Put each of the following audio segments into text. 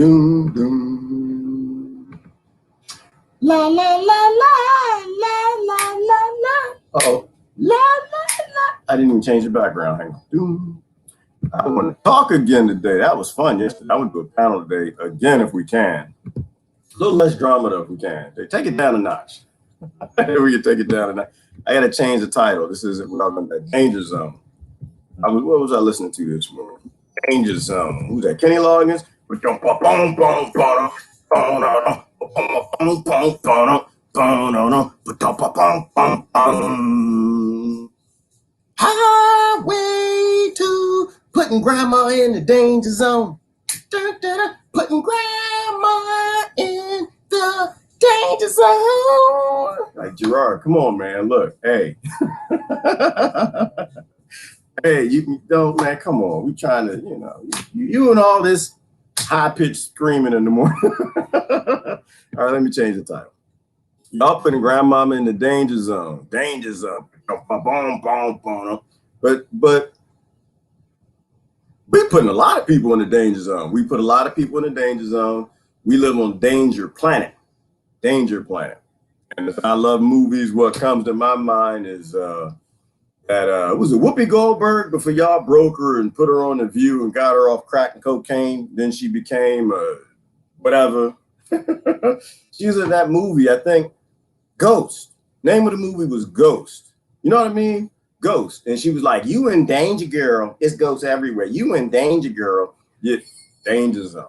Doom, doom. La, la, la, la, la, la, la, la. Uh-oh. La, la, la. I didn't even change the background. Hang on. Doom. I want to talk again today. That was fun yesterday. I went to a panel today again if we can. A little less drama though if we can. Take it down a notch. We can take it down a notch. I got to change the title. This is the Danger Zone. What was I listening to this morning? Danger Zone. Who's that? Kenny Loggins? Highway to putting grandma in the danger zone. Putting grandma in the danger zone. Like Gerard, come on, man. Look, hey. Hey, you don't, man, come on. We trying to, you and all this high-pitched screaming in the morning. All right, let me change the title. Y'all putting grandmama in the danger zone. Danger zone. But we putting a lot of people in the danger zone. We put a lot of people in the danger zone. We live on Danger Planet. Danger Planet. And if I love movies, what comes to my mind is that was it Whoopi Goldberg before y'all broke her and put her on The View and got her off crack and cocaine. Then she became whatever. She was in that movie, I think, Ghost. Name of the movie was Ghost. You know what I mean? Ghost. And she was like, you in danger, girl. It's ghosts everywhere. You in danger, girl. Yeah, danger zone.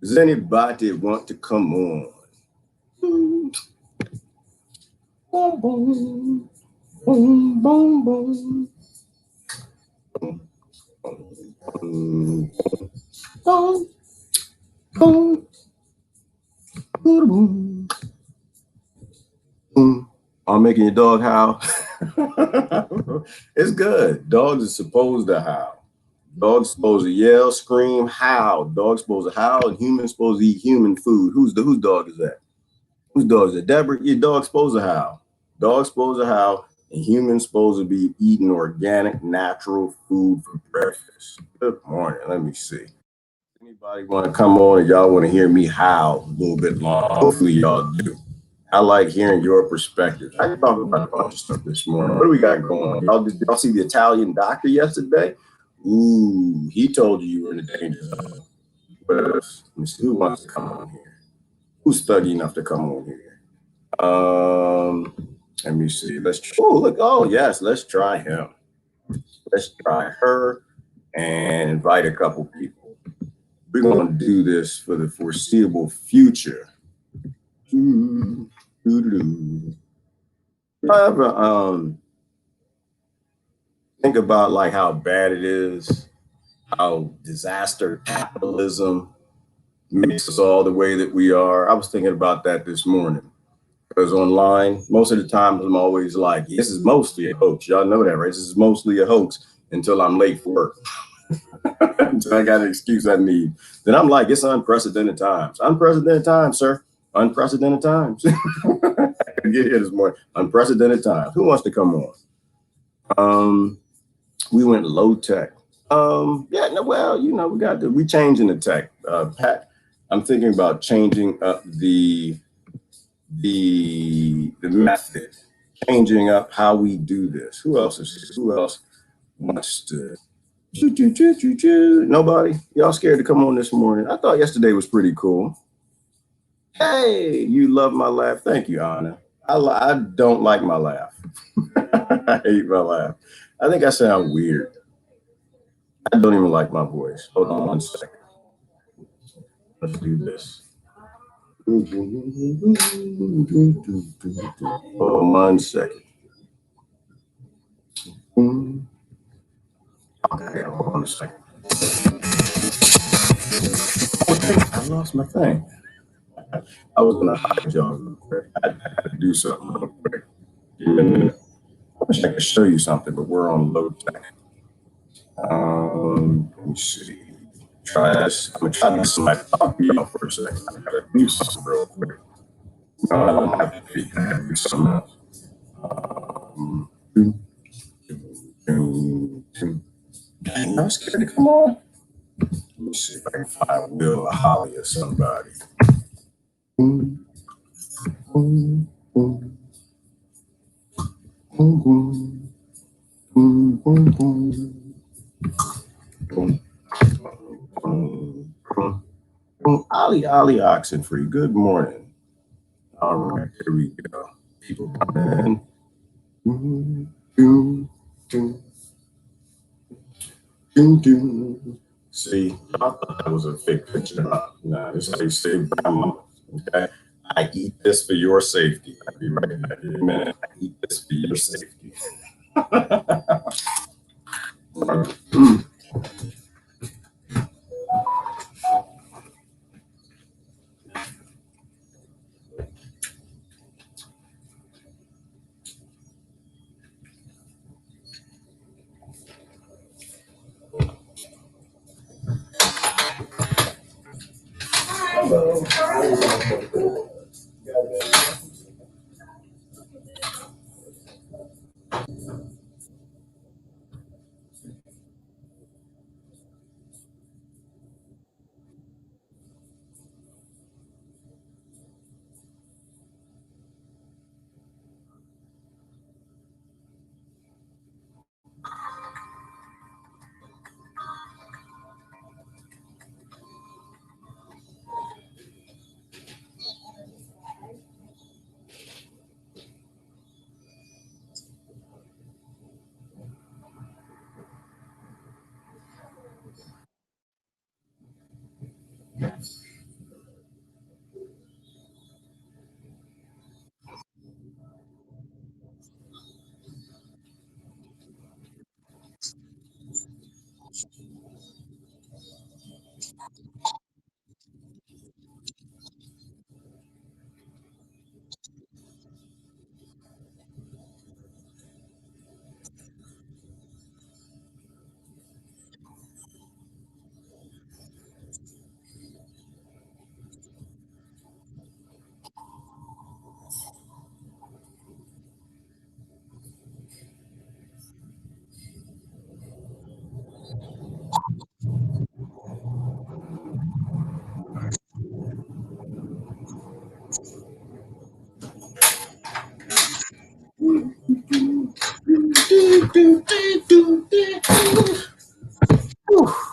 Does anybody want to come on? Boom, boom, boom. Boom, boom, boom. Boom, boom, boom, boom, boom, boom. I'm making your dog howl. It's good. Dogs are supposed to howl. Dogs supposed to yell, scream, howl. Dogs supposed to howl, and humans supposed to eat human food. Whose dog is that? Whose dog is that? Deborah, your dog's supposed to howl. Dog's supposed to howl. And humans supposed to be eating organic, natural food for breakfast. Good morning. Let me see. Anybody want to come on and y'all want to hear me howl a little bit long? Hopefully y'all do. I like hearing your perspective. I can talk about a bunch of stuff this morning. What do we got going on? Did y'all see the Italian doctor yesterday? Ooh, he told you were in the danger zone. What else? Let me see. Who wants to come on here? Who's thuggy enough to come on here? Let me see. Let's try him. Let's try her and invite a couple people. We're going to do this for the foreseeable future. However, think about like how bad it is, how disaster capitalism makes us all the way that we are. I was thinking about that this morning. Because online, most of the time, I'm always like, this is mostly a hoax. Y'all know that, right? This is mostly a hoax until I'm late for work. Until I got an excuse I need. Then I'm like, it's unprecedented times. Unprecedented times, sir. Unprecedented times. I get here this morning. Unprecedented times. Who wants to come on? We went low tech. We changing the tech. Pat, I'm thinking about changing up the method, changing up how we do this. Who else wants to? Nobody? Y'all scared to come on this morning? I thought yesterday was pretty cool. Hey, you love my laugh. Thank you, Anna. I don't like my laugh. I hate my laugh. I think I sound weird. I don't even like my voice. Hold on 1 second. Let's do this. Hold on 1 second. Okay, hold on a second. I lost my thing. I was gonna hide y'all real quick. I had to do something real quick. Yeah. I wish I could show you something, but we're on low tech. Let me see. Try this. I'm gonna try this on my talk to y'all for a second. I gotta do something real quick. No, I don't have to be. I have to do something else. I was scared to come on. Let me see if I can find Will or Holly or somebody. Ollie Oxenfree, good morning. All right, here we go. People coming in. See, I thought that was a fake picture. Nah, this is how you save grandma. Okay. I eat this for your safety. I'll be right back in a minute. I eat this for your safety.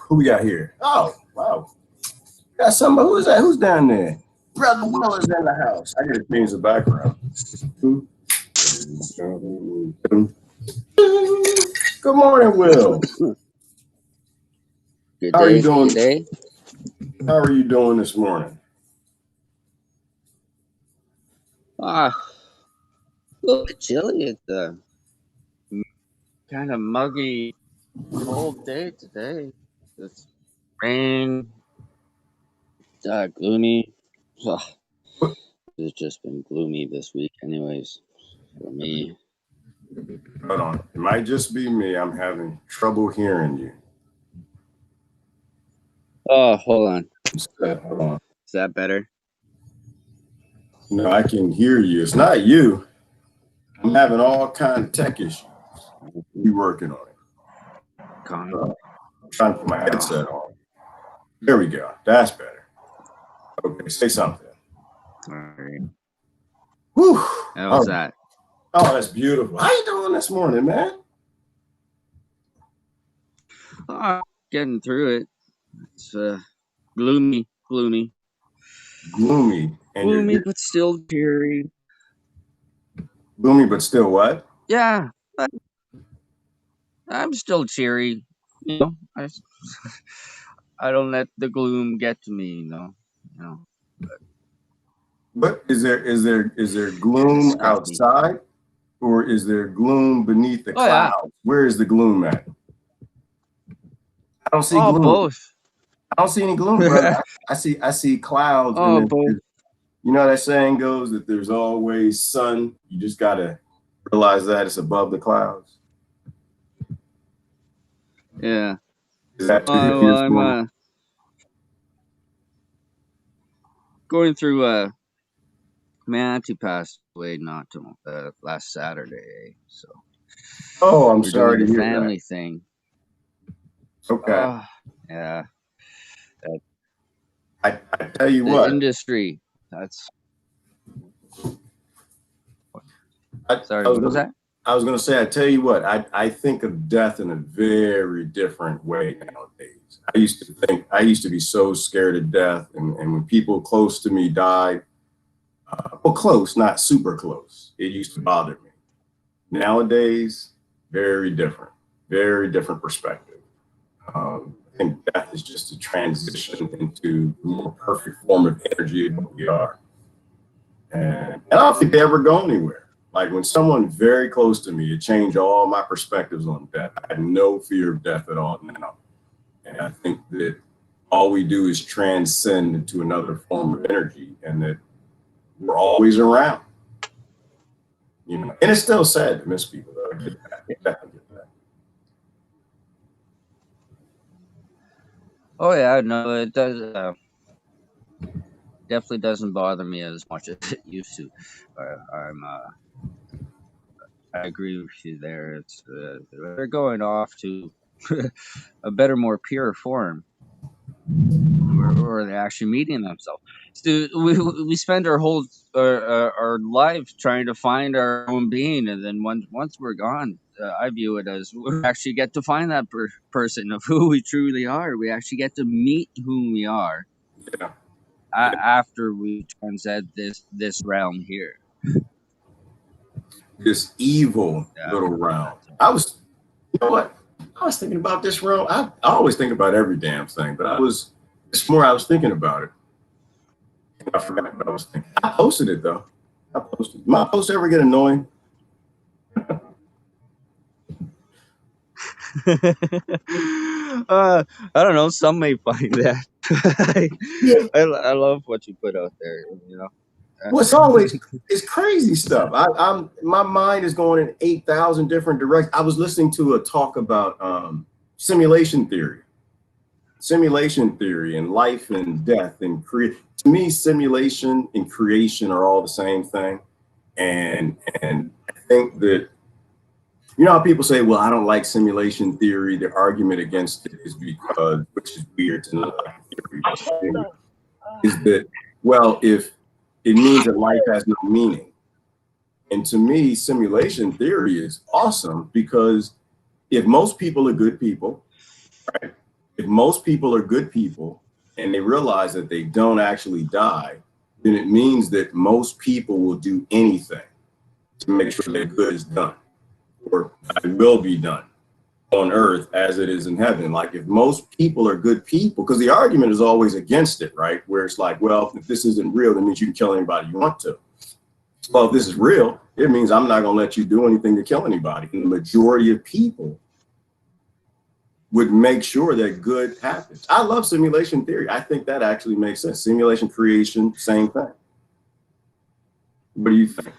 Who we got here? Oh, wow. Got somebody. Who's that? Who's down there? Brother Will is in the house. I gotta change the background. Good morning, Will. Good How are day. you doing? Good day. How are you doing this morning? A little bit chilly. It's a kind of muggy, cold day today. It's rain, gloomy. Ugh, it's just been gloomy this week, anyways, for me. Hold on. It might just be me. I'm having trouble hearing you. Oh, hold on. Hold on. Is that better? No, I can hear you. It's not you. I'm having all kind of tech issues. We working on it. I'm trying to put my headset on. There we go. That's better. Okay, say something. All right. Whew. How was that? Oh, that's beautiful. How you doing this morning, man? Getting through it. It's gloomy, gloomy, and gloomy, but still cheery. Gloomy, but still what? Yeah, I'm still cheery. You know, I don't let the gloom get to me. You know. But is there gloom outside, or is there gloom beneath the clouds? Yeah. Where is the gloom at? I don't see gloom. Both. I don't see any gloom, brother. I see clouds. And both. You know that saying goes that there's always sun. You just gotta realize that it's above the clouds. Yeah. Is that I'm going through my auntie passed away not too last Saturday, so. Oh, I'm sorry to hear family that. thing. Okay. Yeah. I tell you The what. industry. That's sorry. I was What was gonna, that? I was gonna say, I tell you what, I think of death in a very different way nowadays. I used to be so scared of death, and when people close to me died, well, close, not super close, it used to bother me. Nowadays, very different perspective. I think death is just a transition into a more perfect form of energy of what we are. And I don't think they ever go anywhere. Like when someone very close to me, it changed all my perspectives on death. I had no fear of death at all now. And I think that all we do is transcend into another form of energy, and that we're always around. You know, and it's still sad to miss people though. I get that. I definitely get that. Oh yeah, no, it does. Definitely doesn't bother me as much as it used to. I agree with you there. It's they're going off to a better, more pure form, or they're actually meeting themselves. So we spend our whole our lives trying to find our own being, and then once we're gone, I view it as we actually get to find that person of who we truly are. We actually get to meet who we are Yeah. after we transcend this realm here. This evil Yeah, little realm. that's You know what? I was thinking about this realm. I always think about every damn thing, but this more I was thinking about it. I forgot what I was thinking. I posted it though. I posted. My post ever get annoying? I don't know. Some may find that. I, Yeah. I love what you put out there. You know. Well, it's crazy stuff. I'm my mind is going in 8,000 different directions. I was listening to a talk about simulation theory, and life and death and create. To me, simulation and creation are all the same thing, and I think that you know how people say, "Well, I don't like simulation theory." The argument against it is because, which is weird to not like theory, is that well, if it means that life has no meaning. And to me, simulation theory is awesome because if most people are good people, right? If most people are good people and they realize that they don't actually die, then it means that most people will do anything to make sure that good is done or it will be done on earth as it is in heaven. Like if most people are good people, because the argument is always against it, right? Where it's like, well, if this isn't real, that means you can kill anybody you want to. Well, if this is real, it means I'm not going to let you do anything to kill anybody. And the majority of people would make sure that good happens. I love simulation theory. I think that actually makes sense. Simulation creation, same thing. What do you think?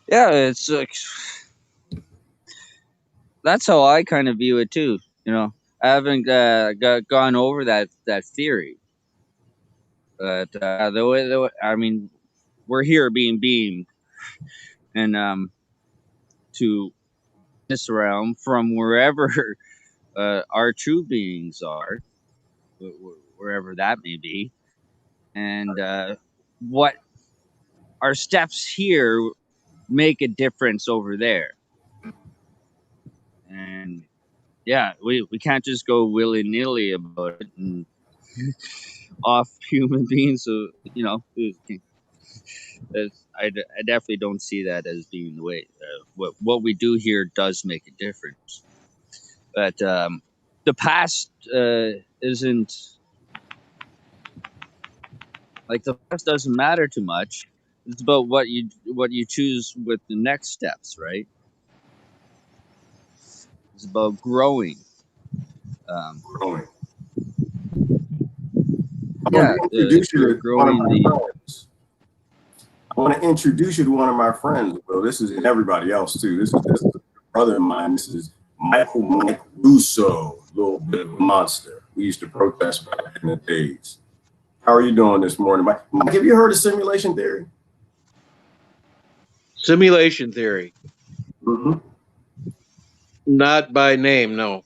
Yeah, it's that's how I kind of view it too. You know, I haven't gone over that theory, but I mean, we're here being beamed, and to this realm from wherever our true beings are, wherever that may be, and what our steps here make a difference over there. And yeah, we can't just go willy nilly about it and off human beings. So you know, I definitely don't see that as being the way. What we do here does make a difference, but the past isn't like the past doesn't matter too much. It's about what you choose with the next steps, right? It's about growing. Um, Growing. I want yeah, to introduce you to one of growing my the. friends. I want to introduce you to one of my friends. Well, this is and everybody else too. This is a brother of mine. This is Mike Russo, a little bit of a monster. We used to protest back in the days. How are you doing this morning, Mike? Mike, have you heard of simulation theory? Simulation theory. Mm-hmm. Not by name, no.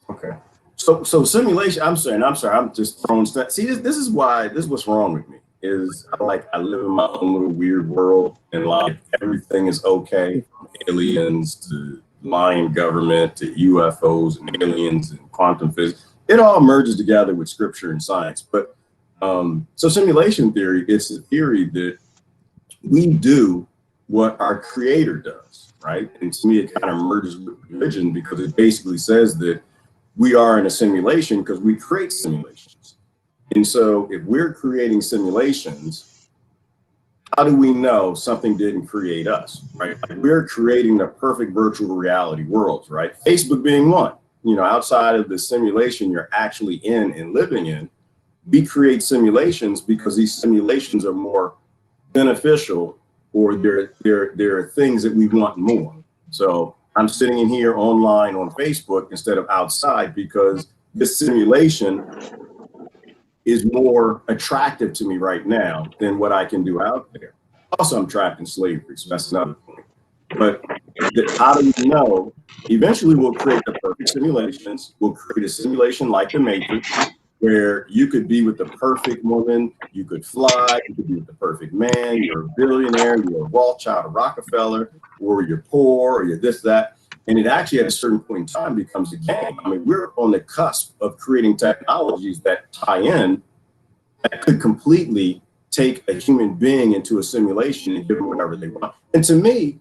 Okay. So simulation. I'm sorry. I'm just throwing stuff. See, this is what's wrong with me is I live in my own little weird world, and like everything is okay, from aliens to Mayan government to UFOs and aliens and quantum physics. It all merges together with scripture and science. But so simulation theory, it's a theory that we do what our creator does, right? And to me, it kind of merges with religion because it basically says that we are in a simulation because we create simulations. And so if we're creating simulations, how do we know something didn't create us, right? Like we're creating the perfect virtual reality worlds, right? Facebook being one, outside of the simulation you're actually in and living in, we create simulations because these simulations are more beneficial, or there are things that we want more. So I'm sitting in here online on Facebook instead of outside because this simulation is more attractive to me right now than what I can do out there. Also, I'm trapped in slavery, so that's another point. But how do we know? Eventually, we'll create the perfect simulations. We'll create a simulation like the Matrix, where you could be with the perfect woman, you could fly, you could be with the perfect man, you're a billionaire, you're a Rothschild, a Rockefeller, or you're poor, or you're this, that. And it actually at a certain point in time becomes a game. I mean, we're on the cusp of creating technologies that tie in that could completely take a human being into a simulation and give them whatever they want. And to me,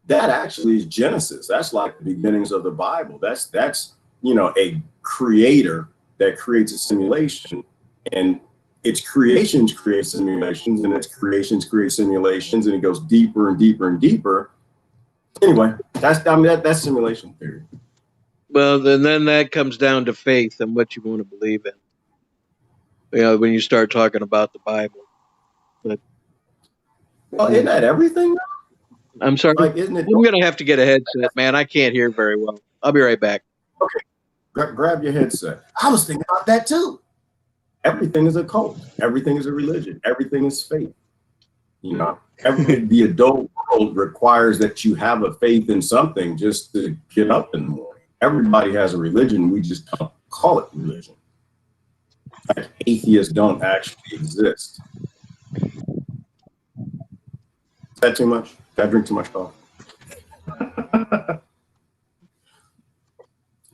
that actually is Genesis. That's like the beginnings of the Bible. That's a creator that creates a simulation, and its creations create simulations, and its creations create simulations, and it goes deeper and deeper and deeper. Anyway, that's simulation theory. Well, then that comes down to faith and what you want to believe in. When you start talking about the Bible. But isn't that everything? I'm sorry. Like, isn't it? I'm gonna have to get a headset, man. I can't hear very well. I'll be right back. Okay. Grab your headset. I was thinking about that too. Everything is a cult. Everything is a religion. Everything is faith. The adult world requires that you have a faith in something just to get up in the morning. Everybody has a religion. We just don't call it religion. Like atheists don't actually exist. Is that too much? Did I drink too much coffee?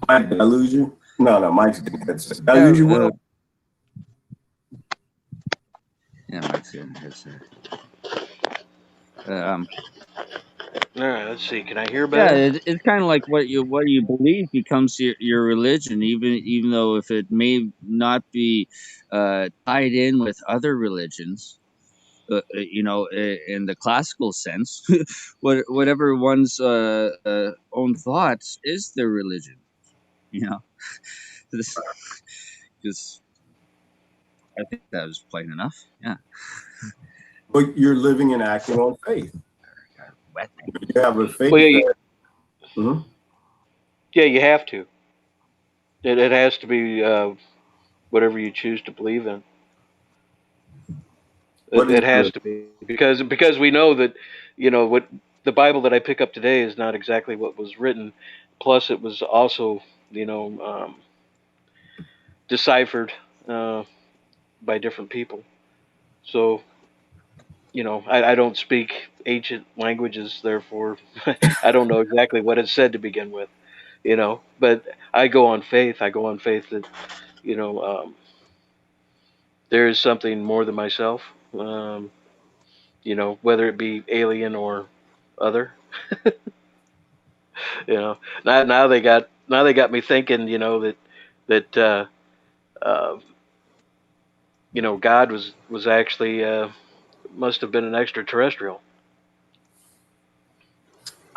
Mike, did I lose you? No, Mike's getting headset. Did I lose you, Will? Yeah, Mike's getting headset. All right, let's see. Can I hear better? Yeah, it's kind of like what you believe becomes your religion, even though if it may not be tied in with other religions, in the classical sense, whatever one's own thoughts is their religion. Because I think that was plain enough. Yeah. But you're living and acting on faith. You have a faith. Well, yeah, you have to. It has to be whatever you choose to believe in. It has to be because we know that what the Bible that I pick up today is not exactly what was written. Plus, it was also deciphered by different people. So I don't speak ancient languages, therefore I don't know exactly what it said to begin with. But I go on faith. I go on faith that there is something more than myself. Whether it be alien or other. Now they got me thinking. That God was actually must have been an extraterrestrial.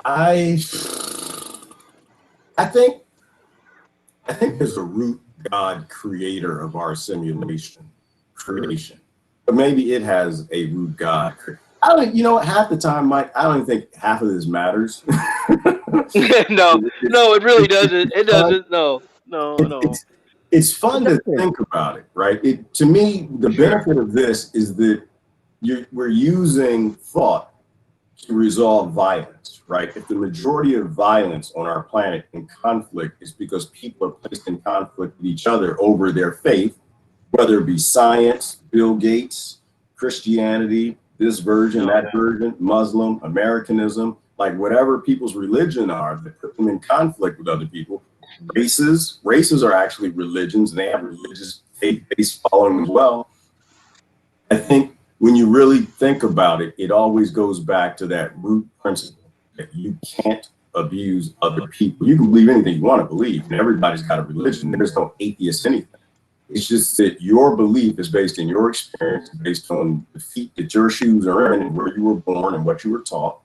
I think there's a root God creator of our simulation creation, but maybe it has a root God. I don't. Half the time, Mike, I don't even think half of this matters. No, it really doesn't. It doesn't. No. It's fun to think about it, right? To me, the benefit of this is that we're using thought to resolve violence, right? If the majority of violence on our planet and conflict is because people are placed in conflict with each other over their faith, whether it be science, Bill Gates, Christianity, this version, that version, Muslim, Americanism, like whatever people's religion are that put them in conflict with other people. Races are actually religions, and they have religious faith-based following as well. I think when you really think about it, it always goes back to that root principle that you can't abuse other people. You can believe anything you want to believe, and everybody's got a religion. There's no atheist anything. It's just that your belief is based in your experience, based on the feet that your shoes are in and where you were born and what you were taught.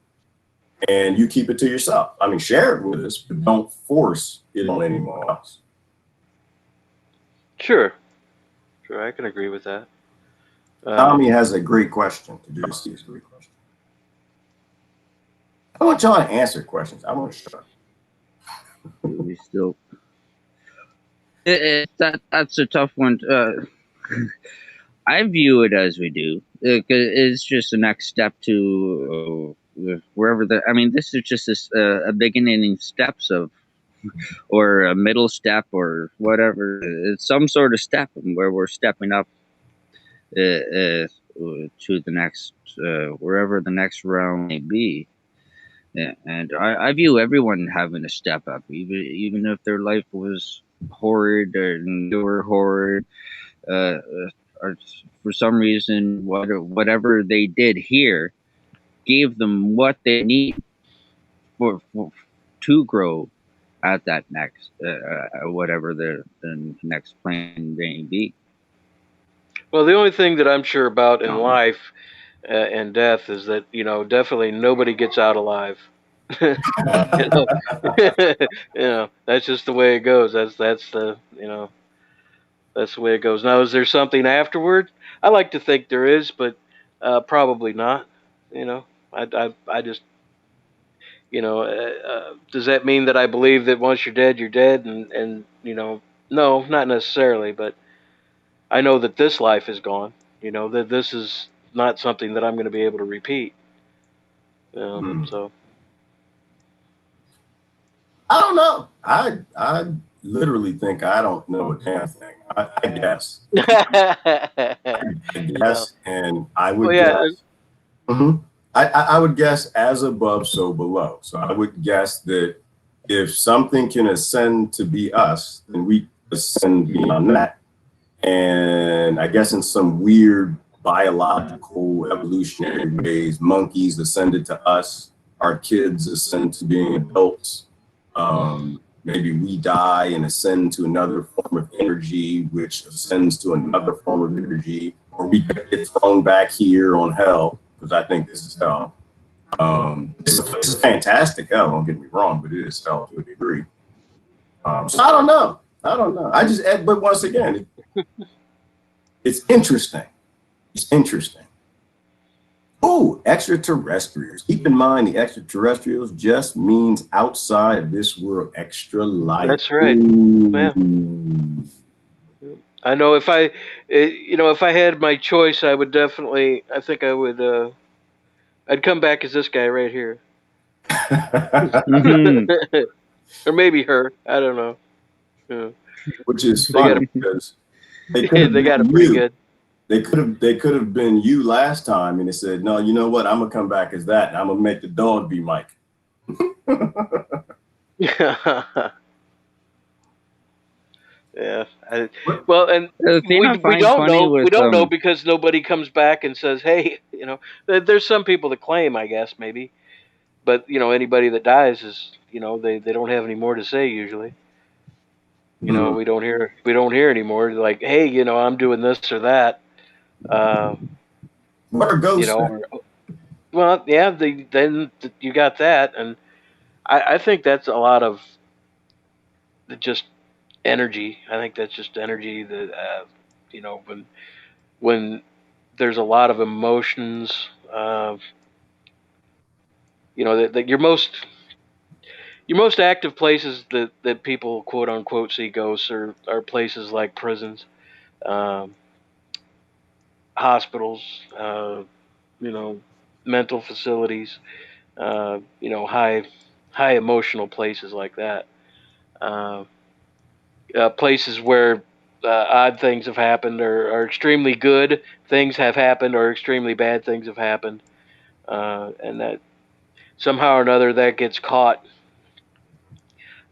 And you keep it to yourself. I mean, share it with us, but don't force it on anyone else. Sure, I can agree with that. Tommy has a great question. Did you see his great question? I want y'all to answer questions. I want to shut up. We still. That's a tough one. I view it as we do. It's just the next step to wherever the. I mean, this is just a beginning steps of, or a middle step, or whatever. It's some sort of step where we're stepping up to the next, wherever the next round may be. Yeah, and I view everyone having to step up, even if their life was horrid and they were horrid, or for some reason, whatever they did here gave them what they need for to grow at that next, whatever the next plan may be. Well, the only thing that I'm sure about in life and death is that definitely nobody gets out alive. you know, that's just the way it goes. That's the that's the way it goes. Now, is there something afterward? I like to think there is, but probably not. I just does that mean that I believe that once you're dead, you're dead? And no, not necessarily, but I know that this life is gone. That this is not something that I'm going to be able to repeat. So I don't know. I literally think I don't know a damn thing. I guess. I guess, and I would guess. I would guess as above, so below. So I would guess that if something can ascend to be us, then we ascend beyond that. And I guess in some weird biological evolutionary ways, monkeys ascended to us, our kids ascend to being adults. Maybe we die and ascend to another form of energy, which ascends to another form of energy, or we get thrown back here on hell, because I think this is hell. It's a fantastic hell, don't get me wrong, but it is hell to a degree. So I don't know. But once again, it's interesting. It's interesting. Oh, extraterrestrials. Keep in mind, the extraterrestrials just means outside of this world, extra life. That's right. Yeah. I know if I had my choice, I would definitely. I think I would. I'd come back as this guy right here, or maybe her. I don't know. Yeah. Which is funny because they got it pretty good. They could have been you last time, and they said, no, you know what? I'm gonna come back as that, and I'm gonna make the dog be Mike. Yeah. Well, and we don't know. We don't know because nobody comes back and says, "Hey, there's some people that claim, I guess, maybe, but anybody that dies is, they don't have any more to say usually. We don't hear anymore. Like, hey, I'm doing this or that. What are ghosts? Well, yeah, then you got that, and I think that's a lot of just energy. I think that's just energy that when there's a lot of emotions, that your most active places that people quote unquote see ghosts are places like prisons, hospitals, mental facilities, high emotional places like that. Uh, Places where odd things have happened, or extremely good things have happened, or extremely bad things have happened, and that somehow or another that gets caught.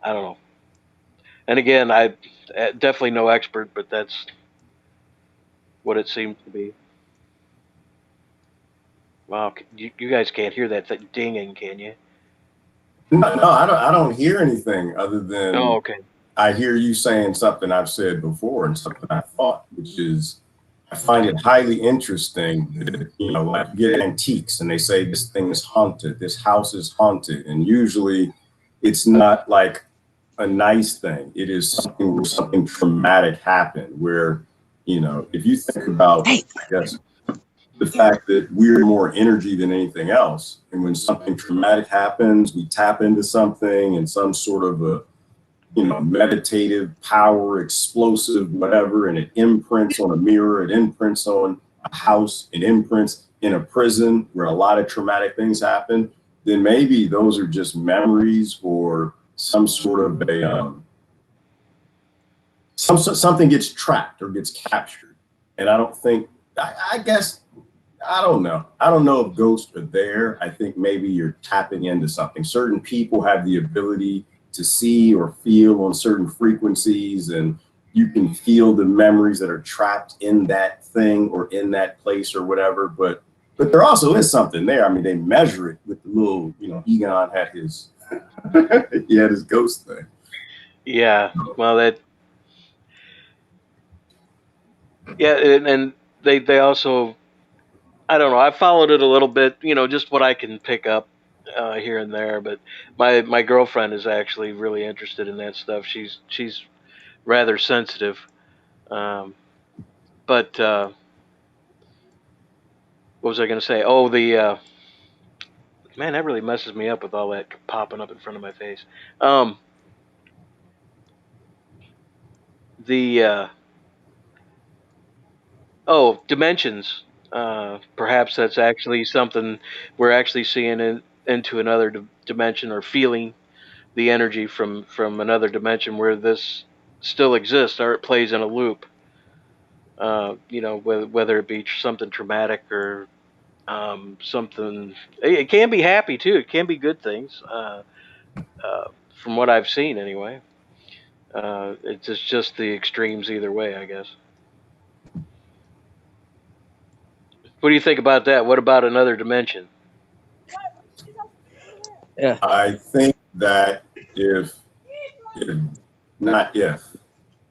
I don't know. And again, I definitely no expert, but that's what it seems to be. Wow, you guys can't hear that dinging, can you? No, I don't hear anything other Oh, than okay. I hear you saying something I've said before and something I thought, which is I find it highly interesting that, like you get antiques and they say this thing is haunted, this house is haunted, and usually it's not like a nice thing. It is something where something traumatic happened. Where, if you think about, I guess, the fact that we're more energy than anything else, and when something traumatic happens, we tap into something and some sort of a meditative power, explosive, whatever, and it imprints on a mirror, it imprints on a house, it imprints in a prison where a lot of traumatic things happen, then maybe those are just memories or some sort of a something gets trapped or gets captured. And I don't think, I guess, I don't know. I don't know if ghosts are there. I think maybe you're tapping into something. Certain people have the ability to see or feel on certain frequencies, and you can feel the memories that are trapped in that thing or in that place or whatever. But there also is something there. I mean, they measure it with the little, Egon had his he had his ghost thing. Yeah. Well, and they also, I don't know. I followed it a little bit, just what I can pick up here and there. But my girlfriend is actually really interested in that stuff. She's rather sensitive. But what was I going to say? Oh, the man, that really messes me up with all that popping up in front of my face. Um, the dimensions. Perhaps that's actually something we're actually seeing into another dimension, or feeling the energy from another dimension where this still exists, or it plays in a loop. Whether it be something traumatic, or something. It can be happy too. It can be good things. Uh, from what I've seen, anyway. It's just the extremes either way, I guess. What do you think about that? What about another dimension? Yeah. I think that if not if,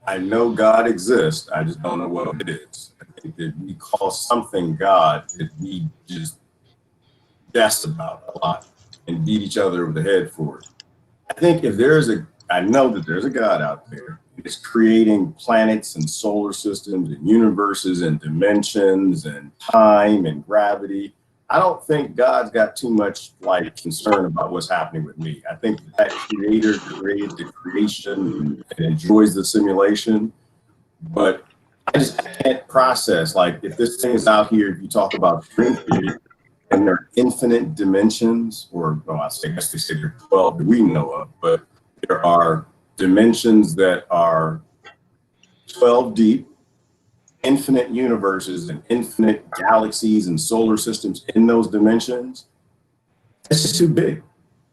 I know God exists, I just don't know what it is. I think that we call something God that we just guess about a lot and beat each other over the head for it. I think I know that there's a God out there. It's creating planets and solar systems and universes and dimensions and time and gravity. I don't think God's got too much concern about what's happening with me. I think that creator created the creation and enjoys the simulation. But I just can't process, if this thing is out here, if you talk about string theory, and there are infinite dimensions, or I guess they say there are 12 that we know of, but there are dimensions that are 12 deep, infinite universes and infinite galaxies and solar systems in those dimensions. It's just too big.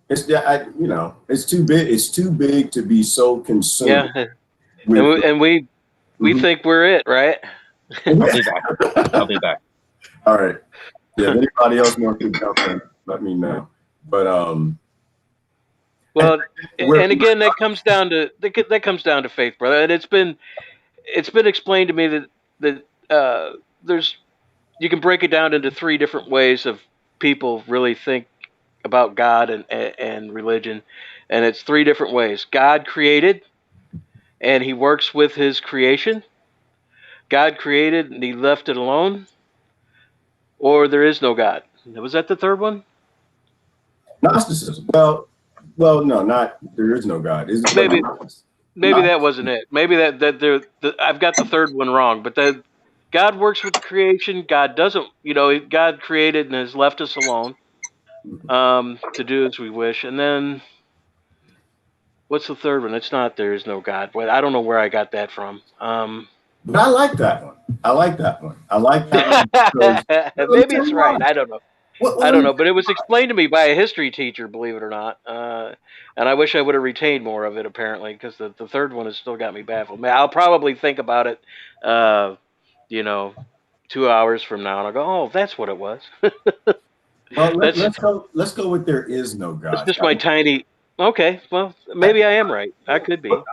It's it's too big. It's too big to be so consumed. Yeah, With, and we Mhm. think we're it, right? I'll be back. I'll be back. All right. Yeah. If anybody else wants to jump in, let me know. But Well, we're, and again, that comes down to faith, brother. And it's been explained to me that there's you can break it down into three different ways of people really think about God and religion, and it's three different ways. God created, and He works with His creation. God created, and He left it alone, or there is no God. Was that the third one? Gnosticism. Well, no, not there is no God. Is it? Maybe that wasn't it. Maybe that I've got the third one wrong, but that God works with the creation. God doesn't, God created and has left us alone to do as we wish. And then what's the third one? It's not there is no God. Well, I don't know where I got that from. But I like that one. I like that one. I like that one because let me Maybe tell it's you right. why. I don't know. I Let don't me know, tell but it you was why. explained to me by a history teacher, believe it or not. And I wish I would have retained more of it, apparently, because the third one has still got me baffled. I'll probably think about it, you know, 2 hours from now, and I'll go, "Oh, that's what it was." Well, that's let's go. Let's go with there is no that's God. just my tiny. Okay, well, maybe I am right. I could be. Well,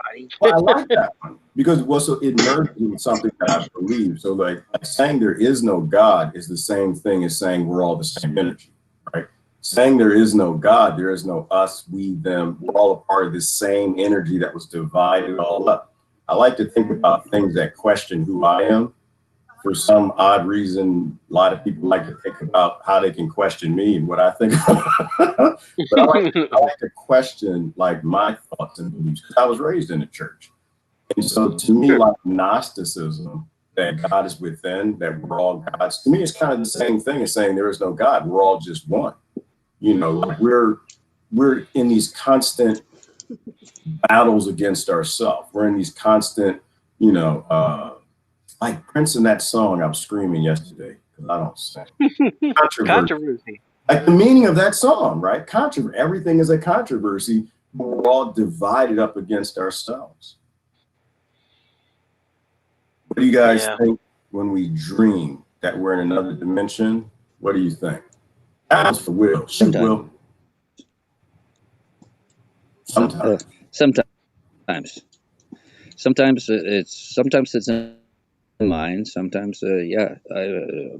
I like that one because so it merged in something that I believe. So like saying there is no God is the same thing as saying we're all the same energy, right? Saying there is no God, there is no us, we, them. We're all a part of this same energy that was divided all up. I like to think about things that question who I am. For some odd reason, a lot of people like to think about how they can question me and what I think. But I like to question like my thoughts and beliefs because I was raised in the church. And so to me, Sure. like Gnosticism, that God is within, that we're all gods, to me, it's kind of the same thing as saying there is no God. We're all just one. Like we're in these constant battles against ourselves. We're in these constant, like Prince in that song I was screaming yesterday because I don't sing. Controversy. Controversy. Like the meaning of that song, right? Controversy. Everything is a controversy. We're all divided up against ourselves. What do you guys Yeah. think when we dream that we're in another dimension? What do you think? That was for Will. Shoot, Will. Sometimes. Sometimes it's in mind. Sometimes, yeah, I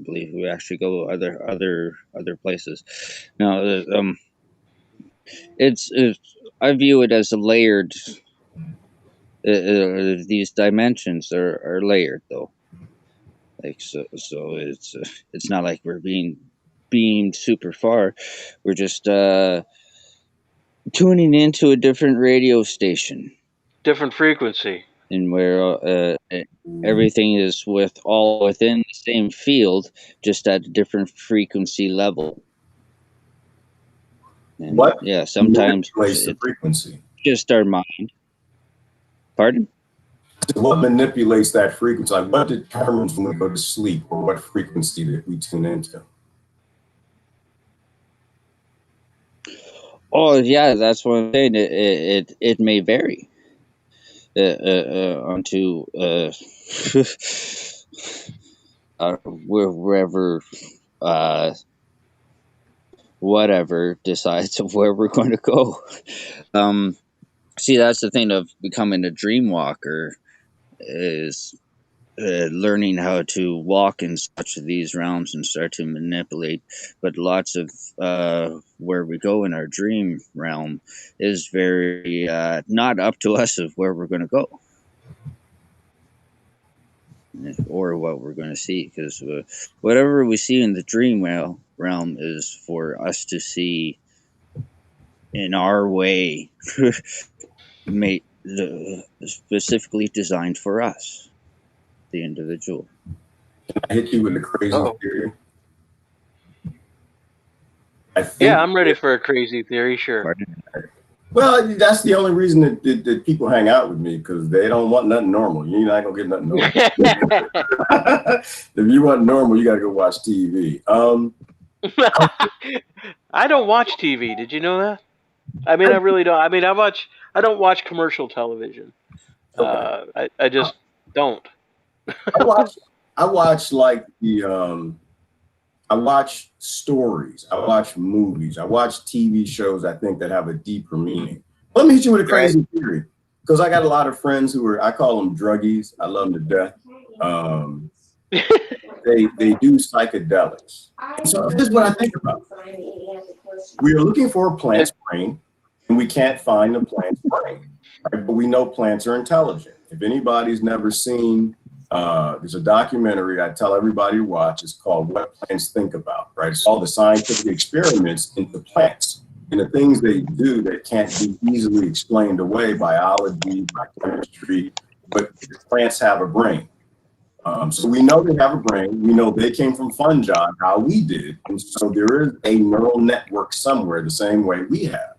believe we actually go other places. Now, it's I view it as a layered. These dimensions are layered, though. Like so it's not like we're being beamed super far. We're just tuning into a different radio station, Different frequency. and where everything is all within the same field, just at a different frequency level. And What yeah, sometimes manipulates the it's frequency? just our mind. Pardon? What manipulates that frequency? Like what determines when we go to sleep or what frequency that we tune into? Oh yeah, that's what I'm saying. It may vary onto wherever whatever decides of where we're going to go. See, that's the thing of becoming a dream walker is learning how to walk in such of these realms and start to manipulate. But lots of where we go in our dream realm is very not up to us of where we're going to go or what we're going to see, because whatever we see in the dream realm is for us to see in our way, made specifically designed for us, the individual. I hit you with a crazy Oh. theory. I think. Yeah, I'm ready for a crazy theory. Sure. Pardon? Well, that's the only reason that people hang out with me because they don't want nothing normal. You're not gonna get nothing normal. If you want normal, you gotta go watch TV. I don't watch TV. Did you know that? I mean, I really don't. I mean, I don't watch commercial television. Okay. I just don't. I watch like I watch stories. I watch movies. I watch TV shows. I think that have a deeper meaning. Let me hit you with a crazy theory because I got a lot of friends who I call them druggies. I love them to death. They do psychedelics. So here's what I think about. We are looking for a plant's brain, and we can't find the plant's brain. Right? But we know plants are intelligent. If anybody's never seen, there's a documentary I tell everybody to watch. It's called What Plants Think About. Right? It's all the scientific experiments into plants and the things they do that can't be easily explained away, biology, by chemistry. But plants have a brain. So we know they have a brain. We know they came from fungi, how we did. And so there is a neural network somewhere the same way we have.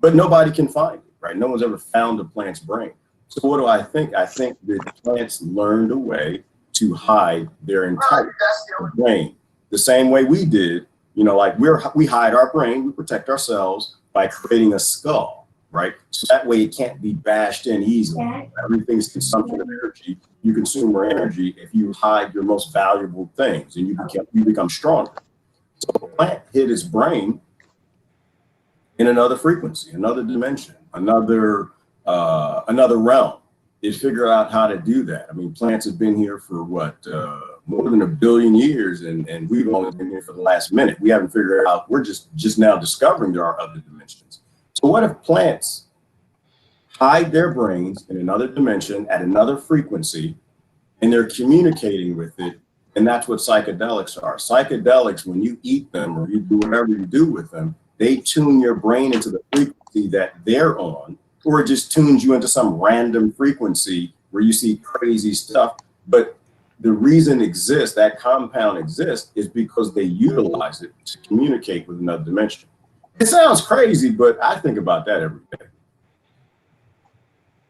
But nobody can find it, right? No one's ever found a plant's brain. So what do I think? I think that plants learned a way to hide their entire brain the same way we did. You know, like we hide our brain, we protect ourselves by creating a skull, right? So that way it can't be bashed in easily. Everything's consumption of energy. You consume more energy if you hide your most valuable things, and you become stronger. So the plant hid its brain in another frequency, another dimension, another realm. It figured out how to do that. I mean, plants have been here for what, more than 1 billion years, and we've only been here for the last minute. We haven't figured out. We're just now discovering there are other dimensions. So what if plants hide their brains in another dimension at another frequency, and they're communicating with it? And that's what psychedelics are. Psychedelics, when you eat them or you do whatever you do with them, they tune your brain into the frequency that they're on, or it just tunes you into some random frequency where you see crazy stuff. But the reason exists, that compound exists, is because they utilize it to communicate with another dimension. It sounds crazy, but I think about that every day.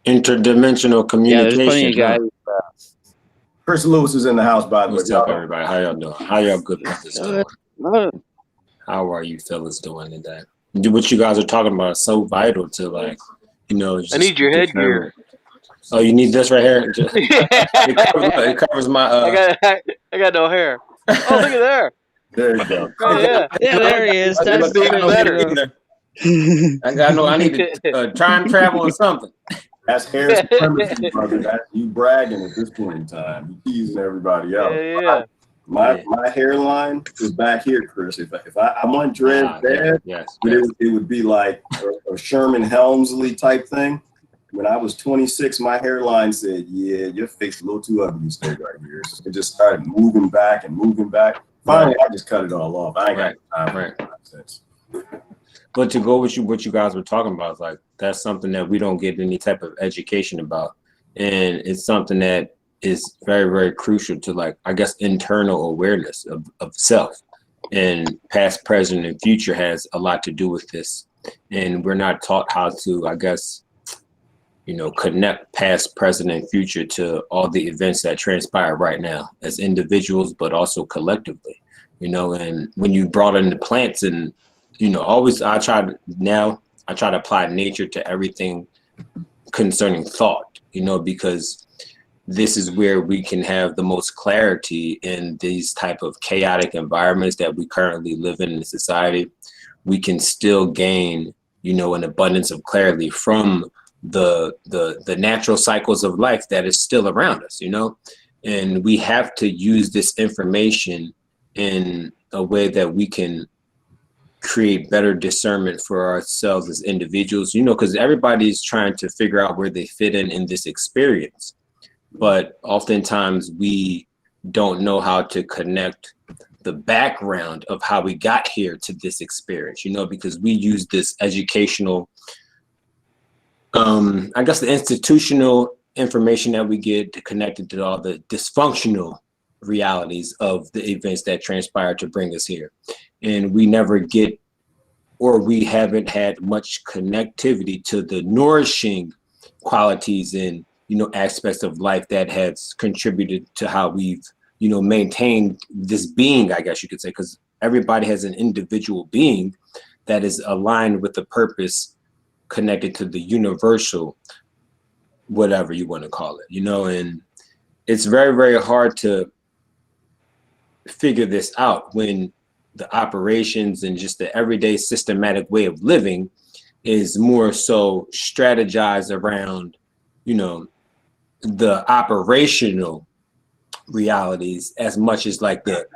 Interdimensional Yeah, there's communication. plenty of guys. Chris Lewis is in the house, by the way. What's up, everybody? How y'all doing? How y'all good brothers doing? Good. How are you fellas doing today? What you guys are talking about is so vital to, like, you know. I need your headgear. Oh, you need this right here? It covers my. I got no hair. Oh, look at there. There you go. Oh, yeah. Yeah, there he is. That's even better. I need to time travel or something. That's hair supremacy, brother. That's you bragging at this point in time. You teasing everybody else. Yeah. My hairline is back here, Chris. If I want dread bad, it would be like a Sherman Helmsley type thing. When I was 26, my hairline said, "Yeah, your face is a little too ugly to stay right here." So it just started moving back and moving back. Finally, I just cut it all off. I ain't got time for that nonsense. But to go with what you guys were talking about, is like, that's something that we don't get any type of education about. And it's something that is very, very crucial to, like, I guess, internal awareness of self. And past, present, and future has a lot to do with this. And we're not taught how to, I guess, you know, connect past, present, and future to all the events that transpire right now as individuals, but also collectively, you know. And when you brought in the plants, and, you know, always I try to apply nature to everything concerning thought, you know, because this is where we can have the most clarity in these type of chaotic environments that we currently live in society. We can still gain, you know, an abundance of clarity from the natural cycles of life that is still around us, you know. And we have to use this information in a way that we can create better discernment for ourselves as individuals, you know, because everybody's trying to figure out where they fit in this experience. But oftentimes we don't know how to connect the background of how we got here to this experience, you know, because we use this educational, I guess, the institutional information that we get to connect it to all the dysfunctional realities of the events that transpire to bring us here. And we never get, or we haven't had much connectivity to the nourishing qualities and, you know, aspects of life that has contributed to how we've, you know, maintained this being, I guess you could say, because everybody has an individual being that is aligned with the purpose connected to the universal, whatever you want to call it, you know. And it's very, very hard to figure this out when the operations and just the everyday systematic way of living is more so strategized around, you know, the operational realities as much as like the,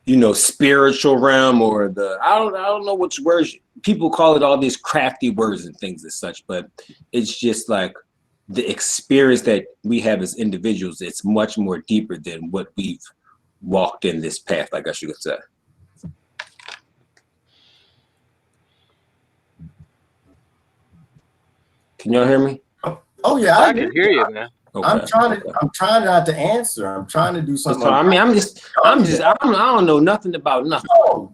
you know, spiritual realm, or the, I don't know which words people call it, all these crafty words and things as such, but it's just like the experience that we have as individuals. It's much more deeper than what we've walked in this path, I guess you could say. Can y'all hear me? Oh yeah, I can hear you, man. Okay. I'm trying not to answer. I'm trying to do something. So, I mean, I don't know nothing about nothing.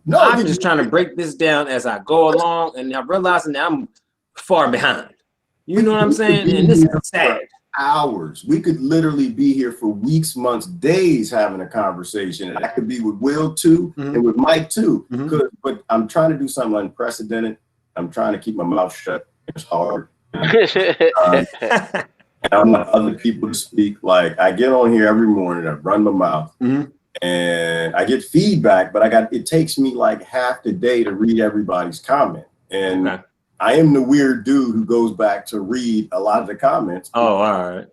No, I'm just trying to break this down as I go along, and I'm realizing that I'm far behind. You know what I'm saying? And this is sad. Hours. We could literally be here for weeks, months, days having a conversation. And that could be with Will too, and with Mike too. But I'm trying to do something unprecedented. I'm trying to keep my mouth shut. It's hard. And I want other people to speak. Like, I get on here every morning, I run my mouth, and I get feedback, but it takes me like half the day to read everybody's comment. And I am the weird dude who goes back to read a lot of the comments. Oh, all right.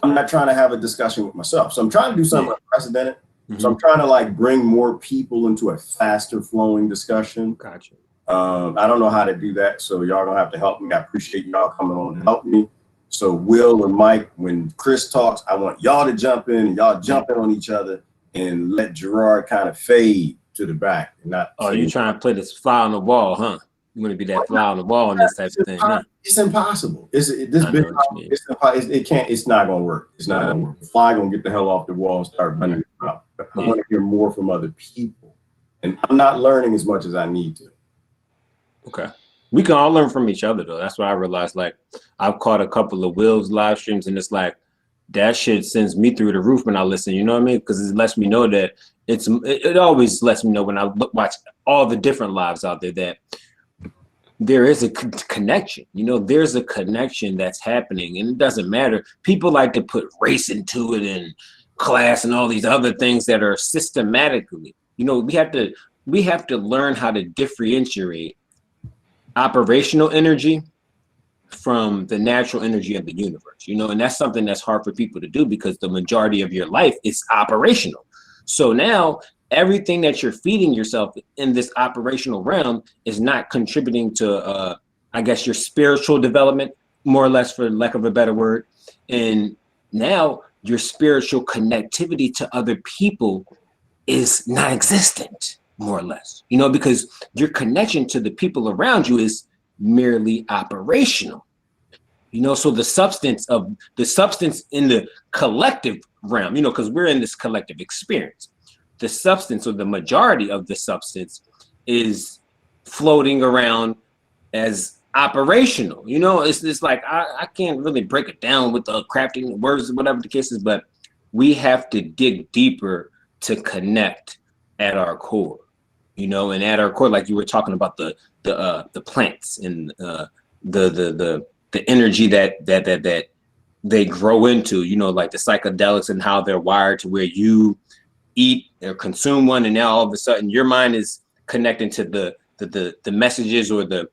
I'm not trying to have a discussion with myself. So I'm trying to do something unprecedented. So I'm trying to like bring more people into a faster flowing discussion. Gotcha. I don't know how to do that. So y'all gonna have to help me. I appreciate y'all coming on to help me. So Will and Mike, when Chris talks, I want y'all to jump in and y'all jump in on each other and let Gerard kind of fade to the back. And not. Oh, you trying to play this fly on the wall, huh? You want to be that fly on the wall on this type of thing, huh? It's impossible. It's not gonna work. It's not gonna work. The fly gonna get the hell off the wall and start running around. I want to hear more from other people. And I'm not learning as much as I need to. Okay. We can all learn from each other though. That's what I realized. Like, I've caught a couple of Will's live streams, and it's like that shit sends me through the roof when I listen. You know what I mean? Because it lets me know that it always lets me know when I watch all the different lives out there that there is a connection. You know, there's a connection that's happening, and it doesn't matter. People like to put race into it and class and all these other things that are systematically. You know, we have to learn how to differentiate operational energy from the natural energy of the universe, you know, and that's something that's hard for people to do because the majority of your life is operational. So now everything that you're feeding yourself in this operational realm is not contributing to, I guess, your spiritual development, more or less, for lack of a better word. And now your spiritual connectivity to other people is non-existent, more or less, you know, because your connection to the people around you is merely operational, you know. So the substance in the collective realm, you know, because we're in this collective experience, the substance or the majority of the substance is floating around as operational, you know. It's like I can't really break it down with the crafting words, whatever the case is, but we have to dig deeper to connect at our core, you know. And at our core, like you were talking about the plants and the energy that they grow into, you know, like the psychedelics and how they're wired to where you eat or consume one, and now all of a sudden your mind is connecting to the messages or the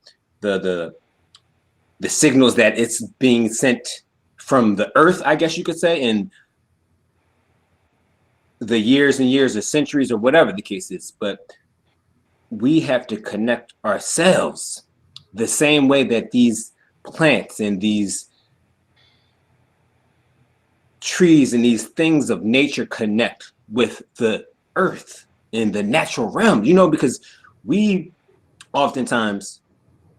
signals that it's being sent from the earth, I guess you could say, and the years and years or centuries or whatever the case is. But we have to connect ourselves the same way that these plants and these trees and these things of nature connect with the earth in the natural realm, you know, because we oftentimes,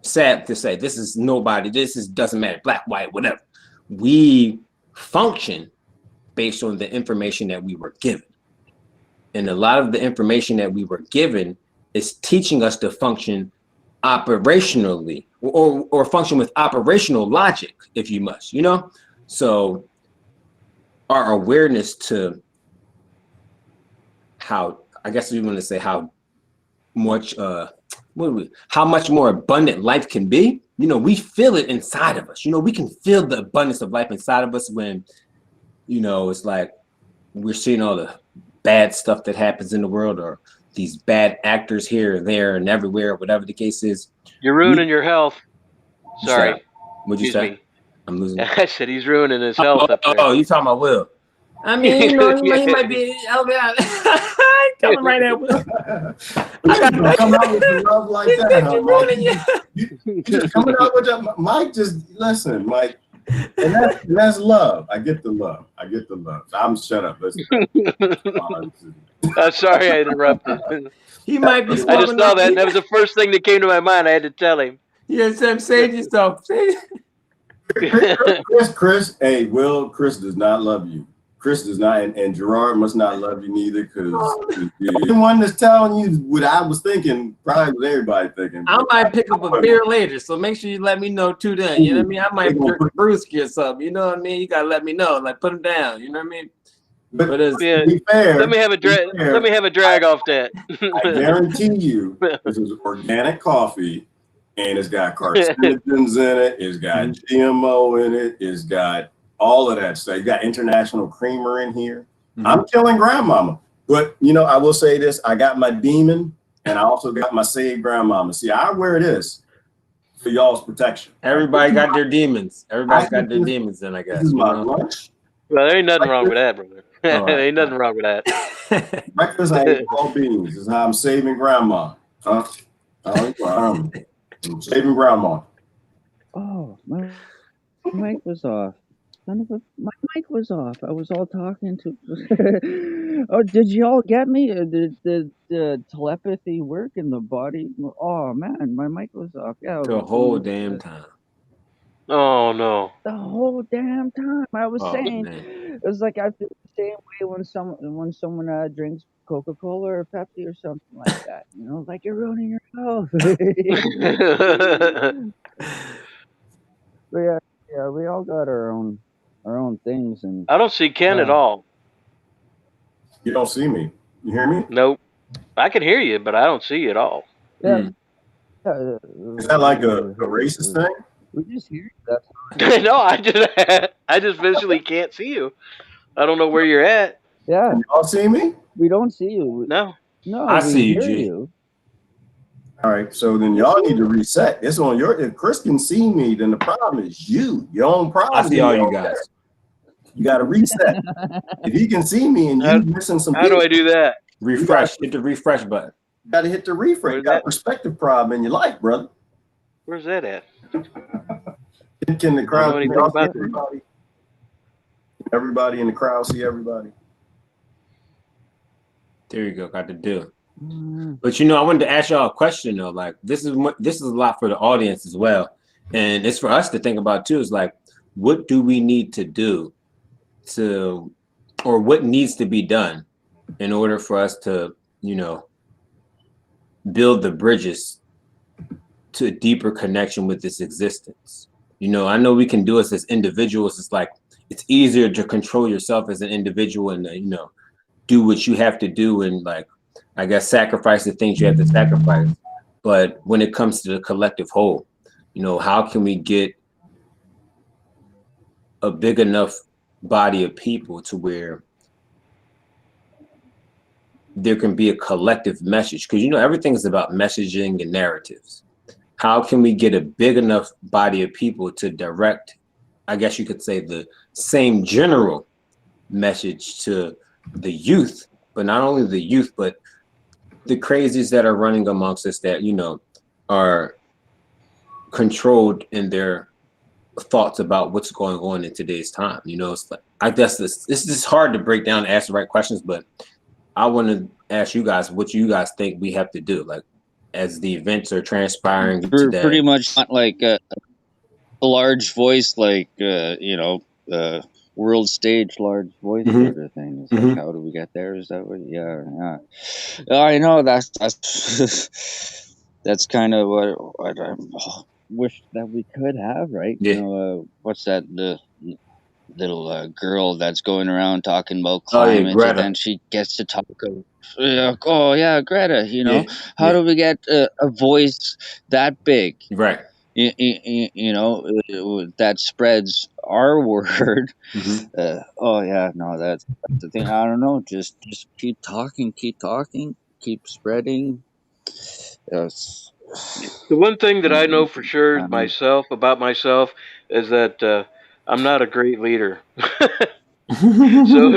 sad to say, doesn't matter, black, white, whatever. We function based on the information that we were given. And a lot of the information that we were given is teaching us to function operationally or function with operational logic, if you must, you know? So our awareness to how, I guess we want to say how much more abundant life can be, you know, we feel it inside of us. You know, we can feel the abundance of life inside of us when, you know, it's like we're seeing all the bad stuff that happens in the world, or these bad actors here, there, and everywhere, whatever the case is. You're ruining your health. Sorry. What'd you say? I'm losing. I said he's ruining his health up there. Oh, you talking about Will? I mean, you know, he might be coming right at Will. Come out with the love like that. You just coming out with that, Mike. Just listen, Mike. And that's love. I get the love. I'm shut up. Listen. I'm sorry I interrupted. He might be. I just saw that, and that was the first thing that came to my mind. I had to tell him. Yeah, Sam, save yourself. Chris, hey, Will, Chris does not love you. Chris does not, and Gerard must not love you neither, because the one that's telling you what I was thinking probably was everybody thinking. I might pick up a beer later, so make sure you let me know too. Then you know what I mean. I might drink a brewski or something. You know what I mean. You gotta let me know. Like put them down. You know what I mean. But Yeah, to be fair, let me have a drag. Let me have a drag off that. I guarantee you, this is organic coffee, and it's got carcinogens in it. It's got GMO in it. It's got all of that stuff. You got international creamer in here. I'm killing grandmama. But, you know, I will say this. I got my demon, and I also got my saved grandmama. See, I wear this for y'all's protection. Everybody got their demons. Everybody's got their demons in, I guess. This is my lunch. Well, there ain't nothing wrong with that, brother. Right. Ain't nothing wrong with that. Breakfast, I ate all beans. This is how I'm saving grandma. I'm saving grandma. Oh, my mic was off. My mic was off. I was all talking to. Oh, did y'all get me? Did the telepathy work in the body? Oh man, my mic was off. Yeah, The whole damn time. Oh no. the whole damn time. I was Oh, saying, man. it was like I feel the same way when someone drinks Coca-Cola or Pepsi or something like that. You know, like you're ruining your health. But yeah, we all got our own things, and I don't see Ken at all. You don't see me. You hear me? Nope. I can hear you, but I don't see you at all. yeah. Is that like a racist thing? We just hear that. No, I just visually can't see you. I don't know where you're at. Yeah, Y'all see me? we don't see you. No. No, I we see you, hear G. you. All right, so then y'all need to reset. It's on your. If Chris can see me, then the problem is you. Your own problem. I see all you guys. You got to reset. If he can see me and you missing some, How do I do that? Refresh. Hit the refresh button. You got to hit the refresh. You got a perspective problem in your life, brother. Where's that at? Can the crowd I don't see know anything about everybody? Everybody in the crowd see everybody. There you go. Got the deal. But you know, I wanted to ask y'all a question though. Like this is a lot for the audience as well, and it's for us to think about too. Is like, what do we need to do to, or what needs to be done in order for us to, you know, build the bridges to a deeper connection with this existence. You know, I know we can do it as individuals. It's like it's easier to control yourself as an individual and you know, do what you have to do and like, I guess, sacrifice the things you have to sacrifice. But when it comes to the collective whole, you know, how can we get a big enough body of people to where there can be a collective message? Because, you know, everything is about messaging and narratives. How can we get a big enough body of people to direct, I guess you could say, the same general message to the youth, but not only the youth, but the crazies that are running amongst us that, you know, are controlled in their thoughts about what's going on in today's time. You know, it's like, I guess this is hard to break down and ask the right questions, but I want to ask you guys what you guys think we have to do, like as the events are transpiring today. Pretty much not like a large voice, like you know, world stage large voice sort of thing. It's like, how do we get there? Is that what? Yeah. I know that's that's kind of what I wish that we could have, right? Yeah. You know, what's that the little girl that's going around talking about climate, Greta. and then she gets to talk of, oh yeah, Greta. You know, Yeah. how do we get a voice that big? Right. You know, that spreads our word. Oh yeah, no, that's the thing. I don't know. Just keep talking, keep spreading. Yes. The one thing that I know for sure about myself is that I'm not a great leader. So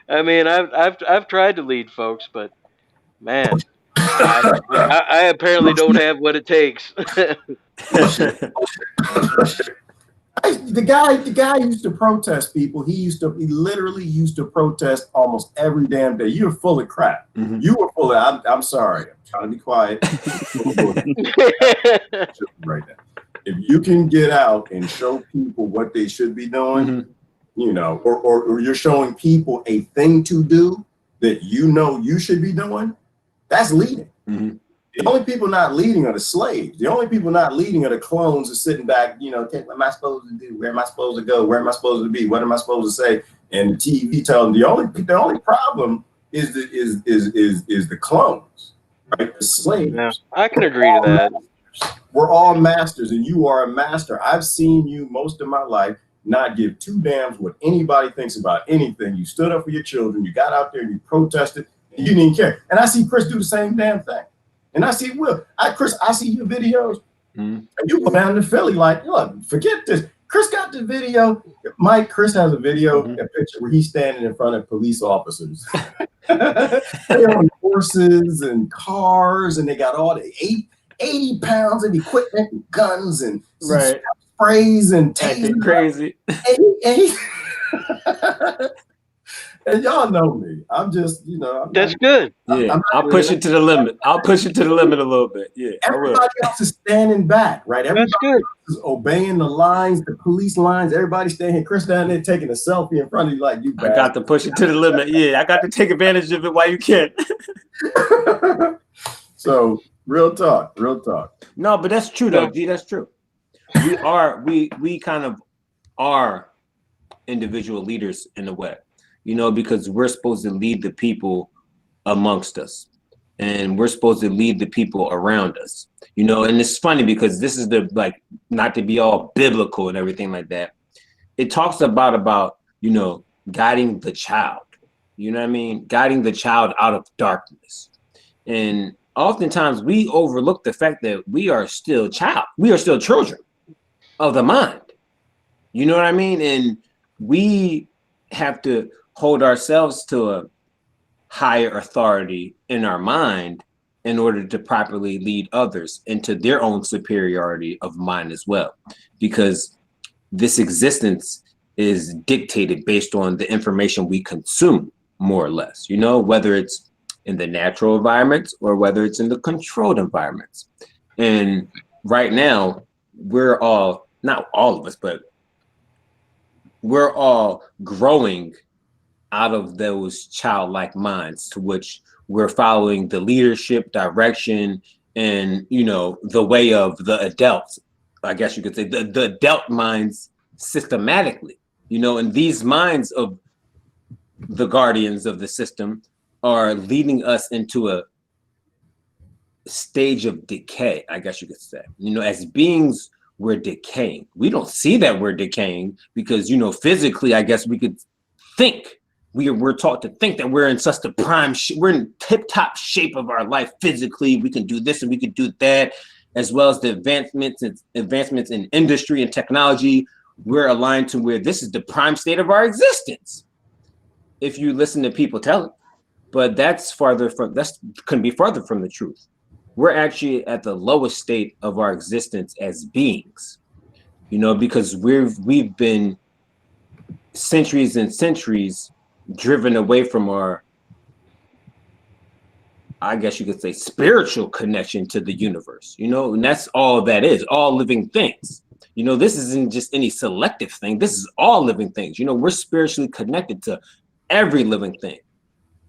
I mean, I've tried to lead folks, but man, I apparently don't have what it takes. The guy used to protest people. He literally used to protest almost every damn day. You're full of crap. You were full of. I'm sorry. I'm trying to be quiet. Right now. If you can get out and show people what they should be doing, you know, or you're showing people a thing to do that you know you should be doing, that's leading. The only people not leading are the slaves. The only people not leading are the clones that's sitting back, you know, okay, what am I supposed to do? Where am I supposed to go? Where am I supposed to be? What am I supposed to say? And the TV telling the only problem is the clones, right? The slaves. Yeah, I can agree to that. We're all masters, and you are a master. I've seen you most of my life not give two damns what anybody thinks about anything. You stood up for your children. You got out there and you protested, and you didn't care. And I see Chris do the same damn thing. And I see Will. Chris, I see your videos. And you go down to Philly like, look, forget this. Chris got the video. Mike, Chris has a video, a picture where he's standing in front of police officers. They're on horses and cars, and they got all the 80 pounds of equipment and guns and sprays and tasers. Crazy. And y'all know me. I'm just, you know. That's good. Yeah, I'll push it to the limit. I'll push it to the limit a little bit. Yeah. Everybody else is standing back, right? Everybody That's good. is obeying the lines, the police lines. Everybody standing here. Chris down there taking a selfie in front of you like you bad. I got to push it to the limit. Yeah, I got to take advantage of it while you can. So real talk. No, but that's true though, G. That's true. We kind of are individual leaders in a way. You know, because we're supposed to lead the people amongst us, and we're supposed to lead the people around us. You know, and it's funny because this is the, like, not to be all biblical and everything like that. It talks about, you know, guiding the child, you know what I mean? Guiding the child out of darkness. And oftentimes we overlook the fact that we are still children of the mind. You know what I mean? And we have to hold ourselves to a higher authority in our mind in order to properly lead others into their own superiority of mind as well. Because this existence is dictated based on the information we consume, more or less, you know, whether it's in the natural environments or whether it's in the controlled environments. And right now, we're all, not all of us, but we're all growing out of those childlike minds to which we're following the leadership, direction, and, you know, the way of the adults, I guess you could say, the adult minds systematically, you know, and these minds of the guardians of the system are leading us into a stage of decay, I guess you could say. You know, as beings, we're decaying. We don't see that we're decaying because, you know, physically, I guess we could think. We're taught to think that we're in such the prime, we're in tip-top shape of our life physically. We can do this and we can do that, as well as the advancements in industry and technology. We're aligned to where this is the prime state of our existence, if you listen to people tell it. But that's couldn't be farther from the truth. We're actually at the lowest state of our existence as beings, you know, because we've been centuries and centuries driven away from our, I guess you could say, spiritual connection to the universe, you know, and that's all that is, all living things. You know, this isn't just any selective thing. This is all living things. You know, we're spiritually connected to every living thing.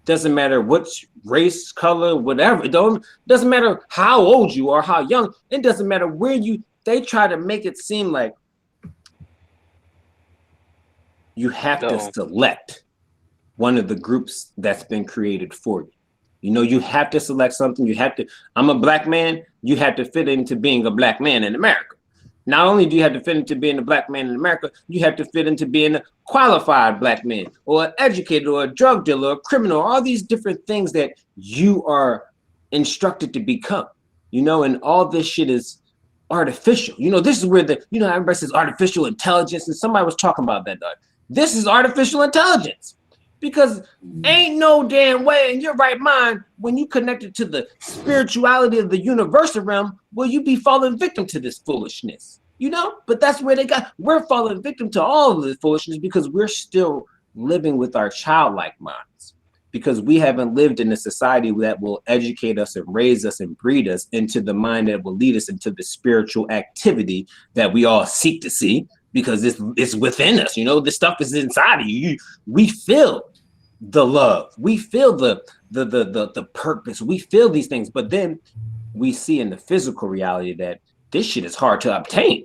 Doesn't matter which race, color, whatever. It doesn't matter how old you are, how young. It doesn't matter where they try to make it seem like you have to select one of the groups that's been created for you. You know, you have to select something. I'm a black man. You have to fit into being a black man in America. Not only do you have to fit into being a black man in America, you have to fit into being a qualified black man or an educated or a drug dealer or a criminal, all these different things that you are instructed to become, you know, and all this shit is artificial. You know, this is where everybody says artificial intelligence, and somebody was talking about that, dog. This is artificial intelligence. Because ain't no damn way in your right mind, when you connected to the spirituality of the universal realm, will you be falling victim to this foolishness, you know? But that's where we're falling victim to all of this foolishness because we're still living with our childlike minds. because we haven't lived in a society that will educate us and raise us and breed us into the mind that will lead us into the spiritual activity that we all seek to see, because it's within us. You know, this stuff is inside of you. We feel the love, we feel the purpose, we feel these things, but then we see in the physical reality that this shit is hard to obtain,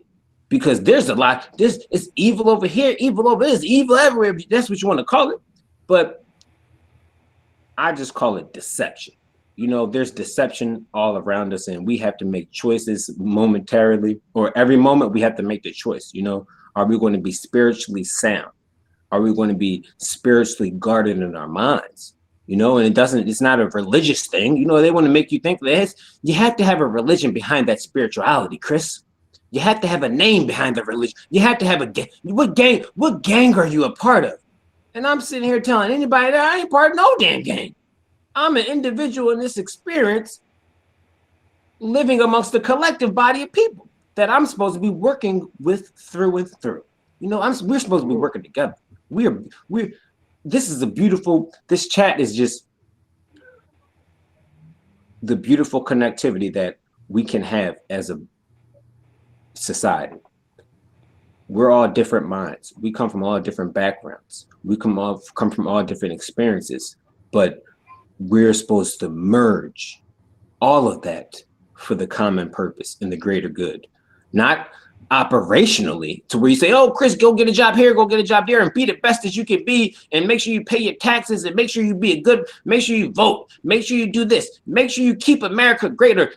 because there's a lot, it's evil over here, evil over there, evil everywhere. That's what you want to call it. But I just call it deception. You know, there's deception all around us, and we have to make choices momentarily, or every moment we have to make the choice. You know, are we going to be spiritually sound? Are we going to be spiritually guarded in our minds? You know, and it's not a religious thing. You know, they want to make you think that you have to have a religion behind that spirituality, Chris. You have to have a name behind the religion. You have to have a gang. What gang are you a part of? And I'm sitting here telling anybody that I ain't part of no damn gang. I'm an individual in this experience, living amongst the collective body of people that I'm supposed to be working with through and through. You know, we're supposed to be working together. This chat is just the beautiful connectivity that we can have as a society. We're all different minds. We come from all different backgrounds. We come from all different experiences, but we're supposed to merge all of that for the common purpose and the greater good, not operationally to where you say, oh, Chris, go get a job here, go get a job there, and be the best as you can be, and make sure you pay your taxes, and make sure make sure you vote, make sure you do this, make sure you keep America greater.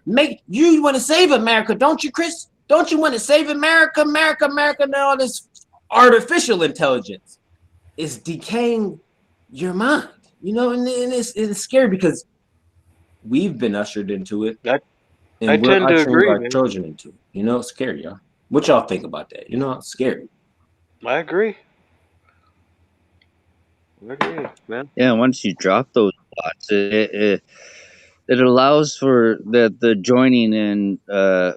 You want to save America, don't you, Chris? Don't you want to save America? Now all this artificial intelligence is decaying your mind, you know, and it's scary because we've been ushered into it. And I tend to agree, our man. children into it. You know, it's scary, y'all. What y'all think about that? You know, it's scary. I agree. Man. Yeah, once you drop those plots, it allows for the joining in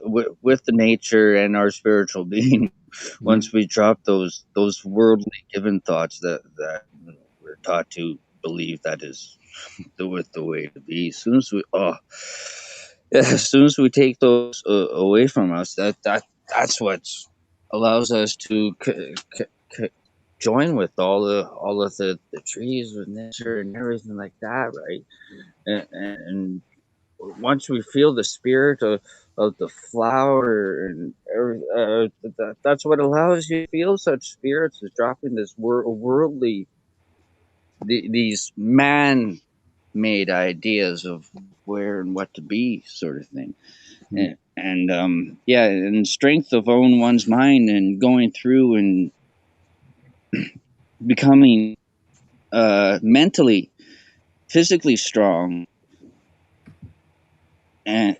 with the nature and our spiritual being. Once we drop those worldly given thoughts that we're taught to believe that is the way to be. As soon as we take those away from us, that's what allows us to join with all of the trees with nature and everything like that, right? And once we feel the spirit of the flower and that's what allows you to feel such spirits, is dropping this worldly, these man-made ideas of where and what to be, sort of thing. And strength of one's mind and going through and becoming mentally, physically strong, and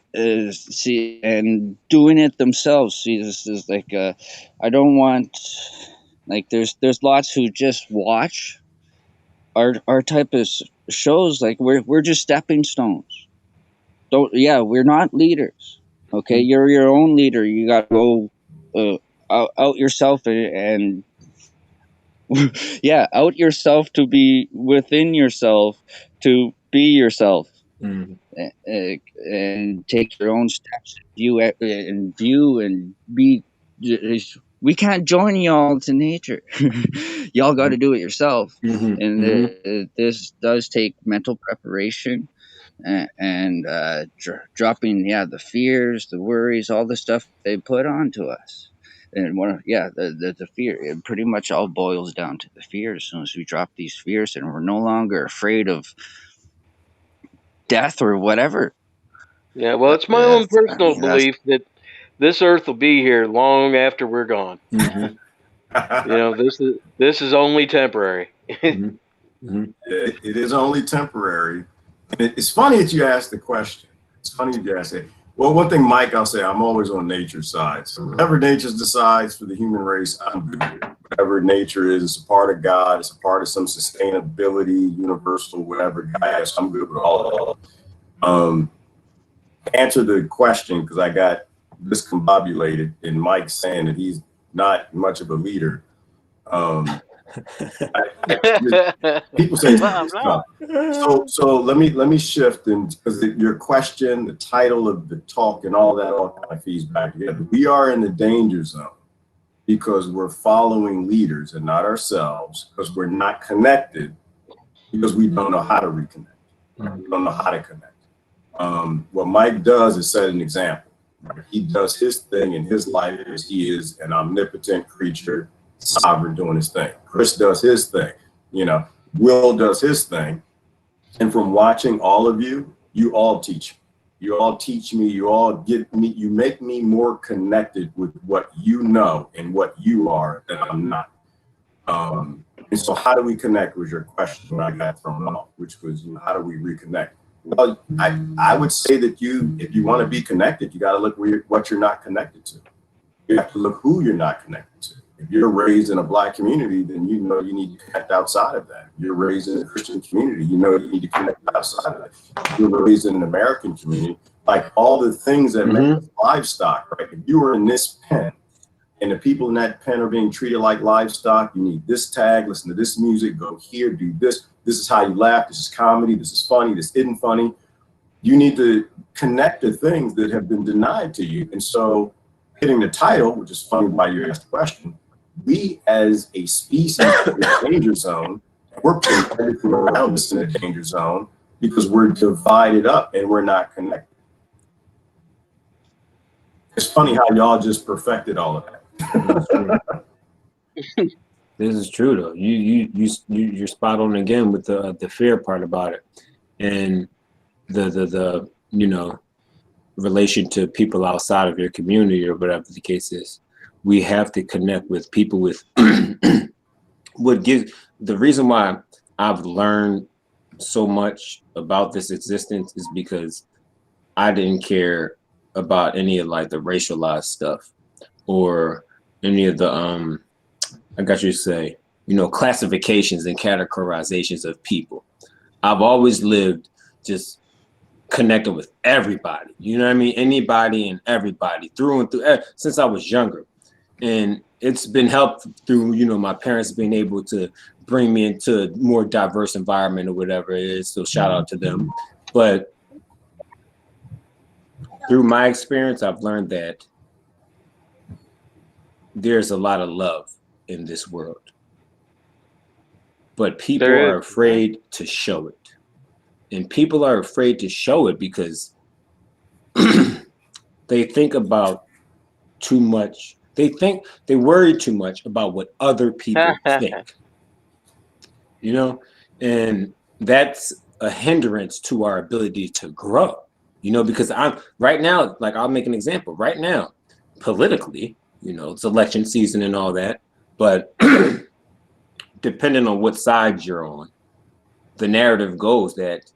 doing it themselves. See, this is like I don't want, like, there's lots who just watch our type of shows. Like, we're just stepping stones. We're not leaders. Okay, you're your own leader. You got to go out yourself and out yourself to be within yourself, to be yourself. And take your own steps, view and be. We can't join y'all to nature. Y'all got to do it yourself. This does take mental preparation and dropping the fears, the worries, all the stuff they put onto us. And the fear, it pretty much all boils down to the fear. As soon as we drop these fears and we're no longer afraid of death or whatever. Yeah, well, it's my own personal belief that this earth will be here long after we're gone. You know, this is only temporary. It is only temporary. And it's funny that you asked the question. It's funny that you asked it. Well, one thing, Mike, I'll say, I'm always on nature's side. So whatever nature decides for the human race, I'm good with it. Whatever nature is, it's a part of God. It's a part of some sustainability, universal, whatever. Guys, I'm good with all of it. Answer the question, because I got discombobulated in Mike saying that he's not much of a leader. People say Well, I'm not. so let me shift, and because your question, the title of the talk, and all that all kind of feeds back together. We are in the danger zone because we're following leaders and not ourselves, because we're not connected, because we don't know how to reconnect. We don't know how to connect. What Mike does is set an example. He does his thing in his life as he is an omnipotent creature, sovereign, doing his thing. Chris does his thing. You know, Will does his thing. And from watching all of you, you all teach me. You all teach me. You all get me. You make me more connected with what you know and what you are that I'm not. And so, how do we connect? Was your question when I got thrown off, which was, you know, how do we reconnect? Well, I would say that if you want to be connected, you got to look what you're not connected to. You have to look who you're not connected to. If you're raised in a Black community, then you know you need to connect outside of that. If you're raised in a Christian community, you know you need to connect outside of that. If you're raised in an American community, like all the things that make us livestock, right? If you were in this pen and the people in that pen are being treated like livestock, you need this tag, listen to this music, go here, do this. This is how you laugh. This is comedy. This is funny. This isn't funny. You need to connect to things that have been denied to you. And so hitting the title, which is funny why you asked the question, we as a species are in a danger zone. We're putting everything around us in a danger zone because we're divided up and we're not connected. It's funny how y'all just perfected all of that. This is true though. You're spot on again with the fear part about it, and the you know, relation to people outside of your community or whatever the case is. We have to connect with people with what gives the reason why I've learned so much about this existence is because I didn't care about any of like the racialized stuff or any of the I got you to say, you know, classifications and categorizations of people. I've always lived just connected with everybody, you know what I mean? Anybody and everybody through and through since I was younger. And it's been helped through, you know, my parents being able to bring me into a more diverse environment or whatever it is. So shout out to them. But through my experience, I've learned that there's a lot of love in this world, but people are afraid to show it. And people are afraid to show it because they think about too much. They worry too much about what other people think, you know, and that's a hindrance to our ability to grow, you know, because I'm right now, like I'll make an example right now, politically, you know, it's election season and all that, but depending on what side you're on, the narrative goes that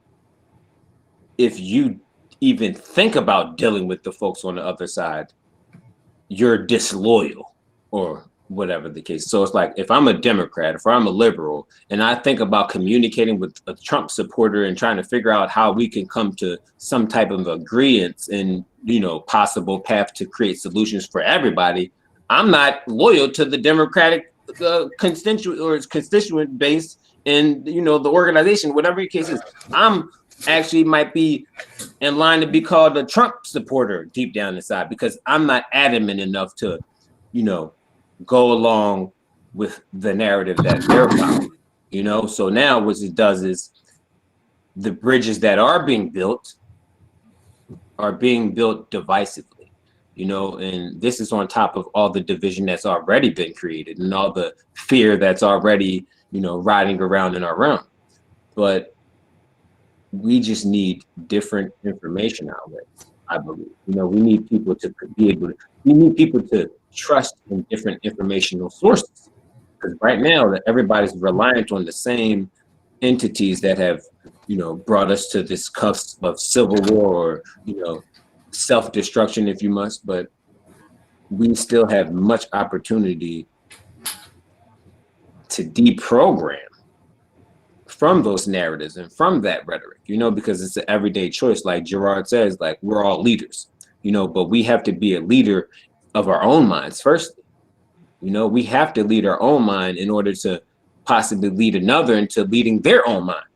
if you even think about dealing with the folks on the other side, you're disloyal or whatever the case. So it's like, if I'm a Democrat, if I'm a liberal, and I think about communicating with a Trump supporter and trying to figure out how we can come to some type of agreement and, you know, possible path to create solutions for everybody, I'm not loyal to the Democratic constituent base and, you know, the organization, whatever your case is. I'm actually might be in line to be called a Trump supporter deep down inside because I'm not adamant enough to, you know, go along with the narrative that they're following, you know? So now what it does is the bridges that are being built divisively, you know, and this is on top of all the division that's already been created and all the fear that's already, you know, riding around in our realm. But we just need different information outlets, I believe. You know, we need people to be able to, we need people to trust in different informational sources. Because right now that everybody's reliant on the same entities that have, you know, brought us to this cusp of civil war or, you know, self-destruction if you must, but we still have much opportunity to deprogram from those narratives and from that rhetoric, you know, because it's an everyday choice. Like Gerard says, like, we're all leaders, you know, but we have to be a leader of our own minds first. You know, we have to lead our own mind in order to possibly lead another into leading their own mind.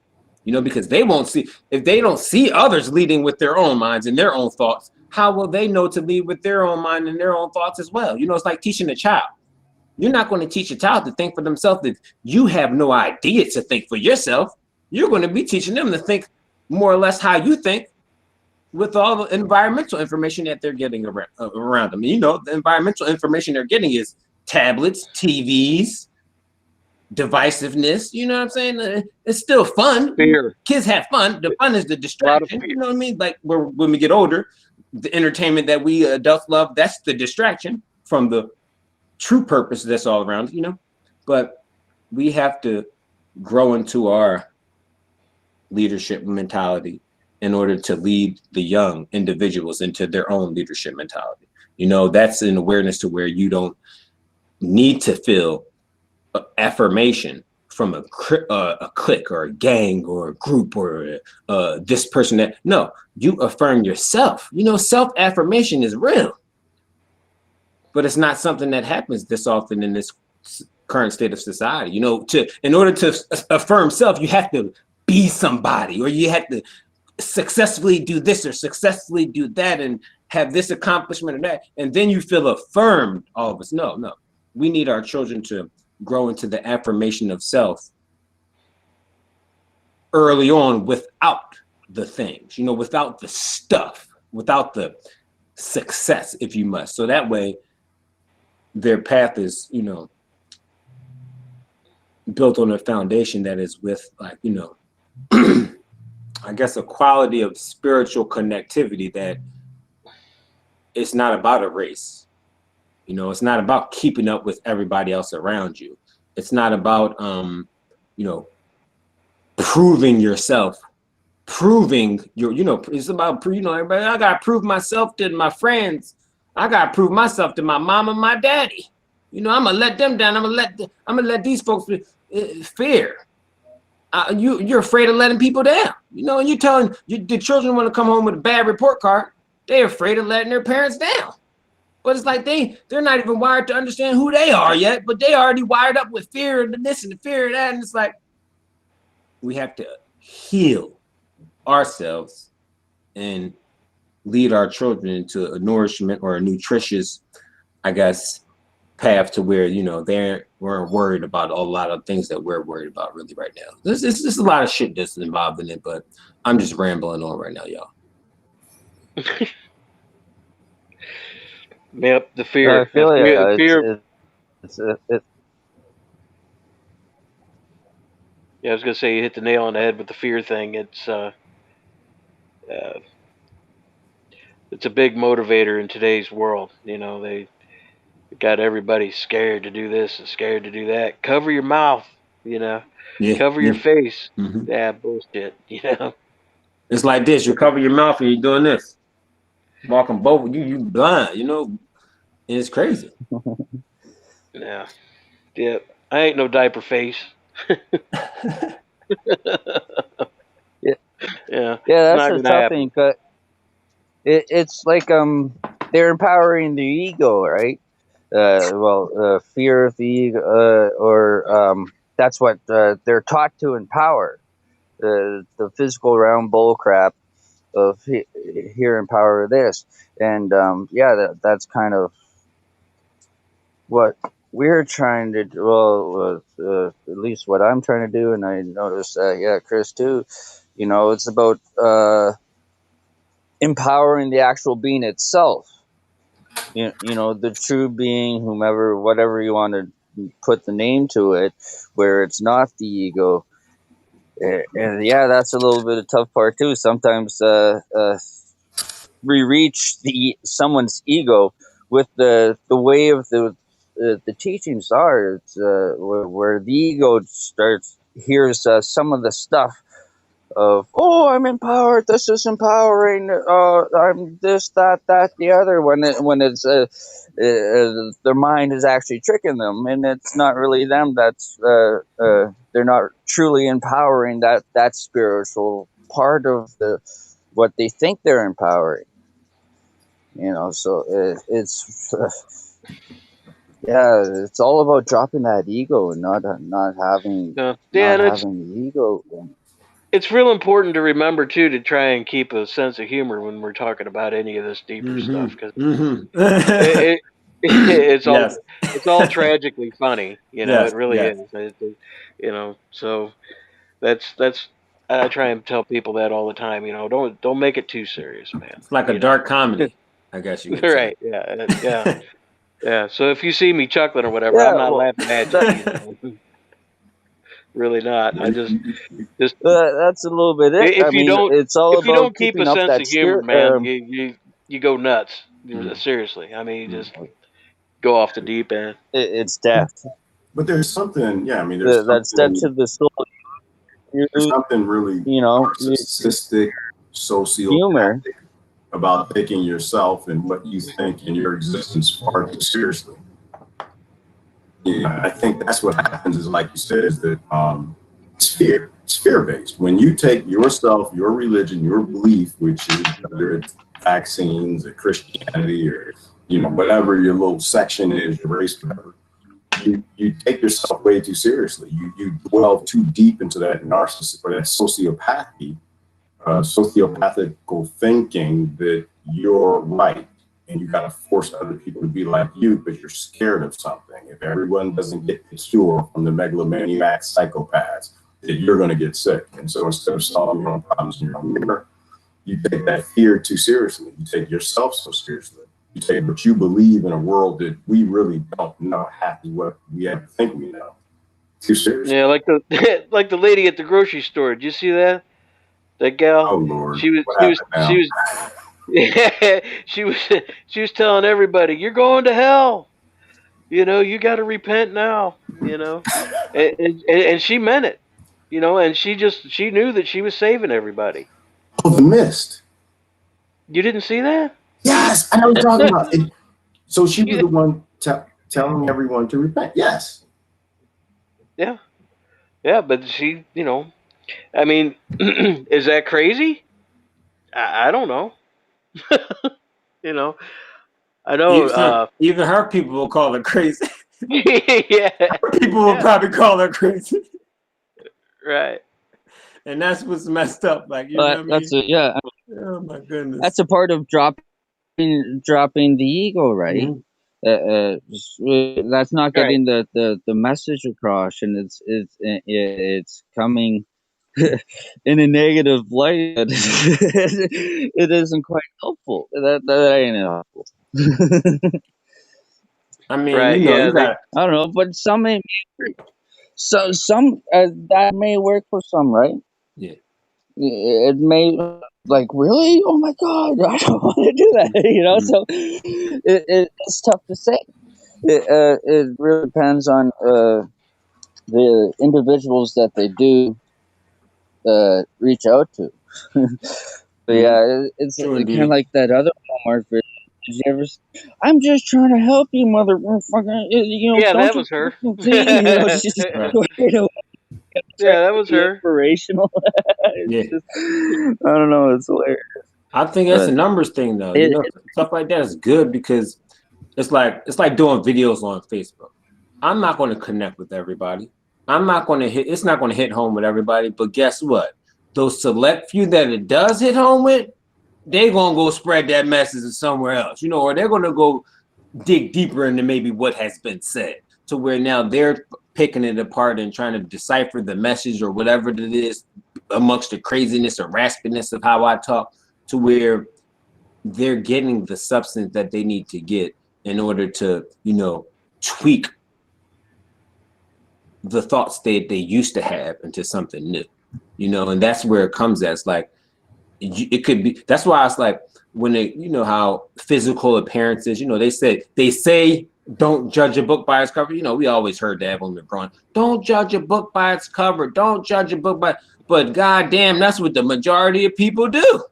You know, because they won't see, if they don't see others leading with their own minds and their own thoughts, how will they know to lead with their own mind and their own thoughts as well? You know, it's like teaching a child. You're not going to teach a child to think for themselves if you have no idea to think for yourself. You're going to be teaching them to think more or less how you think with all the environmental information that they're getting around them. You know, the environmental information they're getting is tablets, TVs, divisiveness. You know what I'm saying? It's still fun. Fear. Kids have fun. The fun is the distraction. You know what I mean? Like when we get older, the entertainment that we adults love, that's the distraction from the true purpose that's all around, you know. But we have to grow into our leadership mentality in order to lead the young individuals into their own leadership mentality. You know, that's an awareness to where you don't need to feel affirmation from a clique or a gang or a group or this person that, no, you affirm yourself. You know, self-affirmation is real, but it's not something that happens this often in this current state of society. You know, in order to affirm self, you have to be somebody, or you have to successfully do this or successfully do that and have this accomplishment or that, and then you feel affirmed. All of us, no, we need our children to grow into the affirmation of self early on, without the things, you know, without the stuff, without the success, if you must. So that way their path is, you know, built on a foundation that is with, like, you know, I guess a quality of spiritual connectivity that it's not about a race. You know, it's not about keeping up with everybody else around you. It's not about, you know, proving yourself, proving your, you know, it's about, you know, everybody, I got to prove myself to my friends. I got to prove myself to my mom and my daddy. You know, I'm going to let them down. I'm going to let these folks fear. You're afraid of letting people down. You know, and you're telling the children want to come home with a bad report card. They're afraid of letting their parents down. But it's like they're not even wired to understand who they are yet, but they already wired up with fear of this and the fear of that. And it's like, we have to heal ourselves and lead our children into a nourishment or a nutritious, I guess, path to where, you know, we're worried about a lot of things that we're worried about really right now. There's a lot of shit that's involved in it, but I'm just rambling on right now, y'all. Yep, the fear. I feel The fear. Yeah, I was gonna say you hit the nail on the head with the fear thing. It's a big motivator in today's world. You know, they got everybody scared to do this and scared to do that. Cover your mouth, you know. Cover your face. Mm-hmm. Yeah, bullshit. You know. It's like this: you cover your mouth and you're doing this, walking both. You blind, you know. And it's crazy. Yeah. I ain't no diaper face. Yeah, that's a tough thing. But it's like they're empowering the ego, right? Fear of the ego, or that's what they're taught to empower. The physical realm bullcrap of here empower this, and that's kind of what we're trying to do. Well, at least what I'm trying to do, and I noticed Chris too. You know, it's about empowering the actual being itself. You know, the true being, whomever, whatever you want to put the name to it, where it's not the ego. And that's a little bit of tough part too. Sometimes we reach someone's ego with the way of the teachings are. It's where the ego hears some of the stuff of, oh, I'm empowered. This is empowering. I'm this, that, the other. When it's their mind is actually tricking them, and it's not really them. That's they're not truly empowering that spiritual part of what they think they're empowering. You know, so it's Yeah, it's all about dropping that ego and not having Yeah, not and having the ego. it's real important to remember too to try and keep a sense of humor when we're talking about any of this deeper stuff, because it, Yes. it's all tragically funny. It Yes. really Yes. is. So that's I try and tell people that all the time. Don't make it too serious, man. It's like a dark comedy, I guess you would say. Right? Yeah. Yeah. So if you see me chuckling or whatever, Yeah, I'm not well, laughing at that, you. Really not. I just that's a little bit it. I if you mean, don't it's all if you about don't keep a keeping up sense that of humor, spirit. man, you go nuts. Seriously, I mean, you just go off the deep end. It's death. But there's something, yeah. I mean, there's That's death to something, the soul. there's something really You narcissistic, humor. sociopathic about taking yourself and what you think in your existence far too seriously. Yeah, I think that's what happens. Is like you said, is that it's fear. It's fear-based. When you take yourself, your religion, your belief, which is whether it's vaccines or Christianity or whatever your little section is, your race, whatever, you take yourself way too seriously. You dwell too deep into that narcissism or that sociopathical thinking that you're right and you got to force other people to be like you because you're scared of something. If everyone doesn't get the cure from the megalomaniac psychopaths, that you're going to get sick. And so instead of solving your own problems in your own mirror, you take that fear too seriously. You take yourself so seriously. You take what you believe in a world that we really don't know half of what we ever think we know. Too seriously. Yeah, like the like the lady at the grocery store. Did you see that? That gal. Oh Lord, She was what she was happened now? she was yeah, she was telling everybody, "You're going to hell. You got to repent now." And she meant it. And she knew that she was saving everybody. Oh, the mist. You didn't see that? Yes, I know what you're talking about. So she was Yeah. the one telling everyone to repent. Yes. Yeah, but I mean, is that crazy? I don't know. You know, I know. Even her people will call her crazy. Yeah, People will yeah, probably call her crazy. right. And that's what's messed up. Like, you know what I That's mean? yeah. Oh my goodness. That's a part of dropping the ego, right? Mhm. That's not Right. getting the message across, and it's coming in a negative light. It isn't quite helpful. That ain't helpful. I mean, Right. you Yeah. got I don't know, but some that may work for some, right? Yeah. It may, like, really, oh my god, I don't want to do that. So it's tough to say. It really depends on the individuals that they do reach out to. But yeah, it's True kind indeed. of like that other Walmart video. Did you ever? I'm just trying to help you, motherfucker. Yeah, Don't that you was her. fucking see? She's Right. Yeah, that trying to was be her. inspirational. Yeah. I don't know. It's hilarious. I think that's a But numbers thing though. it, Stuff like that is good because it's like doing videos on Facebook. I'm not going to connect with everybody. I'm not going to it's not going to hit home with everybody, but guess what? Those select few that it does hit home with, they're going to go spread that message somewhere else, or they're going to go dig deeper into maybe what has been said to where now they're picking it apart and trying to decipher the message or whatever it is amongst the craziness or raspiness of how I talk, to where they're getting the substance that they need to get in order to, tweak the thoughts they used to have into something new, and that's where it comes at. It's like, it could be, that's why it's like when they, how physical appearances, they say don't judge a book by its cover. We always heard that when we were growing. Don't judge a book by its cover. Don't judge a book but goddamn, that's what the majority of people do.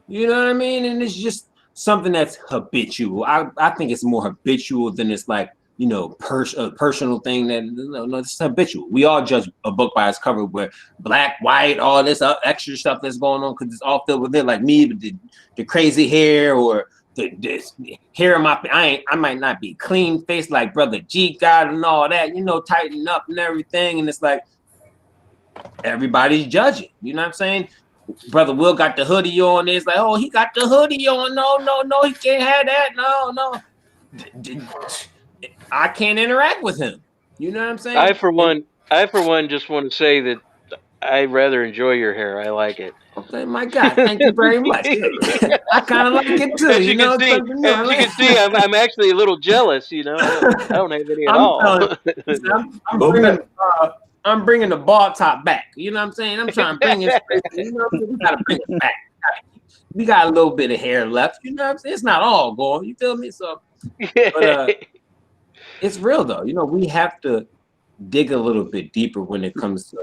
You know what I mean? And it's just something that's habitual. I think it's more habitual than it's like, a personal thing that no, it's habitual. We all judge a book by its cover, where black, white, all this extra stuff that's going on because it's all filled with it, like me, with the crazy hair or here I might not be clean faced like Brother G God and all that, you know, tighten up and everything. And it's like everybody's judging, you know what I'm saying? Brother Will got the hoodie on. It's like, oh, he got the hoodie on. No, he can't have that. No. I can't interact with him. You know what I'm saying? I for one just want to say that I rather enjoy your hair. I like it. Okay, my God, thank you very much. I kind of like it too. As you can see, I'm actually a little jealous. You know, I don't have any at all. I'm bringing the ball top back. You know what I'm saying? I'm trying to bring it. You know, we gotta bring it back. We got a little bit of hair left. You know what I'm saying? It's not all gone. You feel me? So, but it's real though. You know, we have to dig a little bit deeper when it comes to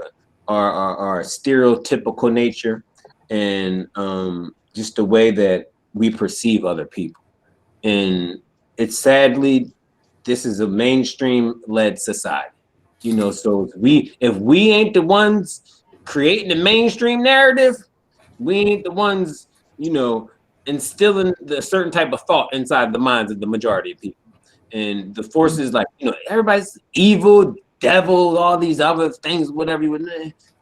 our stereotypical nature and just the way that we perceive other people. And it's sadly, this is a mainstream-led society. You know, so if we ain't the ones creating the mainstream narrative, we ain't the ones, you know, instilling the certain type of thought inside the minds of the majority of people. And the forces, like, you know, everybody's evil, devil, all these other things, whatever you would.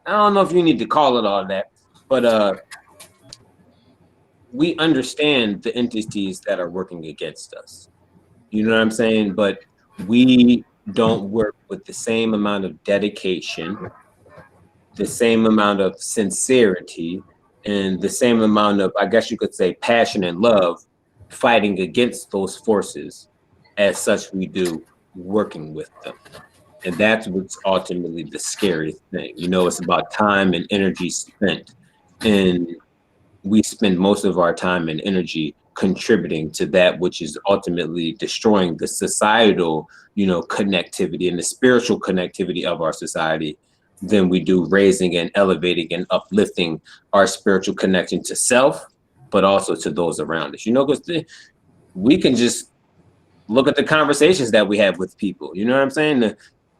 I don't know if you need to call it all that, but we understand the entities that are working against us. You know what I'm saying? But we don't work with the same amount of dedication, the same amount of sincerity, and the same amount of, I guess you could say, passion and love fighting against those forces as such we do working with them. And that's what's ultimately the scariest thing. You know, it's about time and energy spent. And we spend most of our time and energy contributing to that which is ultimately destroying the societal, you know, connectivity and the spiritual connectivity of our society than we do raising and elevating and uplifting our spiritual connection to self, but also to those around us. You know, because we can just look at the conversations that we have with people. You know what I'm saying?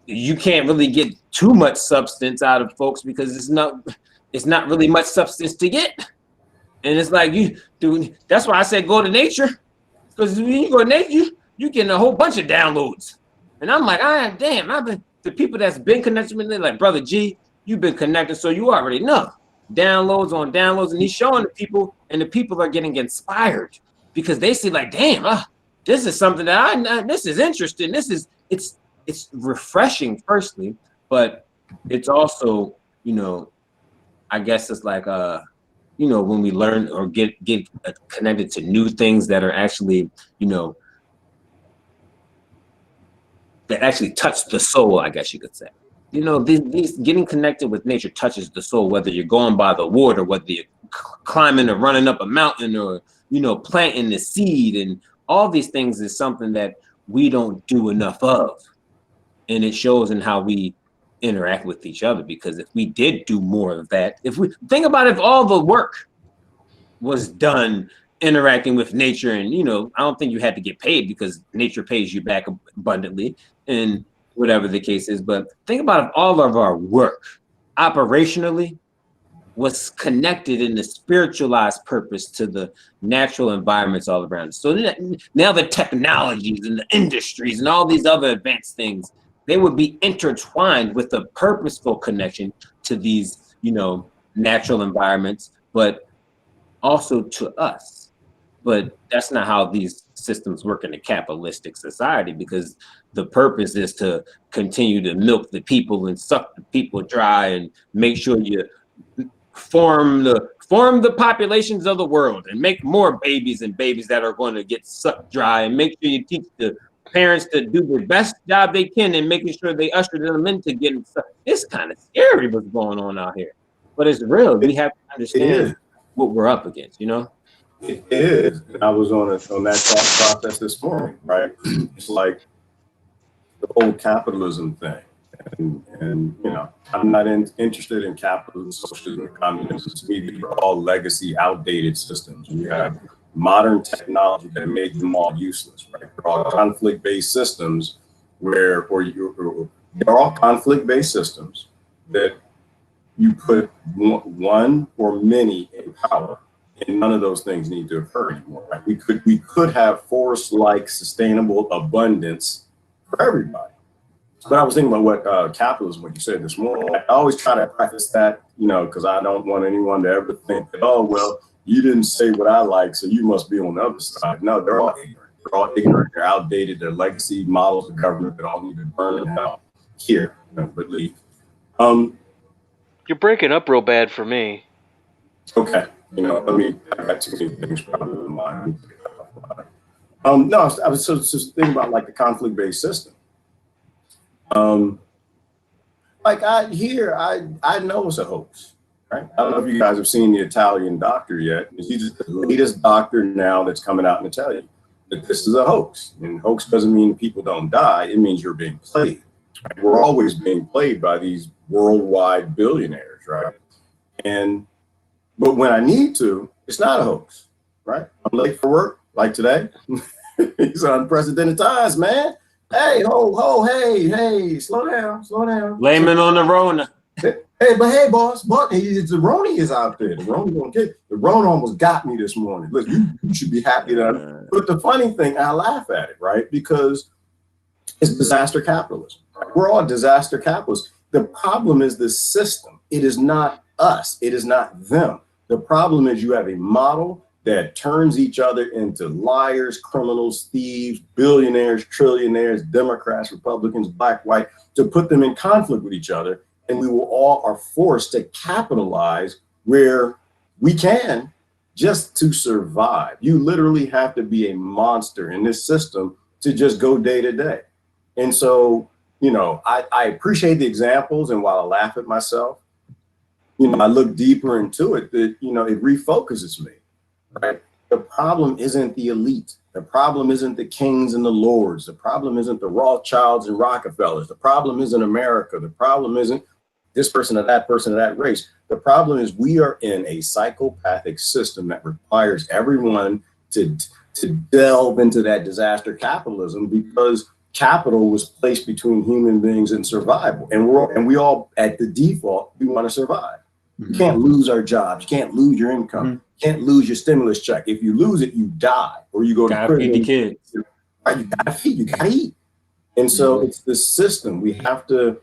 You can't really get too much substance out of folks because it's not really much substance to get. And it's like, that's why I said go to nature. Because when you go to nature, you're getting a whole bunch of downloads. And I'm like, damn, the people that's been connected with me, like Brother G, you've been connected, so you already know. Downloads on downloads, and he's showing the people, and the people are getting inspired because they see like, damn, this is something that this is interesting. It's refreshing, firstly, but it's also, you know, I guess it's like, you know, when we learn or get connected to new things that are actually, you know, that actually touch the soul, I guess you could say. You know, these getting connected with nature touches the soul, whether you're going by the water, whether you're climbing or running up a mountain, or, you know, planting the seed, and all these things is something that we don't do enough of. And it shows in how we interact with each other, because if we did do more of that, if we think about if all the work was done interacting with nature, and, you know, I don't think you had to get paid because nature pays you back abundantly and whatever the case is, but think about if all of our work operationally was connected in the spiritualized purpose to the natural environments all around us. So now the technologies and the industries and all these other advanced things, they would be intertwined with a purposeful connection to these, you know, natural environments, but also to us. But that's not how these systems work in a capitalistic society, because the purpose is to continue to milk the people and suck the people dry and make sure you form the populations of the world and make more babies and babies that are going to get sucked dry, and make sure you teach the parents to do the best job they can and making sure they usher them into getting sucked. It's kind of scary what's going on out here, but it's real. We have to understand what we're up against, you know? It is. I was on that thought process this morning, right? It's like the whole capitalism thing. And you know, I'm not interested in capitalism, socialism, or communism. To me, these are all legacy, outdated systems. We have modern technology that made them all useless, right? They're all conflict-based systems they're all conflict-based systems that you put one or many in power, And none of those things need to occur anymore. Right? We could have forest-like sustainable abundance for everybody. But I was thinking about what capitalism, what you said this morning. I always try to preface that, because I don't want anyone to ever think that, oh, well, you didn't say what I like, so you must be on the other side. No, they're all ignorant. They're all ignorant. They're outdated. They're legacy models of government that all need to burn out here, but leave. You're breaking up real bad for me. Okay. I got too many things probably in mind. No, I was just thinking about like the conflict-based system. Like I know it's a hoax, right? I don't know if you guys have seen the Italian doctor yet. He's the latest doctor now that's coming out and tell you that this is a hoax. And hoax doesn't mean people don't die. It means you're being played. Right? We're always being played by these worldwide billionaires, right? But when I need to, it's not a hoax, right? I'm late for work, like today. It's unprecedented times, man. Hey, hey, slow down. Layman on the Rona. Hey, boss, the Roni is out there. The Roni gonna kick. The Rona almost got me this morning. Look, you should be happy that. But the funny thing, I laugh at it, right? Because it's disaster capitalism. We're all disaster capitalists. The problem is the system. It is not us. It is not them. The problem is you have a model that turns each other into liars, criminals, thieves, billionaires, trillionaires, Democrats, Republicans, black, white, to put them in conflict with each other. And we will all are forced to capitalize where we can just to survive. You literally have to be a monster in this system to just go day to day. And so, I appreciate the examples. And while I laugh at myself, I look deeper into it, that, it refocuses me, right? The problem isn't the elite. The problem isn't the kings and the lords. The problem isn't the Rothschilds and Rockefellers. The problem isn't America. The problem isn't this person or that race. The problem is we are in a psychopathic system that requires everyone to delve into that disaster capitalism, because capital was placed between human beings and survival. And we all, at the default, we want to survive. You can't lose our jobs. You can't lose your income. You can't lose your stimulus check. If you lose it, you die, or you go to prison. Feed the kids. Right, you gotta feed. You gotta eat. And so it's the system. We have to.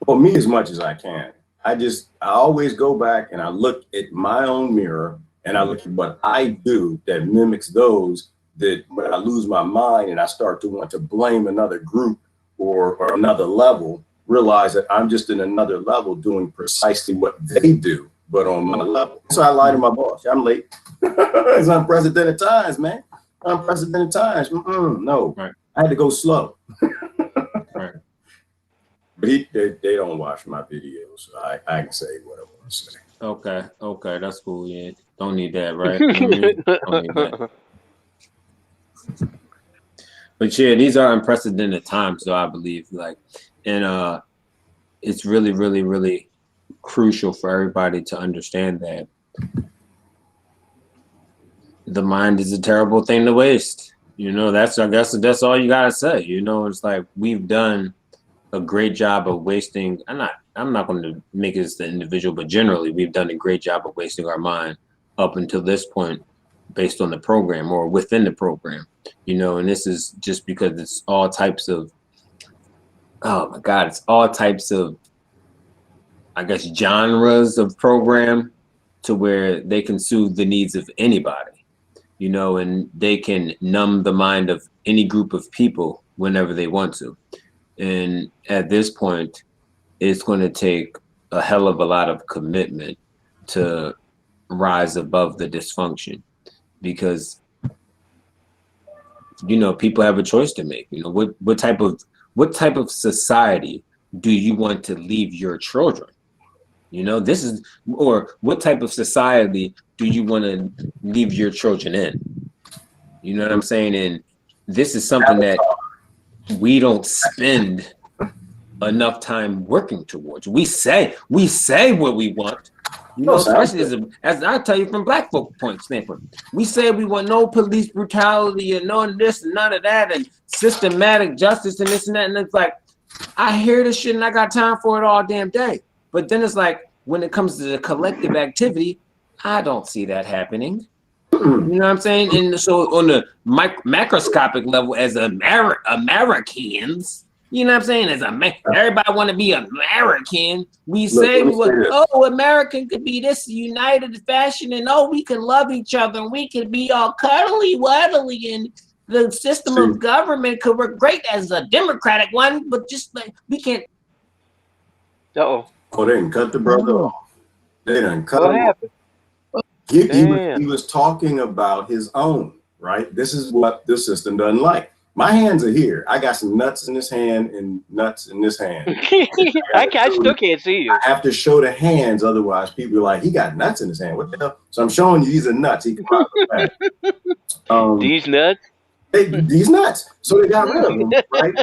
For me, as much as I can, I always go back and I look at my own mirror and I look at what I do that mimics those that when I lose my mind and I start to want to blame another group or another level, realize that I'm just in another level doing precisely what they do, but on my level. So I lie to my boss. I'm late. It's unprecedented times, man. Unprecedented times. No, right. I had to go slow. Right. But they don't watch my videos, so I can say what I want to say. Okay, that's cool. Yeah, don't need that, right? Don't need that. But yeah, these are unprecedented times, though, I believe. And it's really, really, really crucial for everybody to understand that the mind is a terrible thing to waste. That's all you gotta say. It's like we've done a great job of wasting. I'm not going to make it as the individual, but generally we've done a great job of wasting our mind up until this point, based on the program or within the program. And this is just because it's all types of. Oh my God, it's all types of, I guess, genres of program to where they can soothe the needs of anybody, and they can numb the mind of any group of people whenever they want to. And at this point, it's going to take a hell of a lot of commitment to rise above the dysfunction, because, people have a choice to make. What type of society do you want to leave your children? Or what type of society do you want to leave your children in? You know what I'm saying? And this is something that we don't spend enough time working towards. We say what we want, especially as I tell you from Black folk standpoint. We say we want no police brutality and none of this and none of that and systematic justice and this and that. And it's like, I hear this shit and I got time for it all damn day. But then it's like, when it comes to the collective activity, I don't see that happening. You know what I'm saying? And so on the macroscopic level, as Americans, you know what I'm saying? As everybody want to be American. We say, oh, American could be this united fashion, and oh, we can love each other, and we can be all cuddly wuddly, and the system of government could work great as a democratic one, but just like we can't. Oh, they didn't cut the brother off. They didn't cut what him happened? He was talking about his own, right? This is what the system doesn't like. My hands are here. I got some nuts in this hand and nuts in this hand. I still can't see you. I have to show the hands, otherwise people are like, he got nuts in his hand. What the hell? So I'm showing you these are nuts. He can These nuts? These nuts. So they got rid of them, right?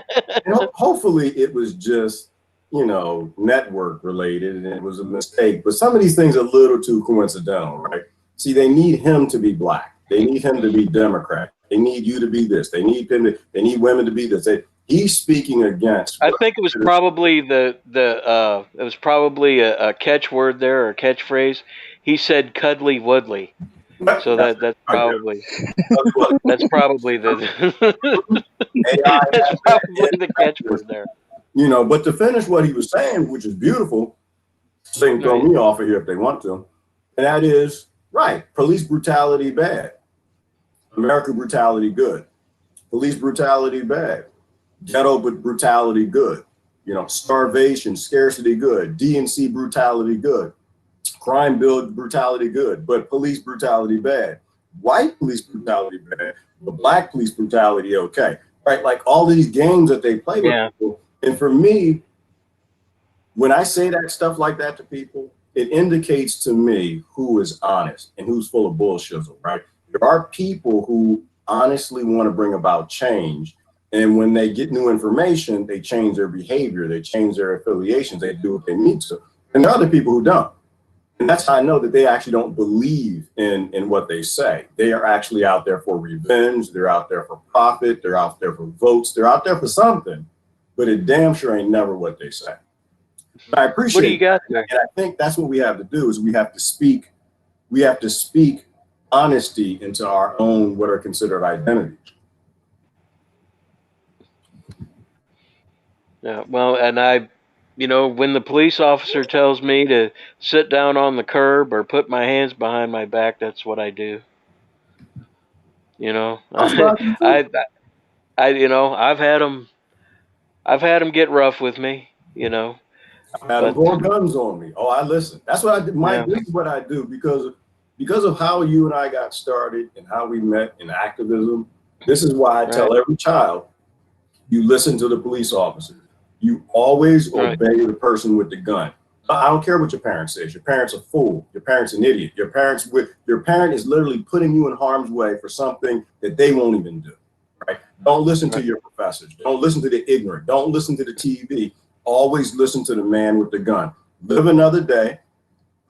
And hopefully it was just, network related and it was a mistake. But some of these things are a little too coincidental, right? See, they need him to be black. They need him to be Democrat. They need you to be this. They need women to be this. He's speaking against. I think it was probably a catchword there, or a catchphrase. He said "cuddly woodly," so that's probably that's probably the that's probably the catchword there. But to finish what he was saying, which is beautiful, so they can throw me off of here if they want to, and that is right. Police brutality bad. American brutality good. Police brutality bad. Ghetto brutality good. Starvation, scarcity good. DNC brutality good. Crime bill brutality good. But police brutality bad. White police brutality bad. But black police brutality okay. Right? Like all these games that they play with people. And for me, when I say that stuff like that to people, it indicates to me who is honest and who's full of bullshit, right? There are people who honestly want to bring about change. And when they get new information, they change their behavior, they change their affiliations, they do what they need to. And there are other people who don't. And that's how I know that they actually don't believe in what they say. They are actually out there for revenge. They're out there for profit. They're out there for votes. They're out there for something. But it damn sure ain't never what they say. But I appreciate what do you got there? And I think that's what we have to do is we have to speak honesty into our own what are considered identities. Yeah, well, and when the police officer tells me to sit down on the curb or put my hands behind my back, that's what I do. I've had them get rough with me. I've had them pour guns on me. Oh, I listen. That's what I did, Mike. Yeah. This is what I do because of how you and I got started and how we met in activism. This is why I tell every child, you listen to the police officer. You always obey the person with the gun. I don't care what your parent says. Your parent's a fool. Your parent's an idiot. Your parent is literally putting you in harm's way for something that they won't even do. Right? Don't listen to your professors. Don't listen to the ignorant. Don't listen to the TV. Always listen to the man with the gun. Live another day.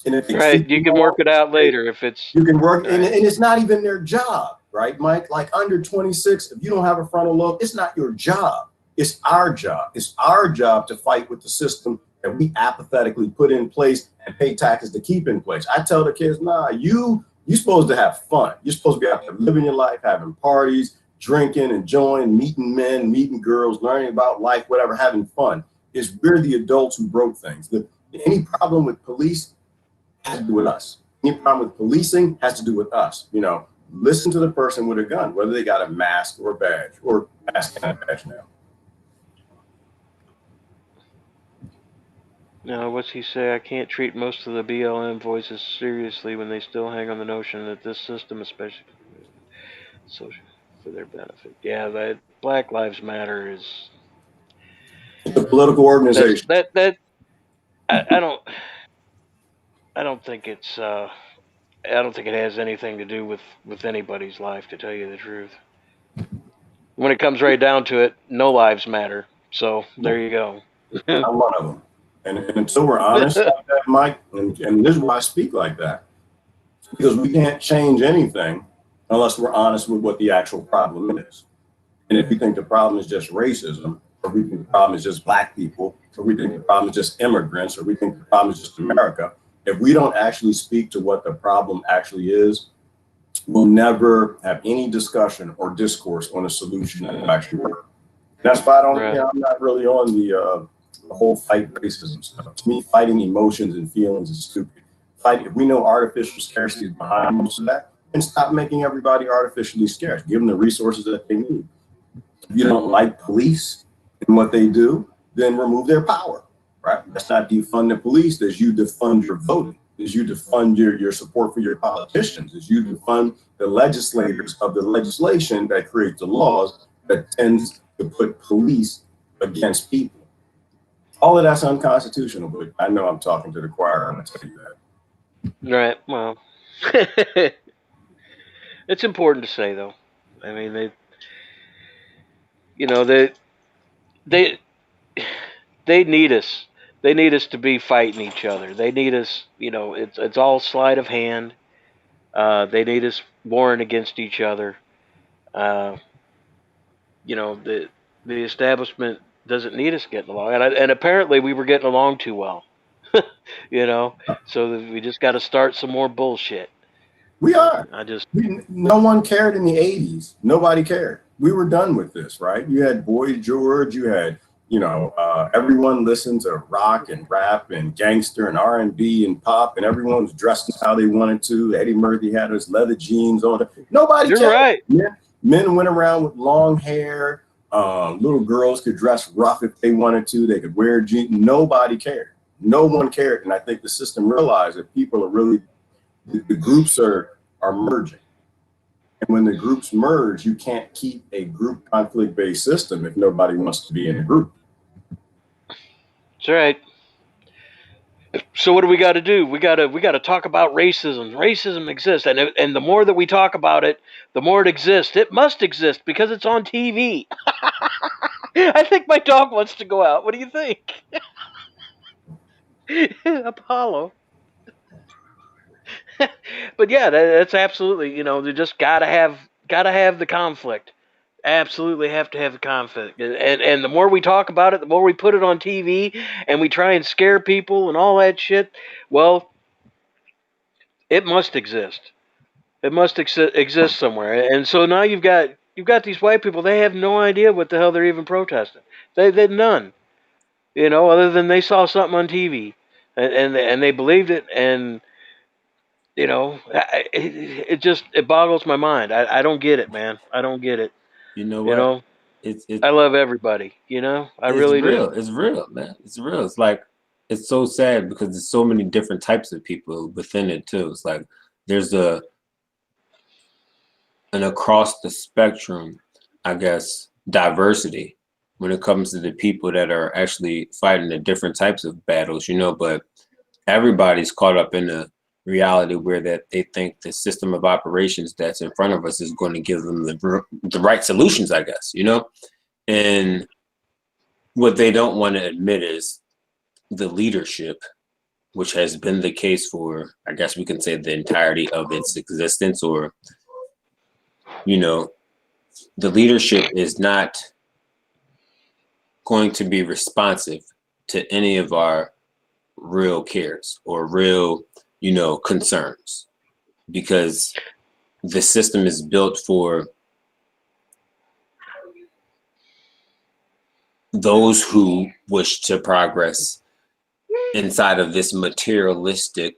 And if you can work it out later if it's you can work and it's not even their job, right, Mike? Like under 26, if you don't have a frontal lobe, it's not your job. It's our job. It's our job to fight with the system that we apathetically put in place and pay taxes to keep in place. I tell the kids, nah, you're supposed to have fun. You're supposed to be out there living your life, having parties, drinking, enjoying, meeting men, meeting girls, learning about life, whatever, having fun. We're the adults who broke things. Any problem with police has to do with us. Any problem with policing has to do with us. Listen to the person with a gun, whether they got a mask or a badge, or mask and a badge now. Now, what's he say? I can't treat most of the BLM voices seriously when they still hang on the notion that this system, especially social, for their benefit. Yeah, that Black Lives Matter is a political organization. I don't think it's I don't think it has anything to do with anybody's life, to tell you the truth. When it comes right down to it, no lives matter. So there you go. I'm one of them. And until we're honest like that, Mike, and this is why I speak like that, because we can't change anything unless we're honest with what the actual problem is. And if we think the problem is just racism, or we think the problem is just black people, or we think the problem is just immigrants, or we think the problem is just America, if we don't actually speak to what the problem actually is, we'll never have any discussion or discourse on a solution that will actually work. That's why I'm not really on the whole fight racism stuff. To me, fighting emotions and feelings is stupid. If we know artificial scarcity is behind most of that, and stop making everybody artificially scarce. Give them the resources that they need. If you don't like police and what they do, then remove their power, right? That's not defund the police. That's you defund your voting. Is you defund your support for your politicians. Is you defund the legislators of the legislation that creates the laws that tends to put police against people. All of that's unconstitutional, but I know I'm talking to the choir. I'm gonna tell you that. Right. Well, it's important to say though. I mean, they need us. They need us to be fighting each other. They need us. It's all sleight of hand. They need us warring against each other. The establishment doesn't need us getting along, and apparently we were getting along too well. So we just got to start some more bullshit. We are. No one cared in the 80s. Nobody cared. We were done with this, right? You had Boy George. You had, everyone listened to rock and rap and gangster and R&B and pop, and everyone was dressed how they wanted to. Eddie Murphy had his leather jeans on. Nobody cared. You're right. Men went around with long hair. Little girls could dress rough if they wanted to. They could wear jeans. Nobody cared. No one cared. And I think the system realized that people are really, the groups are merging. And when the groups merge, you can't keep a group conflict-based system if nobody wants to be in a group. That's right. So what do we got to do? We got to talk about racism. Racism exists, and the more that we talk about it, the more it exists. It must exist because it's on TV. I think my dog wants to go out. What do you think? Apollo. But yeah, that's absolutely, they just gotta have the conflict. Absolutely have to have the conflict. And the more we talk about it, the more we put it on TV and we try and scare people and all that shit, well, it must exist. It must exist somewhere. And so now you've got these white people, they have no idea what the hell they're even protesting. They've none. Other than they saw something on TV and they believed it, and it boggles my mind. I don't get it, man. I don't get it. You know what? I love everybody. I really do. It's real, man. It's real. It's like, it's so sad because there's so many different types of people within it too. It's like there's an across the spectrum, I guess, diversity when it comes to the people that are actually fighting the different types of battles, but everybody's caught up in the reality where that they think the system of operations that's in front of us is going to give them the right solutions, I guess, and what they don't want to admit is the leadership, which has been the case for, I guess we can say, the entirety of its existence, or, the leadership is not going to be responsive to any of our real cares or real concerns, because the system is built for those who wish to progress inside of this materialistic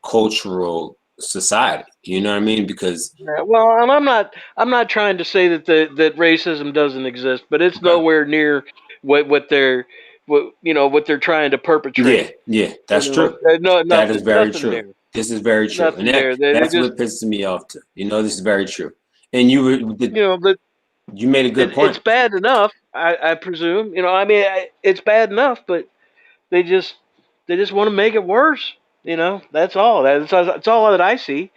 cultural society. You know what I mean? Because well, and I'm not trying to say that that racism doesn't exist, but it's nowhere near what they're trying to perpetrate. Yeah, that's true. That is very true. There. This is very true, and that's what pisses me off too. This is very true. And you made a good point. It's bad enough, I presume. It's bad enough, but they just want to make it worse. That's all. That's all that I see.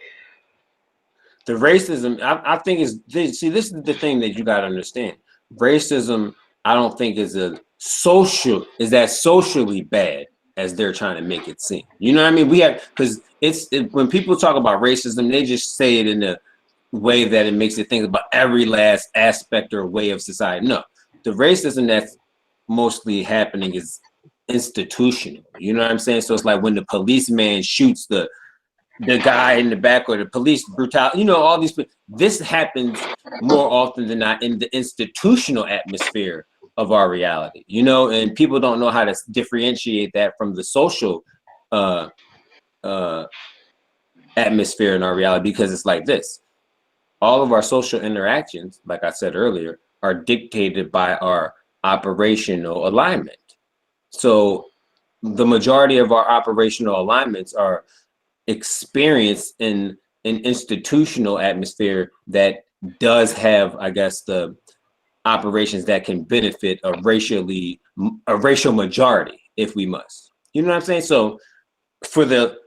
The racism, I think this is the thing that you got to understand. Racism, I don't think is as socially bad as they're trying to make it seem. You know what I mean? Because when people talk about racism, they just say it in a way that it makes it think about every last aspect or way of society. No, the racism that's mostly happening is institutional. You know what I'm saying? So it's like when the policeman shoots the guy in the back, or the police brutality, you know, all these. This happens more often than not in the institutional atmosphere of our reality, you know, and people don't know how to differentiate that from the social atmosphere in our reality, because it's like this. All of our social interactions, like I said earlier, are dictated by our operational alignment. So the majority of our operational alignments are experienced in an institutional atmosphere that does have, I guess, the operations that can benefit a racial majority, if we must. You know what I'm saying? So for the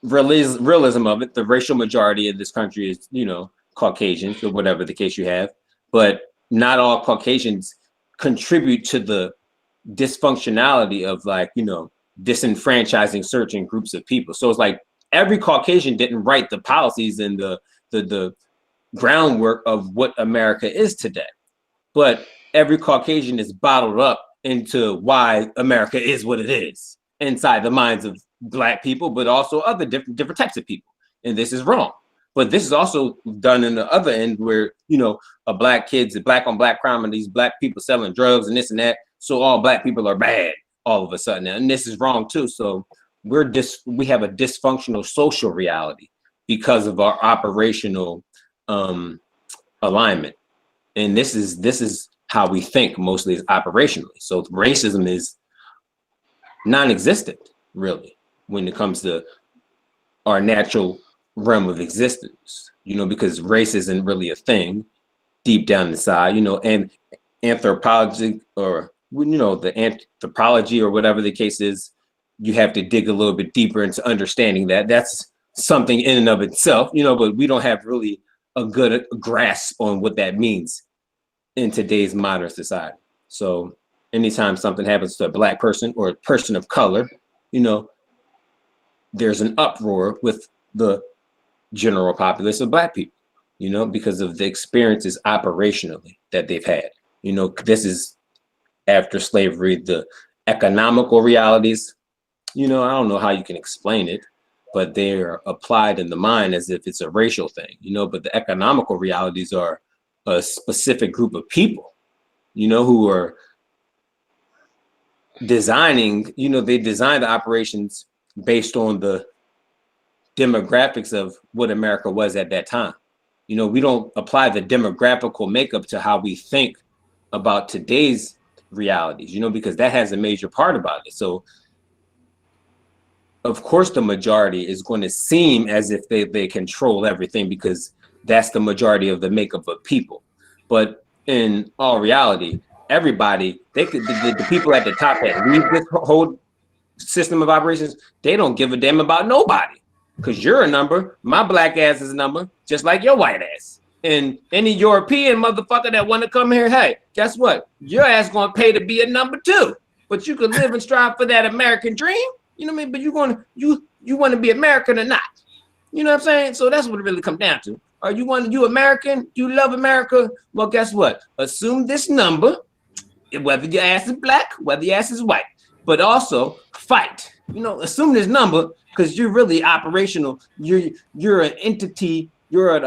realism of it, the racial majority of this country is, you know, Caucasians, or whatever the case you have, but not all Caucasians contribute to the dysfunctionality of, like, you know, disenfranchising certain groups of people. So it's like every Caucasian didn't write the policies and the groundwork of what America is today, but every Caucasian is bottled up into why America is what it is inside the minds of Black people, but also other different types of people. And this is wrong. But this is also done in the other end, where, you know, a Black on Black crime, and these Black people selling drugs and this and that. So all Black people are bad all of a sudden. And this is wrong too. So we have a dysfunctional social reality because of our operational alignment. And this is how we think, mostly, is operationally. So racism is non-existent, really, when it comes to our natural realm of existence, you know, because race isn't really a thing deep down inside, you know. And anthropology, or, you know, the anthropology, or whatever the case is, you have to dig a little bit deeper into understanding that that's something in and of itself, you know, but we don't have really a good grasp on what that means in today's modern society. So anytime something happens to a Black person or a person of color, you know, there's an uproar with the general populace of Black people, you know, because of the experiences operationally that they've had. You know, this is after slavery, the economical realities, you know, I don't know how you can explain it, but they're applied in the mind as if it's a racial thing, you know, but the economical realities are a specific group of people, you know, who are designing, you know, they design the operations based on the demographics of what America was at that time. You know, we don't apply the demographical makeup to how we think about today's realities, you know, because that has a major part about it. So of course the majority is going to seem as if they control everything, because that's the majority of the makeup of people. But in all reality, everybody, the people at the top that lead this whole system of operations, they don't give a damn about nobody, because you're a number. My Black ass is a number, just like your white ass. And any European motherfucker that want to come here, hey, guess what? Your ass gonna pay to be a number too. But you can live and strive for that American dream. You know what I mean? But you want to be American or not? You know what I'm saying? So that's what it really comes down to. Are you American? You love America? Well, guess what? Assume this number, whether your ass is Black, whether your ass is white, but also fight. You know, assume this number, because you're really operational. You're an entity. You're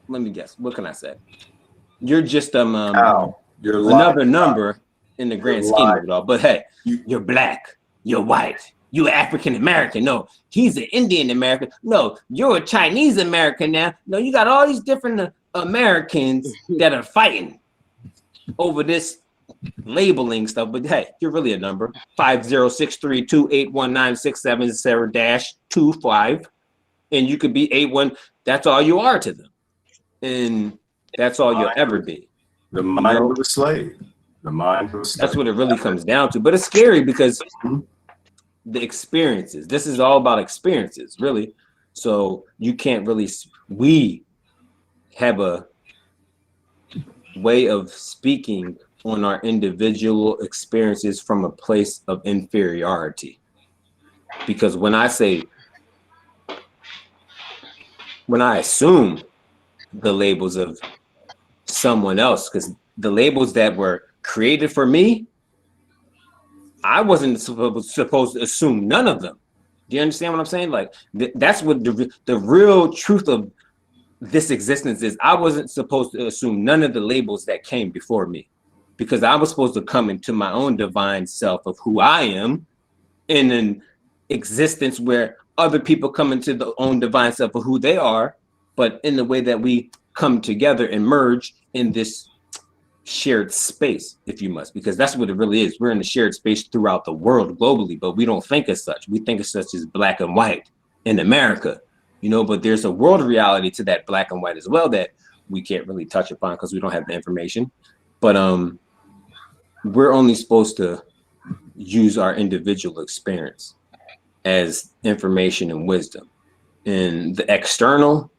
let me guess. What can I say? You're just you're another number in the grand scheme of it all. But hey, you're Black. You're white. You're African American. No, he's an Indian American. No, you're a Chinese American now. No, you got all these different Americans that are fighting over this labeling stuff. But hey, you're really a number. 50632819670-25, and you could be 81. That's all you are to them, and that's all you'll ever be. The mind of a slave. The mind of a slave. That's what it really comes down to. But it's scary because the experiences. This is all about experiences, really. So you can't really. We have a way of speaking on our individual experiences from a place of inferiority. Because when I assume the labels of someone else, because the labels that were created for me, I wasn't supposed to assume none of them. Do you understand what I'm saying? Like that's what the real truth of this existence is. I wasn't supposed to assume none of the labels that came before me, because I was supposed to come into my own divine self of who I am in an existence where other people come into their own divine self of who they are, but in the way that we come together and merge in this shared space, if you must, because that's what it really is. We're in a shared space throughout the world globally, but we don't think as such. We think as such as black and white in America, you know, but there's a world reality to that black and white as well that we can't really touch upon because we don't have the information. But we're only supposed to use our individual experience as information and wisdom. And the external,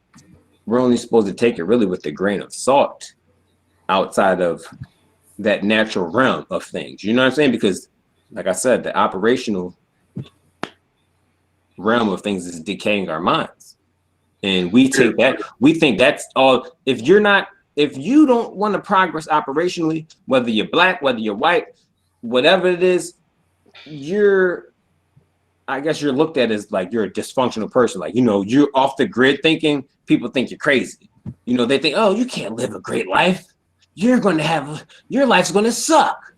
we're only supposed to take it really with a grain of salt outside of that natural realm of things. You know what I'm saying? Because like I said, the operational realm of things is decaying our minds. And we take that, we think that's all. If you don't want to progress operationally, whether you're black, whether you're white, whatever it is, I guess you're looked at as like you're a dysfunctional person. Like, you know, you're off the grid thinking, people think you're crazy. You know, they think, oh, you can't live a great life. Your life's going to suck.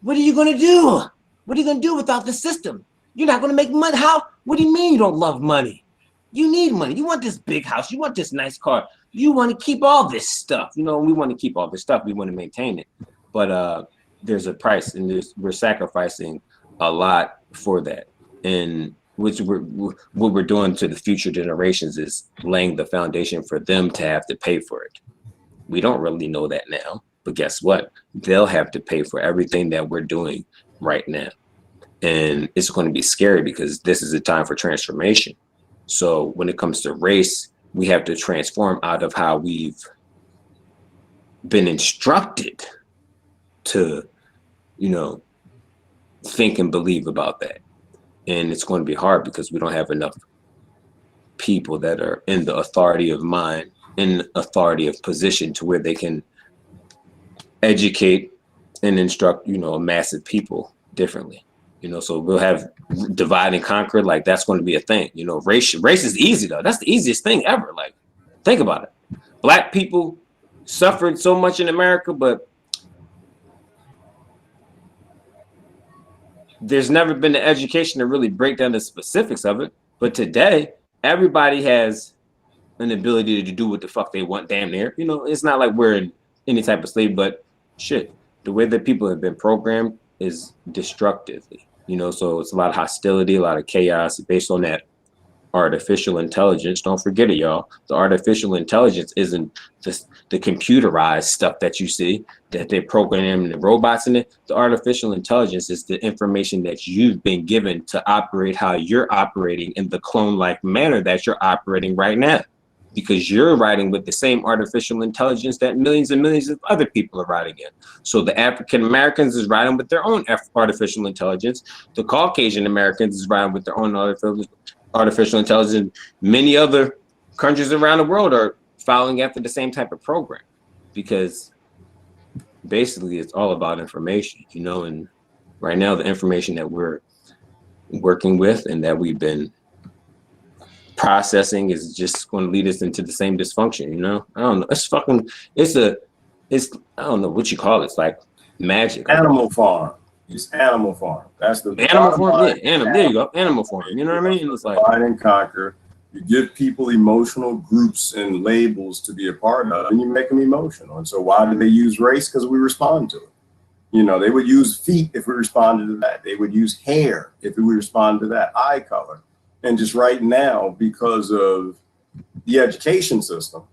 What are you going to do? What are you going to do without the system? You're not going to make money. How? What do you mean you don't love money? You need money. You want this big house. You want this nice car. You want to keep all this stuff. You know, we want to keep all this stuff. We want to maintain it. But there's a price, and we're sacrificing a lot for that. And what we're doing to the future generations is laying the foundation for them to have to pay for it. We don't really know that now, but guess what? They'll have to pay for everything that we're doing right now. And it's going to be scary because this is a time for transformation. So when it comes to race, we have to transform out of how we've been instructed to, you know, think and believe about that. And it's going to be hard because we don't have enough people that are in the authority of mind, in authority of position to where they can educate and instruct, you know, a massive people differently. You know, so we'll have divide and conquer. Like that's going to be a thing. You know, race is easy though. That's the easiest thing ever. Like, think about it. Black people suffered so much in America, but there's never been the education to really break down the specifics of it. But today, everybody has an ability to do what the fuck they want, damn near. You know, it's not like we're in any type of slave, but shit, the way that people have been programmed is destructively, you know, so it's a lot of hostility, a lot of chaos based on that artificial intelligence. Don't forget it, y'all. The artificial intelligence isn't just the computerized stuff that you see, that they're programming the robots in it. The artificial intelligence is the information that you've been given to operate how you're operating in the clone-like manner that you're operating right now. Because you're riding with the same artificial intelligence that millions and millions of other people are riding in. So the African Americans is riding with their own artificial intelligence. The Caucasian Americans is riding with their own artificial intelligence. Many other countries around the world are following after the same type of program, because basically it's all about information, you know. And right now the information that we're working with and that we've been processing is just going to lead us into the same dysfunction, you know. I don't know. It's I don't know what you call it. It's like magic. Animal farm. It's animal farm. That's the animal farm. Yeah, there you go. Animal farm. You know what I mean? It's like divide and conquer. You give people emotional groups and labels to be a part of, and you make them emotional. And so why do they use race? Because we respond to it. You know, they would use feet if we responded to that. They would use hair if we responded to that. Eye color. And just right now, because of the education system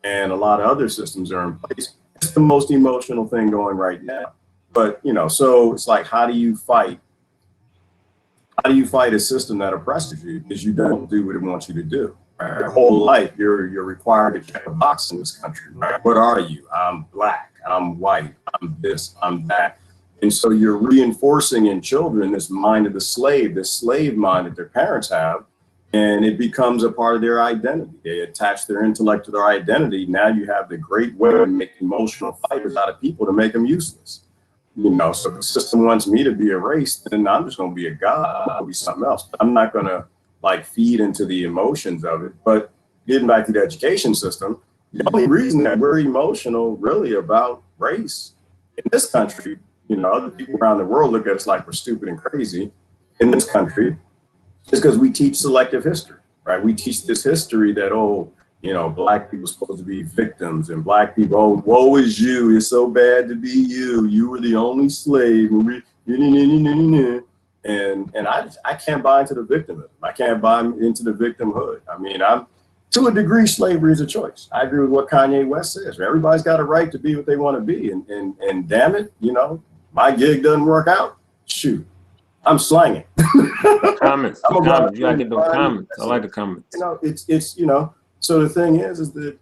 and a lot of other systems are in place, it's the most emotional thing going right now. But, you know, so it's like, how do you fight? How do you fight a system that oppresses you because you don't do what it wants you to do? Right? Your whole life, you're required to check a box in this country. Right? What are you? I'm black. I'm white. I'm this. I'm that. And so you're reinforcing in children this mind of the slave, this slave mind that their parents have, and it becomes a part of their identity. They attach their intellect to their identity. Now you have the great way to make emotional fighters out of people to make them useless. So if the system wants me to be a race, then I'm just going to be a god. I'll be something else. I'm not going to like feed into the emotions of it. But getting back to the education system, the only reason that we're emotional really about race in this country, other people around the world look at us like we're stupid and crazy. In this country, is because we teach selective history, right? We teach this history that, Black people are supposed to be victims, and Black people, oh, woe is you. It's so bad to be you. You were the only slave. And I can't buy into the victimism. I can't buy into the victimhood. I mean, to a degree, slavery is a choice. I agree with what Kanye West says. Everybody's got a right to be what they want to be. And damn it, my gig doesn't work out. Shoot, I'm slanging. Comments. You gotta get those comments. I like the comments. It's so the thing is that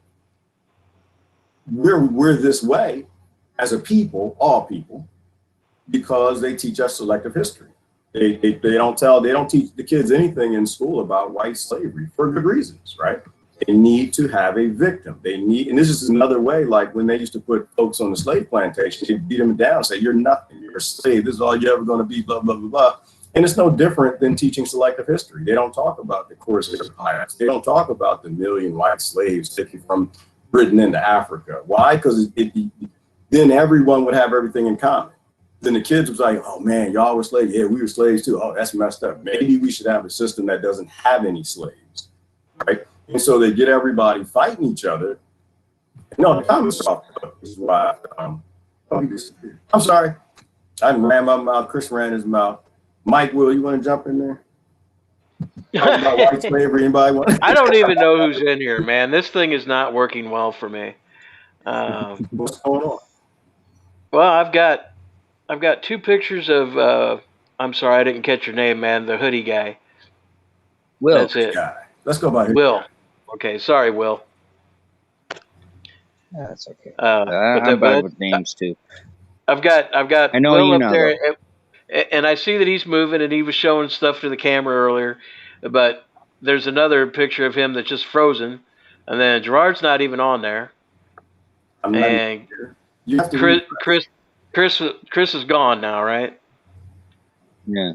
we're this way as a people, all people, because they teach us selective history. They don't teach the kids anything in school about white slavery for good reasons, right? They need to have a victim. And this is another way, like when they used to put folks on the slave plantation, they beat them down, say, you're nothing, you're a slave, this is all you're ever going to be, blah, blah, blah, blah. And it's no different than teaching selective history. They don't talk about the Corsair pirates. They don't talk about the million white slaves taken from Britain into Africa. Why? Because then everyone would have everything in common. Then the kids was like, oh man, y'all were slaves. Yeah, we were slaves too. Oh, that's messed up. Maybe we should have a system that doesn't have any slaves, right? And so they get everybody fighting each other. No, the comments off. This is why. I'm sorry. I ran my mouth. Chris ran his mouth. Mike, Will, you want to jump in there? Talk about white slavery. Anybody want? I don't even know who's in here, man. This thing is not working well for me. What's going on? Well, I've got two pictures of. I'm sorry, I didn't catch your name, man. The hoodie guy. Will. That's it. Let's go by here. Will. Okay, sorry, Will. Yeah, that's okay. I'm bad with names too. I've got. I know Will you up know, there, and I see that he's moving, and he was showing stuff to the camera earlier. But there's another picture of him that's just frozen, and then Gerard's not even on there. And you have to Chris is gone now, right? Yeah.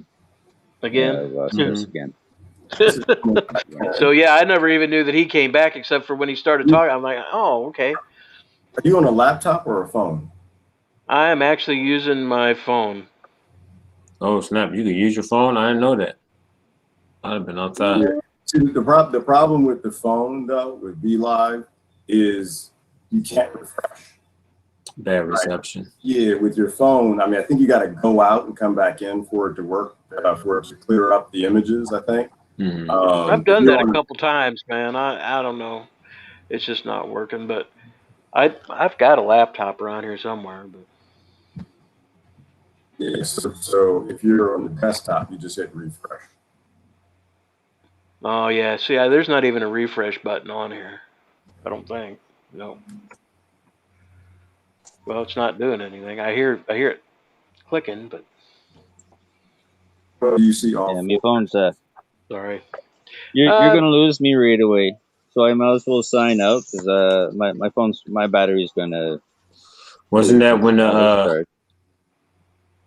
Again. Yeah, I lost Chris again. So yeah, I never even knew that he came back except for when he started talking. I'm like, oh, okay. Are you on a laptop or a phone? I am actually using my phone. Oh snap! You can use your phone. I didn't know that. I'd have been outside. Yeah. See, the problem with the phone though, with BeLive, is you can't refresh. Bad reception. Right? Yeah, with your phone. I mean, I think you got to go out and come back in for it to work, for it to clear up the images. I think. Mm-hmm. I've done that a couple times, man. I don't know. It's just not working. But I've got a laptop around here somewhere. But yeah, so if you're on the desktop, you just hit refresh. Oh yeah, see, there's not even a refresh button on here. I don't think. No. Well, it's not doing anything. I hear it clicking, but. Well, you see all. Yeah, my phone's Sorry. You're gonna lose me right away, so I might as well sign out because my battery's gonna. Wasn't that when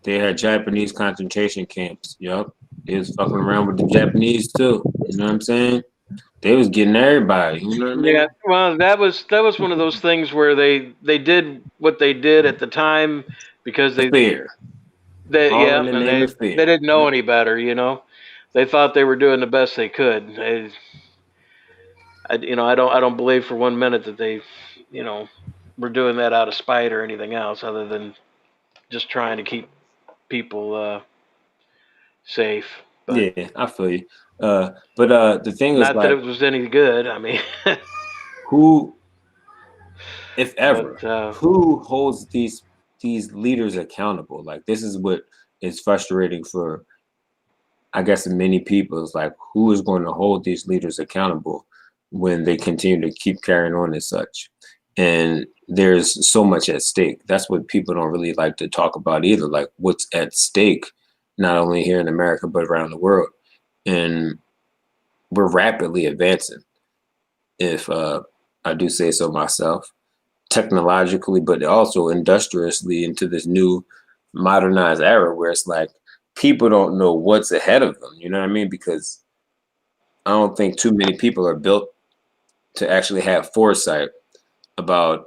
they had Japanese concentration camps? Yup, they was fucking around with the Japanese too. You know what I'm saying? They was getting everybody. You know what I mean? Yeah. Well, that was one of those things where they did what they did at the time because they fear. They didn't know any better. You know, they thought they were doing the best they could. I don't believe for 1 minute that they, were doing that out of spite or anything else other than just trying to keep people safe. But, yeah, I feel you. But the thing is, not that it was any good. I mean, who, if ever, who holds these leaders accountable? Like, this is what is frustrating for, I guess, many people. Is like, who is going to hold these leaders accountable when they continue to keep carrying on as such? And there's so much at stake. That's what people don't really like to talk about either. Like, what's at stake, not only here in America but around the world. And we're rapidly advancing, if I do say so myself, technologically, but also industriously into this new modernized era where it's like people don't know what's ahead of them. You know what I mean? Because I don't think too many people are built to actually have foresight about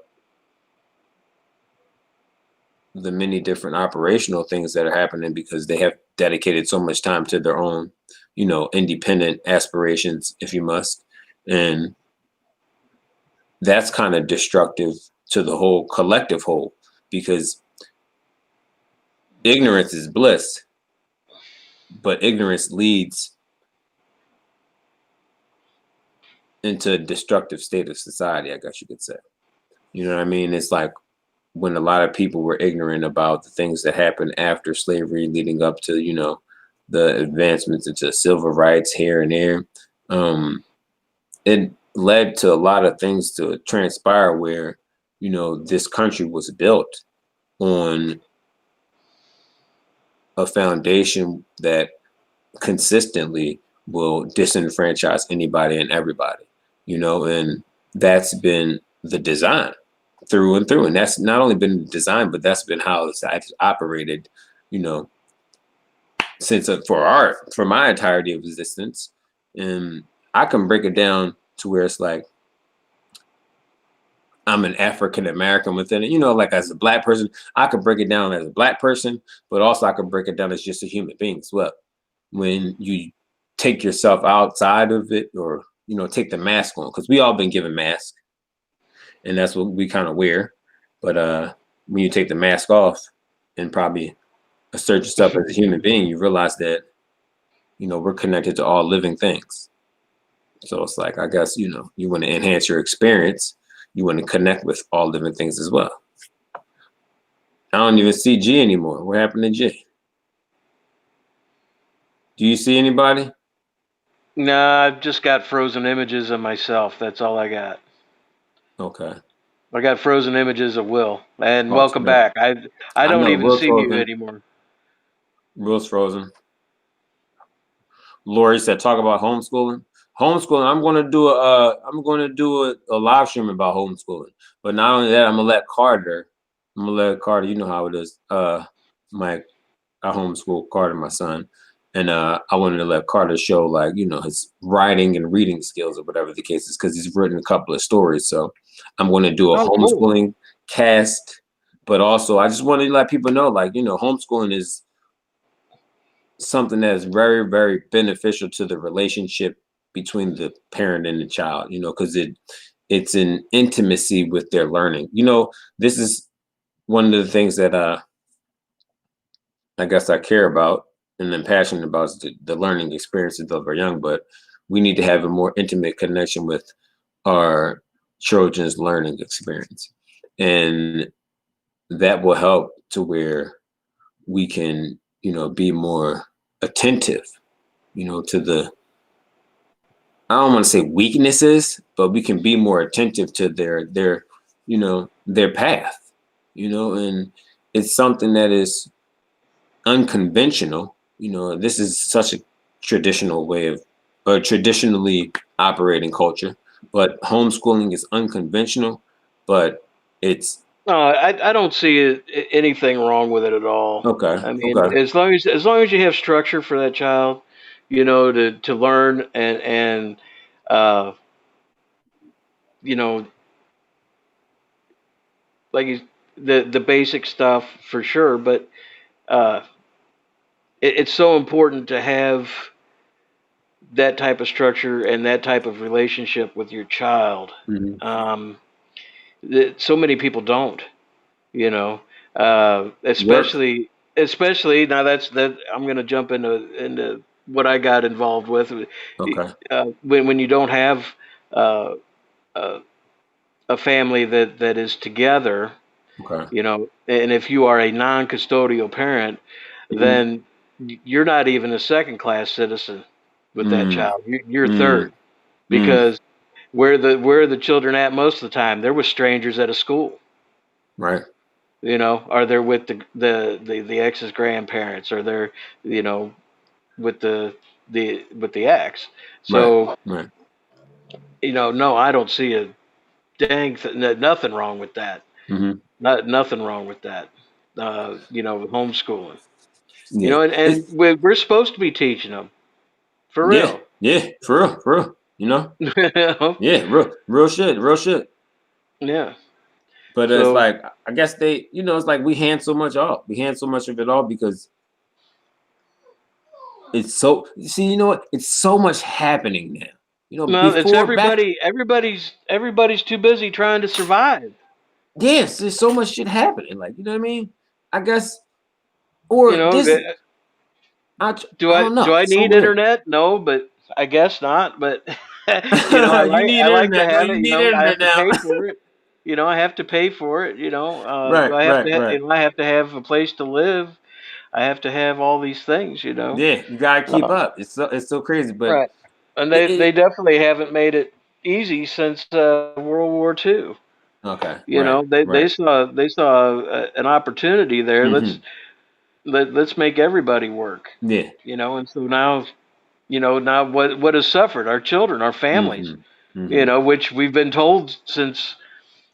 the many different operational things that are happening because they have dedicated so much time to their own, independent aspirations, if you must. And that's kind of destructive to the whole collective whole, because ignorance is bliss, but ignorance leads into a destructive state of society, I guess you could say. You know what I mean? It's like when a lot of people were ignorant about the things that happened after slavery, leading up to, the advancements into civil rights here and there. It led to a lot of things to transpire where, this country was built on a foundation that consistently will disenfranchise anybody and everybody, and that's been the design through and through. And that's not only been designed, but that's been how it's operated, since for my entirety of existence. And I can break it down to where it's like I'm an African American within it, like as a Black person, I could break it down as a Black person, but also I could break it down as just a human being as well. When you take yourself outside of it, or take the mask on, because we all been given masks, and that's what we kind of wear. But when you take the mask off and probably assert yourself as a human being, you realize that we're connected to all living things. So it's like, I guess you want to enhance your experience, you want to connect with all living things as well. I don't even see G anymore. What happened to G? Do you see anybody? Nah, I've just got frozen images of myself. That's all I got. Okay. I got frozen images of Will. And Oh, welcome snap. back. I don't know, even Will's see you frozen. anymore. Will's frozen. Lori said, "Talk about homeschooling." Homeschooling. I'm going to do a live stream about homeschooling. But not only that, I'm gonna let Carter. You know how it is. I homeschool Carter, my son, and I wanted to let Carter show his writing and reading skills or whatever the case is, because he's written a couple of stories. So I'm going to do a homeschooling cast, but also I just want to let people know, homeschooling is something that is very, very beneficial to the relationship between the parent and the child, because it's an intimacy with their learning. This is one of the things that I guess I care about and am passionate about, is the learning experiences of our young, but we need to have a more intimate connection with our children's learning experience. And that will help to where we can, be more attentive, to the, I don't want to say weaknesses, but we can be more attentive to their path, and it's something that is unconventional. This is such a traditional way of, or traditionally operating culture, but homeschooling is unconventional, but it's No, I don't see anything wrong with it at all. okay. I mean, Okay. as long as you have structure for that child, to learn and uh, you know, the basic stuff for sure. But uh, it's so important to have that type of structure and that type of relationship with your child. Mhm. That so many people don't, you know, Work. especially now that I'm going to jump into what I got involved with. Okay. When you don't have uh, a, a family that is together, Okay. and if you are a non-custodial parent, Mhm. then you're not even a second-class citizen with that Mm. child. You're Mm. third, Mm. because where are the children at most of the time? They're with strangers at a school. Right. Are they with the ex's grandparents, or they're you know with the ex. Right. So Right. no, I don't see a nothing wrong with that. Hmm. Nothing wrong with that. homeschooling. Yeah. And we're supposed to be teaching them for real. Yeah, for real. Yeah, real shit. Yeah. But it's So like, I guess it's like we hand so much off. We hand so much of it off because it's so. See, you know what? It's so much happening now. no, it's Before back. everybody's too busy trying to survive. Yes, there's so much shit happening. Like, you know what I mean? I guess, or this. I don't know. Do I It's so need weird. internet? No, but I guess not. But I You need like to internet, bro. have You it. need I internet have to now. pay for it. I have to pay for it. Do Right. I have to? I have to have a place to live. I have to have all these things. Yeah, you gotta keep up. It's so crazy, but Right. And they it definitely haven't made it easy since World War II. okay, right, They right. saw an opportunity there. Hmm. Let's make everybody work. Yeah. And so now now what has suffered? Our children, our families. Hmm. Hmm. Which we've been told since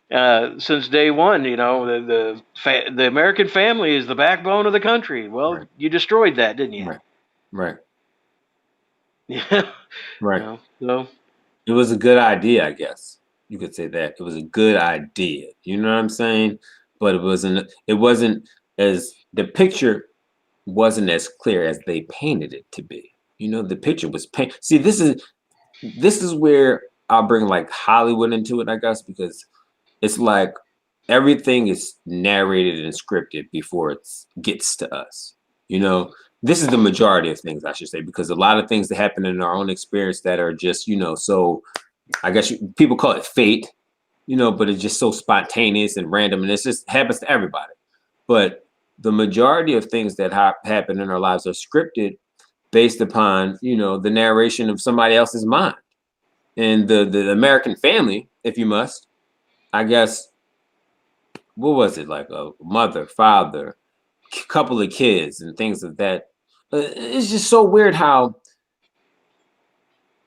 day one. The American family is the backbone of the country. Well, Right, you destroyed that, didn't you? right, right, Yeah. right. So It was a good idea, I guess. You could say that. It was a good idea. You know what I'm saying? But it wasn't as the picture wasn't as clear as they painted it to be. The picture was See, this is where I'll bring like Hollywood into it, I guess, because it's like everything is narrated and scripted before it gets to us. This is the majority of things, I should say, because a lot of things that happen in our own experience that are just, so I guess people call it fate, but it's just so spontaneous and random, and it just happens to everybody. But the majority of things that happen in our lives are scripted based upon, the narration of somebody else's mind. And the American family, if you must, I guess, what was it, like a mother, father, couple of kids and things of that. It's just so weird how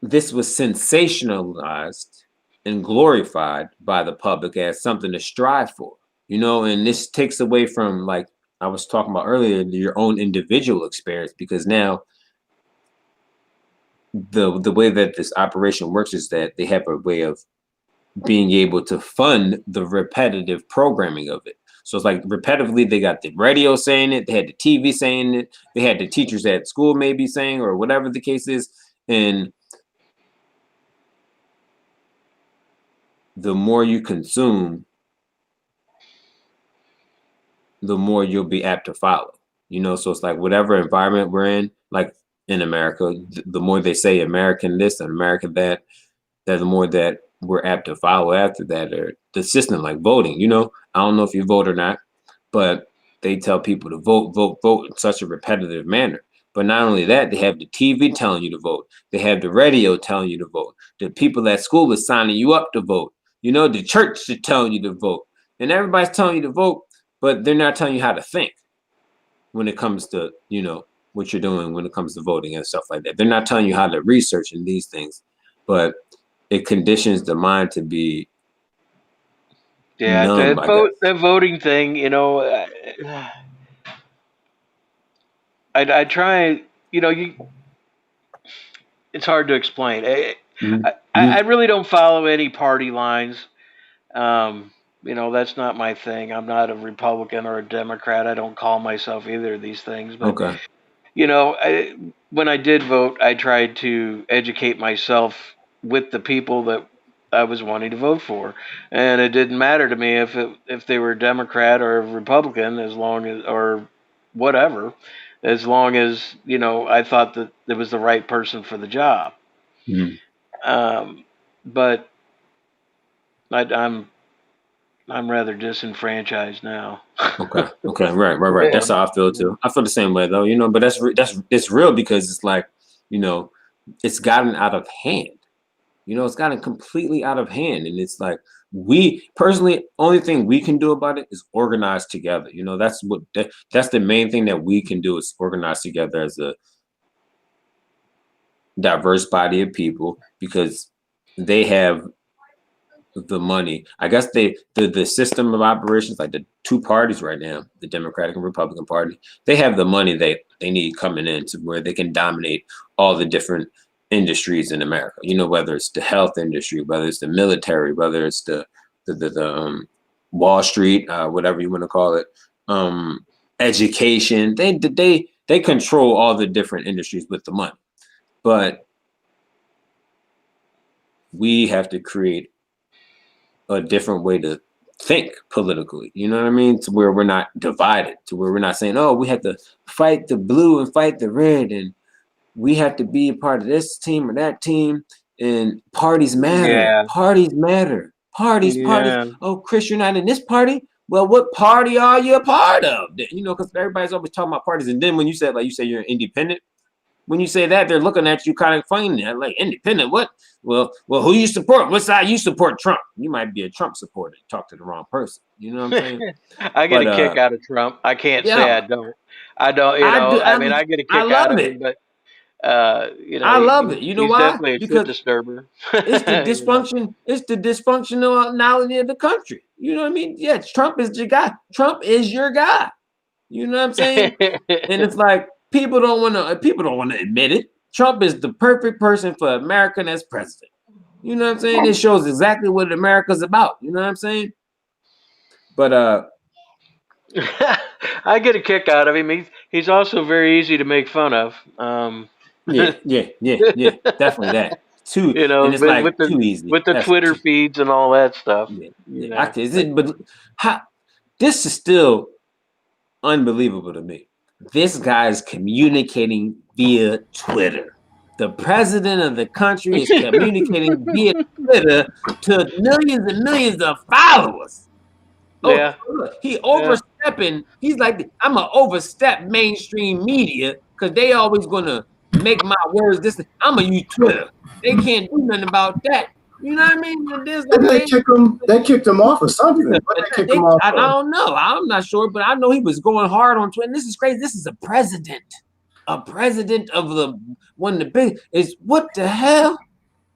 this was sensationalized and glorified by the public as something to strive for, and this takes away from, like I was talking about earlier, your own individual experience, because now the way that this operation works is that they have a way of being able to fund the repetitive programming of it. So it's like repetitively, they got the radio saying it, they had the TV saying it, they had the teachers at school maybe saying, or whatever the case is. And the more you consume, the more you'll be apt to follow. So it's like whatever environment we're in, like in America, the more they say American this and American that, the more that we're apt to follow after that, or the system, like voting. I don't know if you vote or not, but they tell people to vote in such a repetitive manner. But not only that, they have the TV telling you to vote. They have the radio telling you to vote. The people at school are signing you up to vote. The church is telling you to vote. And everybody's telling you to vote, but they're not telling you how to think when it comes to, what you're doing when it comes to voting and stuff like that. They're not telling you how to research in these things, but it conditions the mind to be numb, that voting thing. I try. It's hard to explain. I really don't follow any party lines. That's not my thing. I'm not a Republican or a Democrat. I don't call myself either of these things. But Okay. when I did vote, I tried to educate myself with the people that I was wanting to vote for, and it didn't matter to me if they were Democrat or Republican, as long as, or whatever, as long as I thought that it was the right person for the job. But I'm rather disenfranchised now. Okay, right. Yeah. That's how I feel too. I feel the same way though, but it's real, because it's like, it's gotten out of hand. It's gotten completely out of hand, and it's like, we personally, only thing we can do about it is organize together. That's the main thing that we can do, is organize together as a diverse body of people, because they have the money. I guess the system of operations, like the two parties right now, the Democratic and Republican Party, they have the money they need coming in to where they can dominate all the different industries in America. You know, whether it's the health industry, whether it's the military, whether it's the Wall Street, whatever you want to call it, education. They control all the different industries with the money, but we have to create a different way to think politically. You know what I mean? To where we're not divided, to where we're not saying, oh, we have to fight the blue and fight the red, and we have to be a part of this team or that team, and parties matter. Yeah. Parties matter. Parties. Yeah. Oh, Chris, you're not in this party? Well, what party are you a part of? You know, because everybody's always talking about parties. And then when you say, like you say you're an independent, when you say that, they're looking at you kind of funny. Like, independent, what? Well, who you support? What side you support? Trump. You might be a Trump supporter. Talk to the wrong person. You know what I'm saying? I get a kick out of Trump. I can't say I don't. I don't, you know, I mean, I get a kick out of him, but you know, I love it. You know he's why? definitely a Because shit disturber. it's the dysfunction. It's the dysfunctionality of the country. You know what I mean? Yeah, Trump is your guy. Trump is your guy. You know what I'm saying? And it's like people don't want to admit it. Trump is the perfect person for America as president. You know what I'm saying? It shows exactly what America's about. You know what I'm saying? But I get a kick out of him. He's also very easy to make fun of. yeah, definitely that too. You know, and it's like too easy with the That's Twitter too, feeds and all that stuff. Yeah, you know. but this is still unbelievable to me. This guy's communicating via Twitter. The president of the country is communicating via Twitter to millions and millions of followers. Yeah. He overstepping. He's like, I'm gonna overstep mainstream media because they always gonna make my words this. I'm gonna use Twitter. They can't do nothing about that. You know what I mean? They kicked him off or something. I don't know. I'm not sure, but I know he was going hard on Twitter. And this is crazy. This is a president of one of the big. Is what the hell?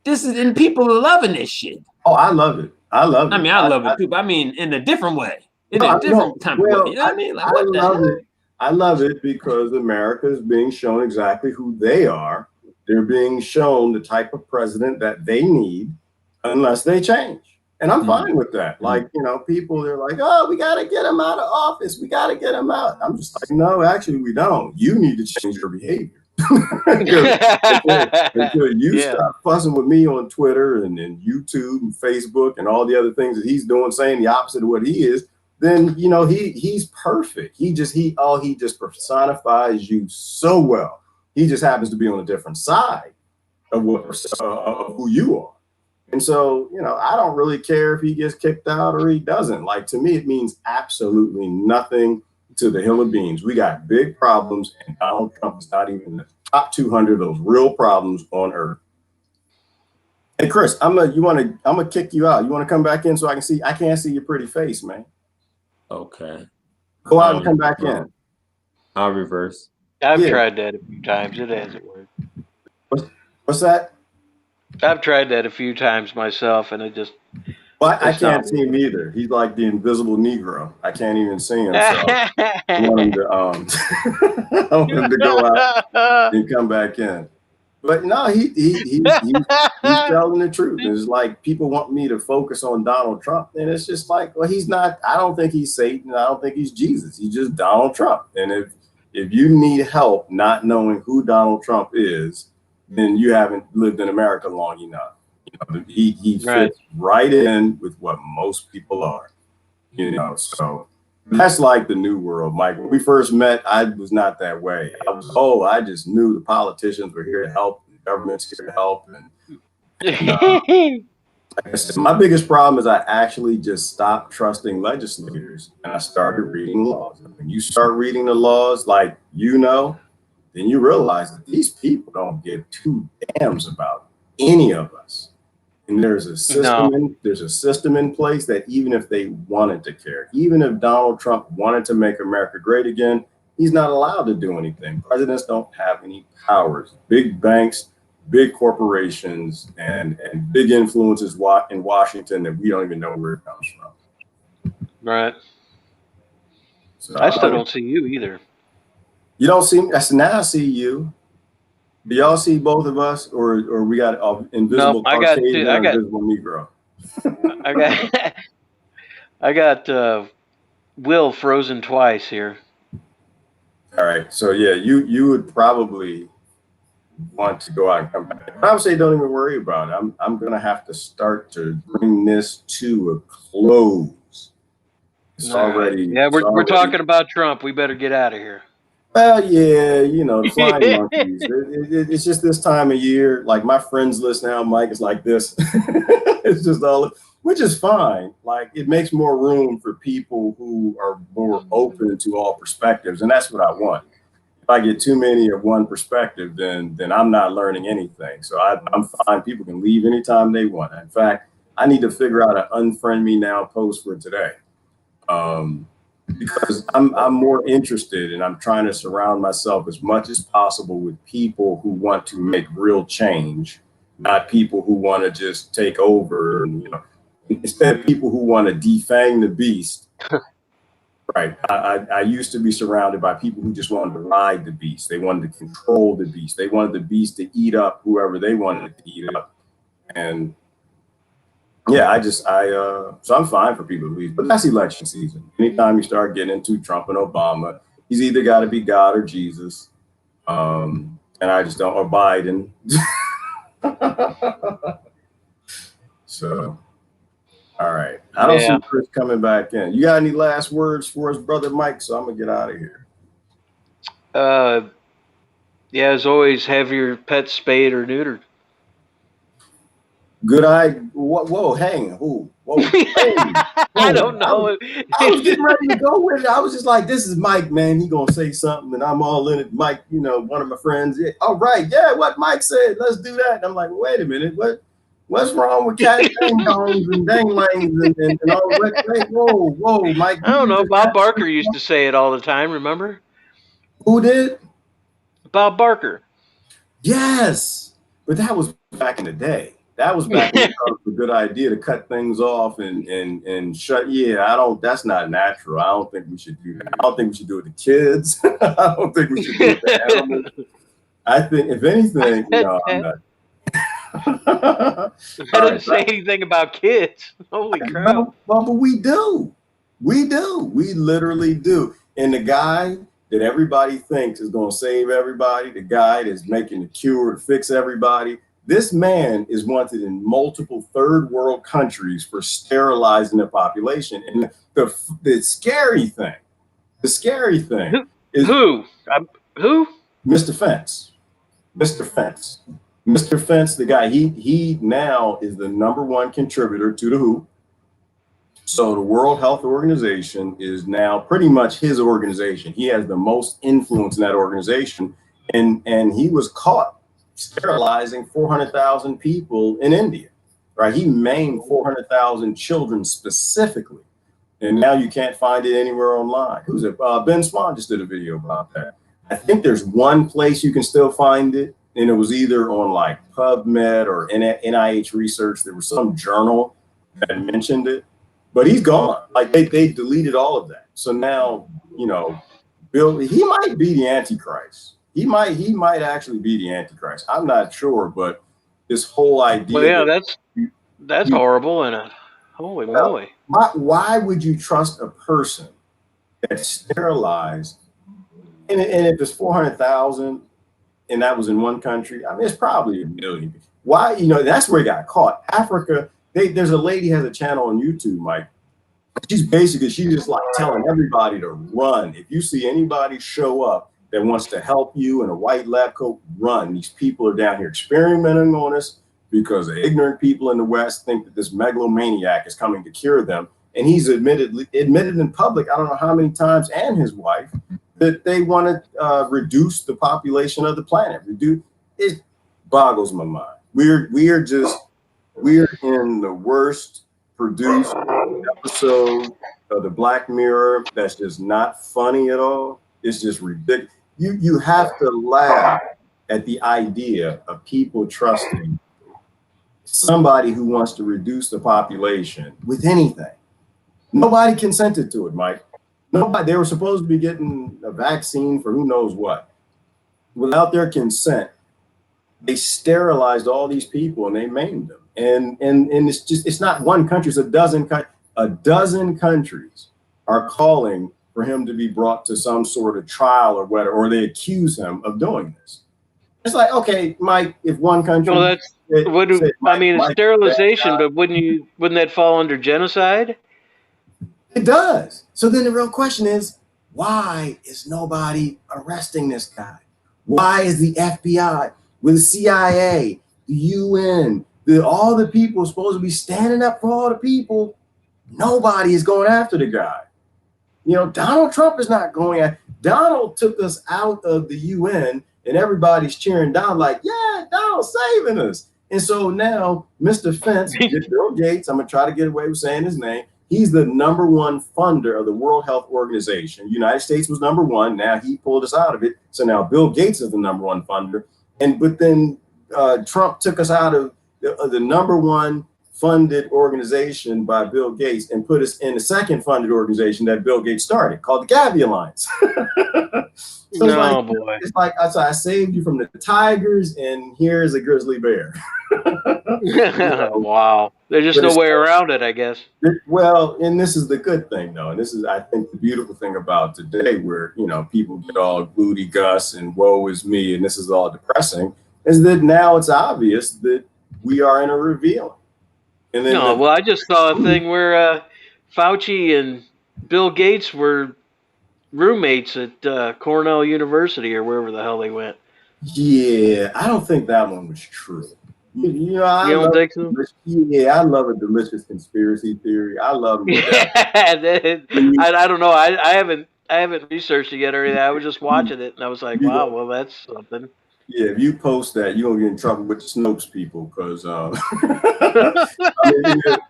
This is, and people are loving this shit. Oh, I love it. I love it. I mean, I love it too, but I mean, in a different way. In a different type of way. You know what I mean? Like, what the hell? I love it because America is being shown exactly who they are. They're being shown the type of president that they need unless they change. And I'm fine with that. Like, you know, people, they're like, oh, we got to get him out of office. We got to get him out. I'm just like, no, actually, we don't. You need to change your behavior. until you stop fussing with me on Twitter and YouTube and Facebook and all the other things that he's doing, saying the opposite of what he is, then, you know, he's perfect. He just personifies you so well. He just happens to be on a different side of who you are. And so, you know, I don't really care if he gets kicked out or he doesn't. Like, to me, it means absolutely nothing to the hill of beans. We got big problems, and Donald Trump is not even in the top 200 of those real problems on earth. Hey, Chris, I'm gonna kick you out. You want to come back in so I can see? I can't see your pretty face, man. Okay. Go out and come back in. I'll reverse. I've tried that a few times. It hasn't worked. What's that? I've tried that a few times myself, and it just. Well, I can't see him either. He's like the invisible Negro. I can't even see him. So I want him to go out and come back in. But no, he's telling the truth. It's like people want me to focus on Donald Trump, and it's just like, well, he's not. I don't think he's Satan. I don't think he's Jesus. He's just Donald Trump. And if you need help not knowing who Donald Trump is, then you haven't lived in America long enough. You know, he fits right in with what most people are. You know, so that's like the new world, Mike. When we first met, I was not that way. I just knew the politicians were here to help, the government's here to help. And like I said, my biggest problem is I actually just stopped trusting legislators and I started reading laws. And when you start reading the laws, like, you know, then you realize that these people don't give two damns about any of us. And there's a system in place that even if they wanted to care, even if Donald Trump wanted to make America great again, he's not allowed to do anything. Presidents don't have any powers. Big banks big corporations and big influences in Washington that we don't even know where it comes from. Right. So I still don't see you either. You don't see me. Now I see you. Do y'all see both of us, or we got invisible I got Caucasian two. or invisible Negro? I got Will frozen twice here. All right. So yeah, you would probably want to go out and come back. But I would say don't even worry about it. I'm gonna have to start to bring this to a close. It's already we're talking about Trump. We better get out of here. Well, yeah, you know, flying monkeys. It's just this time of year. Like my friends list now, Mike, is like this. It's just all, which is fine. Like it makes more room for people who are more open to all perspectives, and that's what I want. If I get too many of one perspective, then I'm not learning anything. So I'm fine. People can leave anytime they want. In fact, I need to figure out an unfriend me now post for today. Because I'm more interested and I'm trying to surround myself as much as possible with people who want to make real change, not people who want to just take over, and, you know, instead of people who want to defang the beast. Right. I used to be surrounded by people who just wanted to ride the beast. They wanted to control the beast. They wanted the beast to eat up whoever they wanted to eat up. And yeah, so I'm fine for people to leave, but that's election season. Anytime you start getting into Trump and Obama, he's either got to be God or Jesus. And I just don't, or Biden. So, all right. I don't see Chris coming back in. You got any last words for us, brother Mike? So I'm going to get out of here. Yeah, as always, have your pet spayed or neutered. Good eye. Whoa, hang. Whoa. I don't know. I was getting ready to go with it. I was just like, this is Mike, man. He gonna say something, and I'm all in it. Mike, you know, one of my friends. Yeah, all right, yeah, what Mike said. Let's do that. And I'm like, wait a minute, what's wrong with cat dang dongs and dang langs and all that? Whoa, Mike. I don't know. Bob Barker used to say it all the time. Remember? Who did? Bob Barker. Yes, but that was back in the day. That was back when it was a good idea to cut things off and shut. Yeah, that's not natural. I don't think we should do that. I don't think we should do it to kids. I don't think we should do it to animals. I think, if anything, I'm not. I didn't say anything about kids. Holy crap. But we do. We literally do. And the guy that everybody thinks is going to save everybody, the guy that's making the cure to fix everybody, this man is wanted in multiple third world countries for sterilizing the population. And the scary thing is who? Mr. Fence. Mr. Fence, the guy, he now is the #1 contributor to the WHO. So the World Health Organization is now pretty much his organization. He has the most influence in that organization. And he was caught sterilizing 400,000 people in India, right? He maimed 400,000 children specifically. And now you can't find it anywhere online. Who's it? Ben Swan just did a video about that. I think there's one place you can still find it. And it was either on like PubMed or NIH research. There was some journal that mentioned it, but he's gone. Like they deleted all of that. So now, Bill, he might be the Antichrist. He might actually be the Antichrist. I'm not sure, but this whole idea. Well, yeah, that's horrible. And holy moly. Why would you trust a person that's sterilized? And if it's 400,000 and that was in one country, I mean, it's probably 1 million. Why? That's where he got caught. Africa, there's a lady has a channel on YouTube, Mike. She's just like telling everybody to run. If you see anybody show up that wants to help you in a white lab coat, run. These people are down here experimenting on us because the ignorant people in the West think that this megalomaniac is coming to cure them. And he's admitted in public, I don't know how many times, and his wife, that they want to reduce the population of the planet. It boggles my mind. We're in the worst produced episode of the Black Mirror that's just not funny at all. It's just ridiculous. You have to laugh at the idea of people trusting somebody who wants to reduce the population with anything. Nobody consented to it, Mike. Nobody. They were supposed to be getting a vaccine for who knows what. Without their consent, they sterilized all these people and they maimed them. And it's not one country, it's a dozen countries are calling for him to be brought to some sort of trial or whatever, or they accuse him of doing this. It's like, okay, Mike, if one country, well, that's it's sterilization, but wouldn't that fall under genocide? It does. So then the real question is, why is nobody arresting this guy? Why is the FBI, with the CIA, the UN, all the people supposed to be standing up for all the people? Nobody is going after the guy. You know, Donald Trump is not going after. Donald took us out of the UN and everybody's cheering down like, yeah, Donald's saving us. And so now Mr. Fence, Bill Gates, I'm going to try to get away with saying his name. He's the #1 funder of the World Health Organization. United States was #1. Now he pulled us out of it. So now Bill Gates is the #1 funder. But then Trump took us out of the #1 funded organization by Bill Gates and put us in the second funded organization that Bill Gates started called the Gavi Alliance. So boy. It's like I saved you from the tigers and here's a grizzly bear. Wow. There's just no way around it, I guess. Well, and this is the good thing, though. And this is, I think, the beautiful thing about today where, you know, people get all glooty gus and woe is me and this is all depressing, is that now it's obvious that we are in a reveal. And then I just saw a thing where Fauci and Bill Gates were roommates at Cornell University or wherever the hell they went. Yeah, I don't think that one was true. You don't think so? Yeah, I love a delicious conspiracy theory. I love it. I don't know. I haven't researched it yet or anything. I was just watching it and I was like, wow, well, that's something. Yeah, if you post that, you're gonna get in trouble with the Snopes people because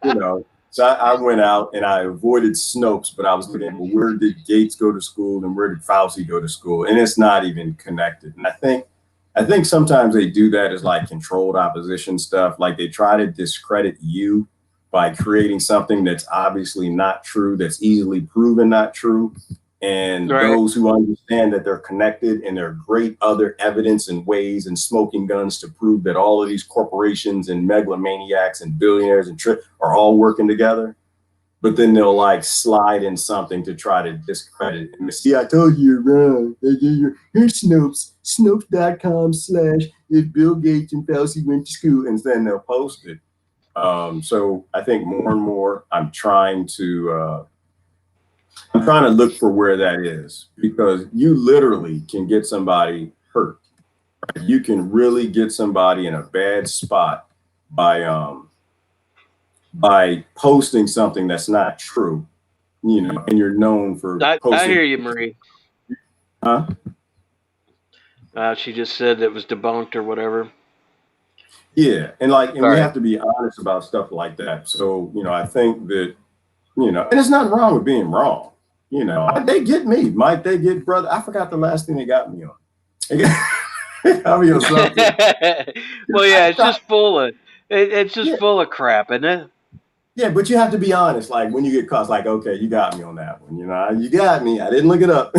you know. So I went out and I avoided Snopes, but I was looking, well, where did Gates go to school and where did Fauci go to school? And it's not even connected. And I think sometimes they do that as like controlled opposition stuff. Like they try to discredit you by creating something that's obviously not true, that's easily proven not true. And those who understand that they're connected and there are great other evidence and ways and smoking guns to prove that all of these corporations and megalomaniacs and billionaires and are all working together. But then they'll like slide in something to try to discredit it. And see, I told you you're wrong. Here's Snopes, Snopes.com/if Bill Gates and Fauci went to school, and then they'll post it. So I think more and more I'm trying to look for where that is, because you literally can get somebody hurt. Right? You can really get somebody in a bad spot by posting something that's not true, you know, and you're known for posting. I hear you, Marie. Huh? She just said it was debunked or whatever. Yeah, and we have to be honest about stuff like that. So, you know, I think that, you know, and there's nothing wrong with being wrong. You know, they get me, Mike. They get brother. I forgot the last thing they got me on. They got me on something. Well, yeah, it's just full of crap, isn't it? Yeah, but you have to be honest. Like when you get caught, it's like, okay, you got me on that one. You know, you got me. I didn't look it up.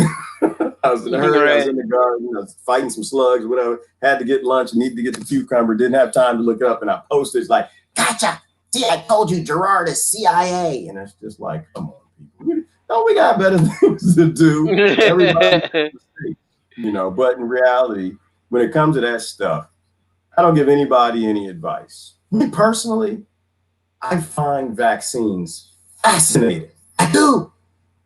I was in the hurry. I was in the garden, you know, fighting some slugs, whatever. Had to get lunch, needed to get the cucumber. Didn't have time to look it up, and I posted. It's like, gotcha. See, I told you, Gerard is CIA, and it's just like, come on, people. No, we got better things to do. Everybody, you know. But in reality, when it comes to that stuff, I don't give anybody any advice. Me personally, I find vaccines fascinating. I do.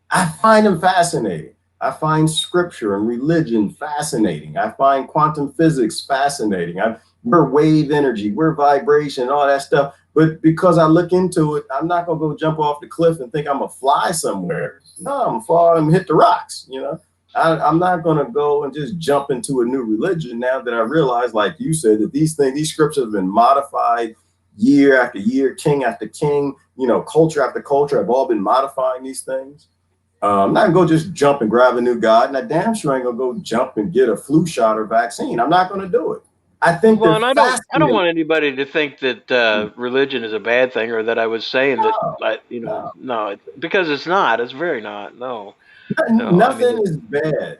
I find them fascinating. I find scripture and religion fascinating. I find quantum physics fascinating. We're wave energy, we're vibration, all that stuff. But because I look into it, I'm not gonna go jump off the cliff and think I'm gonna fly somewhere. No, I'm gonna fall and hit the rocks. You know, I'm not gonna go and just jump into a new religion now that I realize, like you said, that these scriptures have been modified year after year, king after king, you know, culture after culture have all been modifying these things. I'm not gonna go just jump and grab a new god, and I damn sure ain't gonna go jump and get a flu shot or vaccine. I'm not gonna do it. I think Well, they're and I don't fascinating. want anybody to think that religion is a bad thing, or that I was saying that, No, no. no, because it's not. It's very not. No, no. I mean, Nothing is bad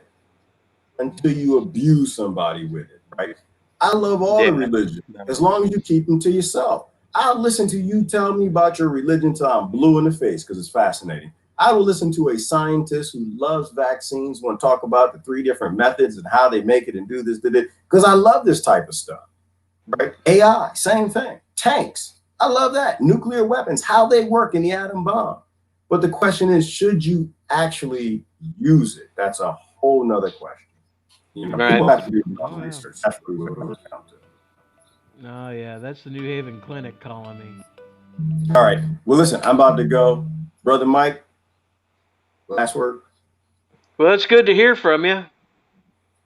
until you abuse somebody with it, right? I love all the yeah, religion no. as long as you keep them to yourself. I'll listen to you tell me about your religion till I'm blue in the face because it's fascinating. I will listen to a scientist who loves vaccines, want to talk about the 3 different methods and how they make it and do this, because I love this type of stuff, right? AI, same thing. Tanks, I love that. Nuclear weapons, how they work in the atom bomb. But the question is, should you actually use it? That's a whole nother question. You know, Right. people have to do their Oh, own yeah. research. That's really what it comes down to. Oh yeah, that's the New Haven Clinic calling me. All right. Well, listen, I'm about to go. Brother Mike, last word. Well, it's good to hear from you.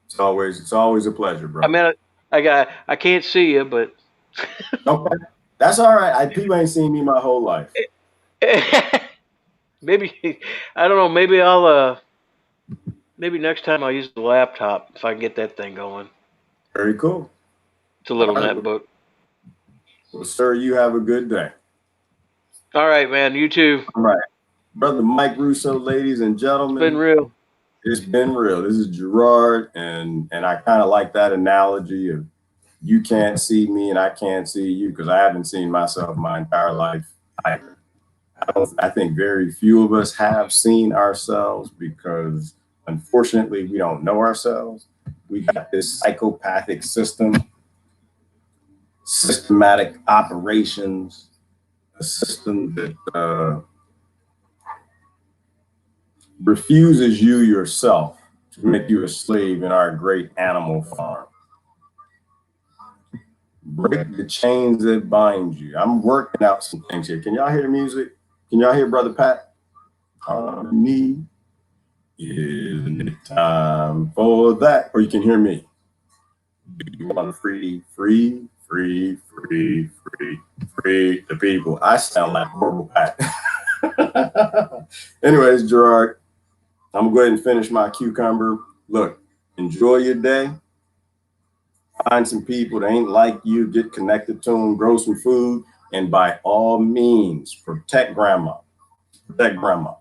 It's always a pleasure, bro. I mean, I can't see you, but Okay. That's all right. People ain't seen me my whole life. maybe I don't know. Maybe next time I'll use the laptop if I can get that thing going. Very cool. It's a little All right. netbook. Well, sir, you have a good day. All right, man. You too. All right. Brother Mike Russo, ladies and It's gentlemen. been real. It's been real. This is Gerard, and I kind of like that analogy of you can't see me and I can't see you, because I haven't seen myself my entire life either. I think very few of us have seen ourselves because, unfortunately, we don't know ourselves. We got this psychopathic system, systematic operations, a system that refuses you yourself to make you a slave in our great animal farm. Break the chains that bind you. I'm working out some things here. Can y'all hear the music? Can y'all hear Brother Pat? Me, isn't it time for that? Or you can hear me. You want free the people. I sound like horrible Pat. Anyways, Gerard, I'm gonna go ahead and finish my cucumber. Look, enjoy your day. Find some people that ain't like you, get connected to them, grow some food, and by all means, protect grandma. Protect grandma.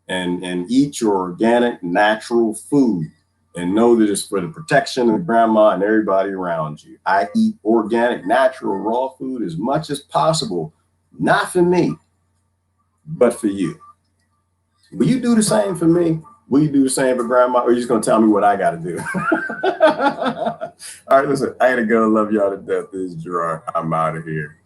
And eat your organic, natural food. And know that it's for the protection of grandma and everybody around you. I eat organic, natural, raw food as much as possible. Not for me, but for you. Will you do the same for me? Will you do the same for grandma? Or are you just going to tell me what I got to do? All right, listen, I got to go. Love y'all to death. This is Gerard. I'm out of here.